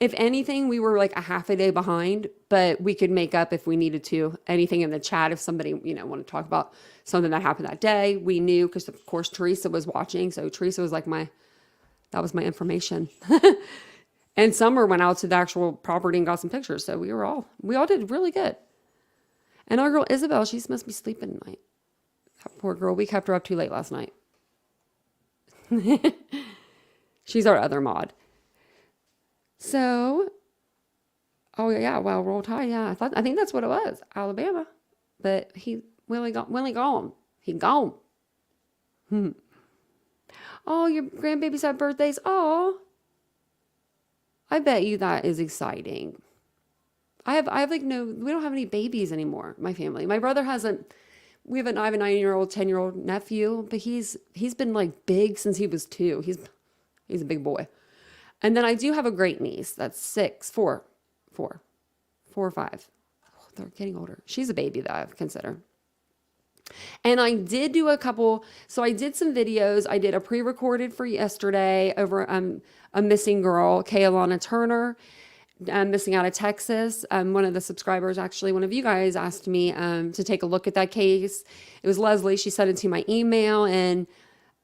if anything, we were a half a day behind, but we could make up if we needed to. Anything in the chat, if somebody wanted to talk about something that happened that day, we knew because of course Teresa was watching. So Teresa was that was my information. And Summer went out to the actual property and got some pictures. So we all did really good. And our girl Isabel, she must be sleeping tonight. That poor girl, we kept her up too late last night. She's our other mod. So, oh yeah, well, Roll Tide, yeah. I think that's what it was, Alabama. But Willie gone. He gone. Oh, your grandbabies have birthdays. Oh, I bet you that is exciting. I have no, we don't have any babies anymore, my family. My brother I have a 9-year-old, 10-year-old nephew, but he's been big since he was 2. He's a big boy. And then I do have a great niece that's 4 or 5. Oh, they're getting older. She's a baby that I consider. And I did do a couple, so I did some videos. I did a pre-recorded for yesterday over a missing girl, Kaylana Turner, missing out of Texas. One of the subscribers, actually, one of you guys asked me to take a look at that case. It was Leslie. She sent it to my email, and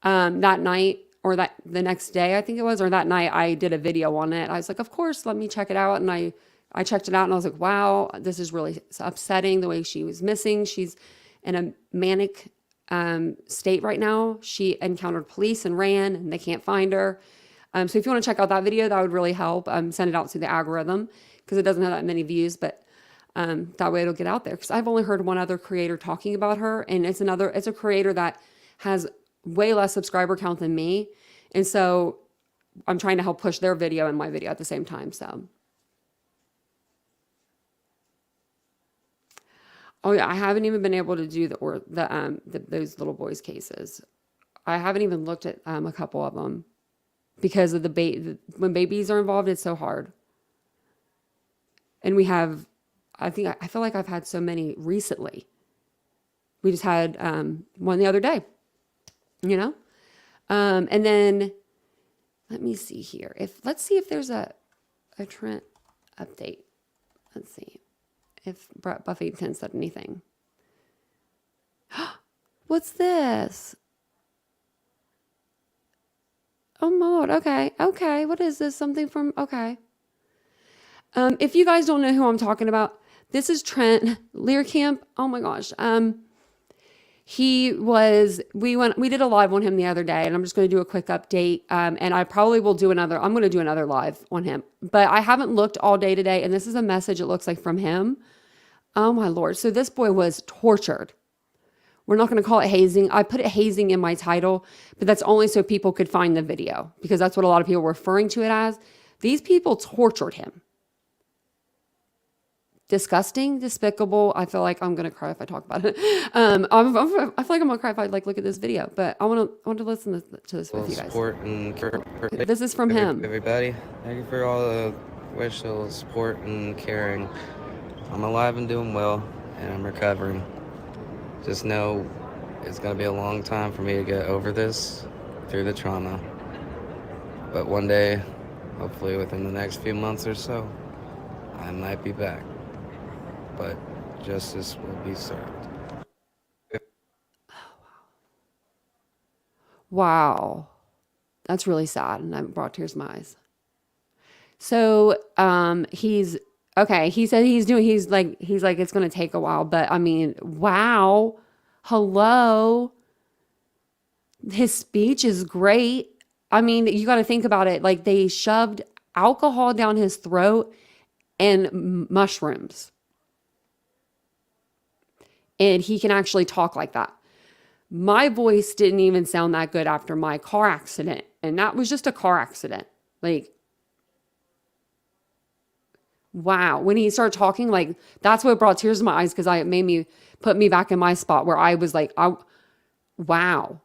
that night, or the next day, I think it was, or that night, I did a video on it. I was like, of course, let me check it out. And I checked it out, and I was like, wow, this is really upsetting the way she was missing. She's in a manic state right now. She encountered police and ran, and they can't find her. So if you want to check out that video, that would really help. Send it out to the algorithm because it doesn't have that many views, but that way it'll get out there. Because I've only heard one other creator talking about her, and it's a creator that has way less subscriber count than me, and so I'm trying to help push their video and my video at the same time. So, oh yeah, I haven't even been able to do those little boys' cases. I haven't even looked at a couple of them. Because of when babies are involved, it's so hard. And I feel like I've had so many recently. We just had one the other day, and then let me see here. Let's see if there's a Trent update. Let's see if Buffington said anything. What's this? Oh my Lord. Okay. What is this? Something from, okay. If you guys don't know who I'm talking about, this is Trent Learcamp. Oh my gosh. We did a live on him the other day, and I'm just going to do a quick update. And I probably will I'm going to do another live on him, but I haven't looked all day today. And this is a message, it looks like, from him. Oh my Lord. So this boy was tortured. We're not going to call it hazing. I put it hazing in my title, but that's only so people could find the video because that's what a lot of people were referring to it as. These people tortured him. Disgusting, despicable. I feel like I'm going to cry if I talk about it. I feel like I'm going to cry if I look at this video, but I want to listen to this with you guys. Support and This is from him. Everybody, thank you for all the wishes, support, and caring. I'm alive and doing well, and I'm recovering. Just know it's going to be a long time for me to get over this through the trauma. But one day, hopefully within the next few months or so, I might be back. But justice will be served. Wow. That's really sad. And that brought tears to my eyes. So, he's okay. He said he's like, it's going to take a while, but I mean, wow. Hello. His speech is great. I mean, you got to think about it. Like, they shoved alcohol down his throat and mushrooms. And he can actually talk like that. My voice didn't even sound that good after my car accident. And that was just a car accident. Like, wow. When he started talking, like, that's what brought tears to my eyes, because it made me put me back in my spot where I was like, wow.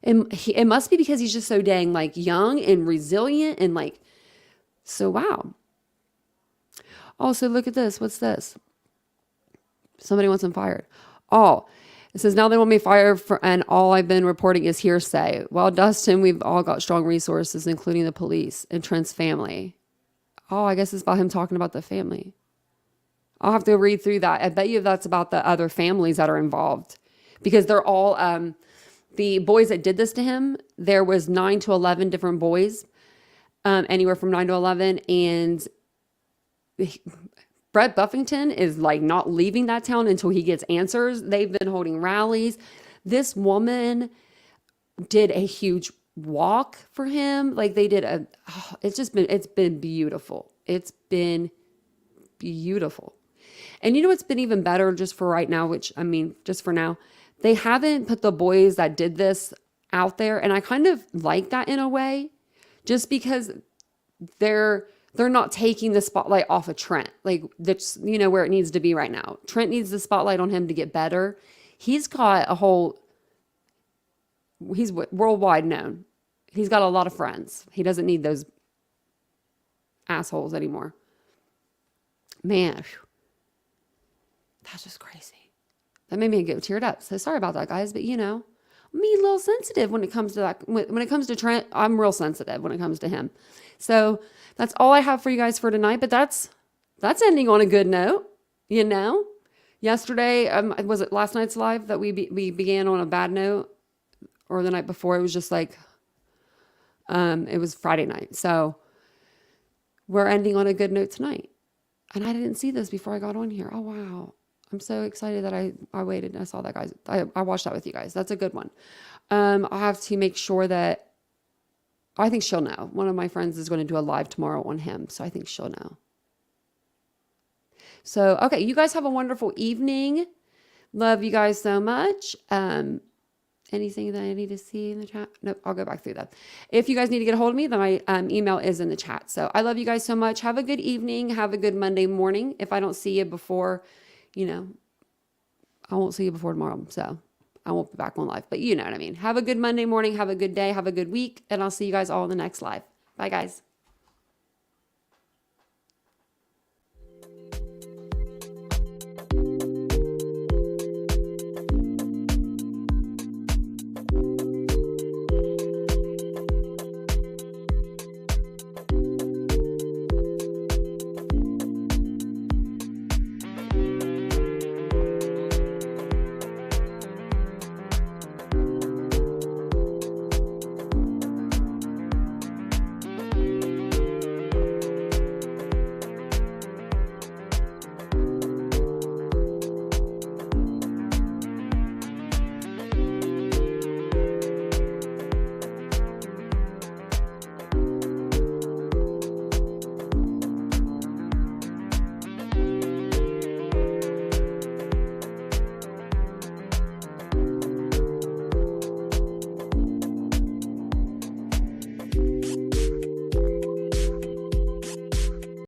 And it must be because he's just so dang, like, young and resilient and, like, so wow. Also, look at this. What's this? Somebody wants him fired. Oh, it says, now they want me fired and all I've been reporting is hearsay. Well, Dustin, we've all got strong resources, including the police and Trent's family. Oh, I guess it's about him talking about the family. I'll have to read through that. I bet you that's about the other families that are involved, because they're all, the boys that did this to him, there was 9 to 11 different boys, anywhere from 9 to 11. And Brett Buffington is like not leaving that town until he gets answers. They've been holding rallies. This woman did a huge walk for him. Like, they did it's been beautiful. It's been beautiful. And you know what's been even better, just for right now, which, I mean, just for now, they haven't put the boys that did this out there. And I kind of like that in a way, just because they're not taking the spotlight off of Trent. Like, that's, you know, where it needs to be right now. Trent needs the spotlight on him to get better. He's got he's worldwide known. He's got a lot of friends. He doesn't need those assholes anymore. Man, that's just crazy. That made me get teared up. So sorry about that, guys. But, you know, I'm a little sensitive when it comes to that. When it comes to Trent, I'm real sensitive when it comes to him. So that's all I have for you guys for tonight. But that's ending on a good note, you know. Yesterday, was it last night's live that we began on a bad note, or the night before? It was just like, it was Friday night. So we're ending on a good note tonight. And I didn't see this before I got on here. Oh, wow. I'm so excited that I waited and I saw that, guys. I watched that with you guys. That's a good one. I'll have to make sure that, I think she'll know. One of my friends is going to do a live tomorrow on him. So I think she'll know. So, okay. You guys have a wonderful evening. Love you guys so much. Anything that I need to see in the chat? Nope, I'll go back through that. If you guys need to get a hold of me, then my email is in the chat. So I love you guys so much. Have a good evening. Have a good Monday morning. If I don't see you before, you know, I won't see you before tomorrow. So I won't be back on live, but you know what I mean. Have a good Monday morning. Have a good day. Have a good week. And I'll see you guys all in the next live. Bye, guys.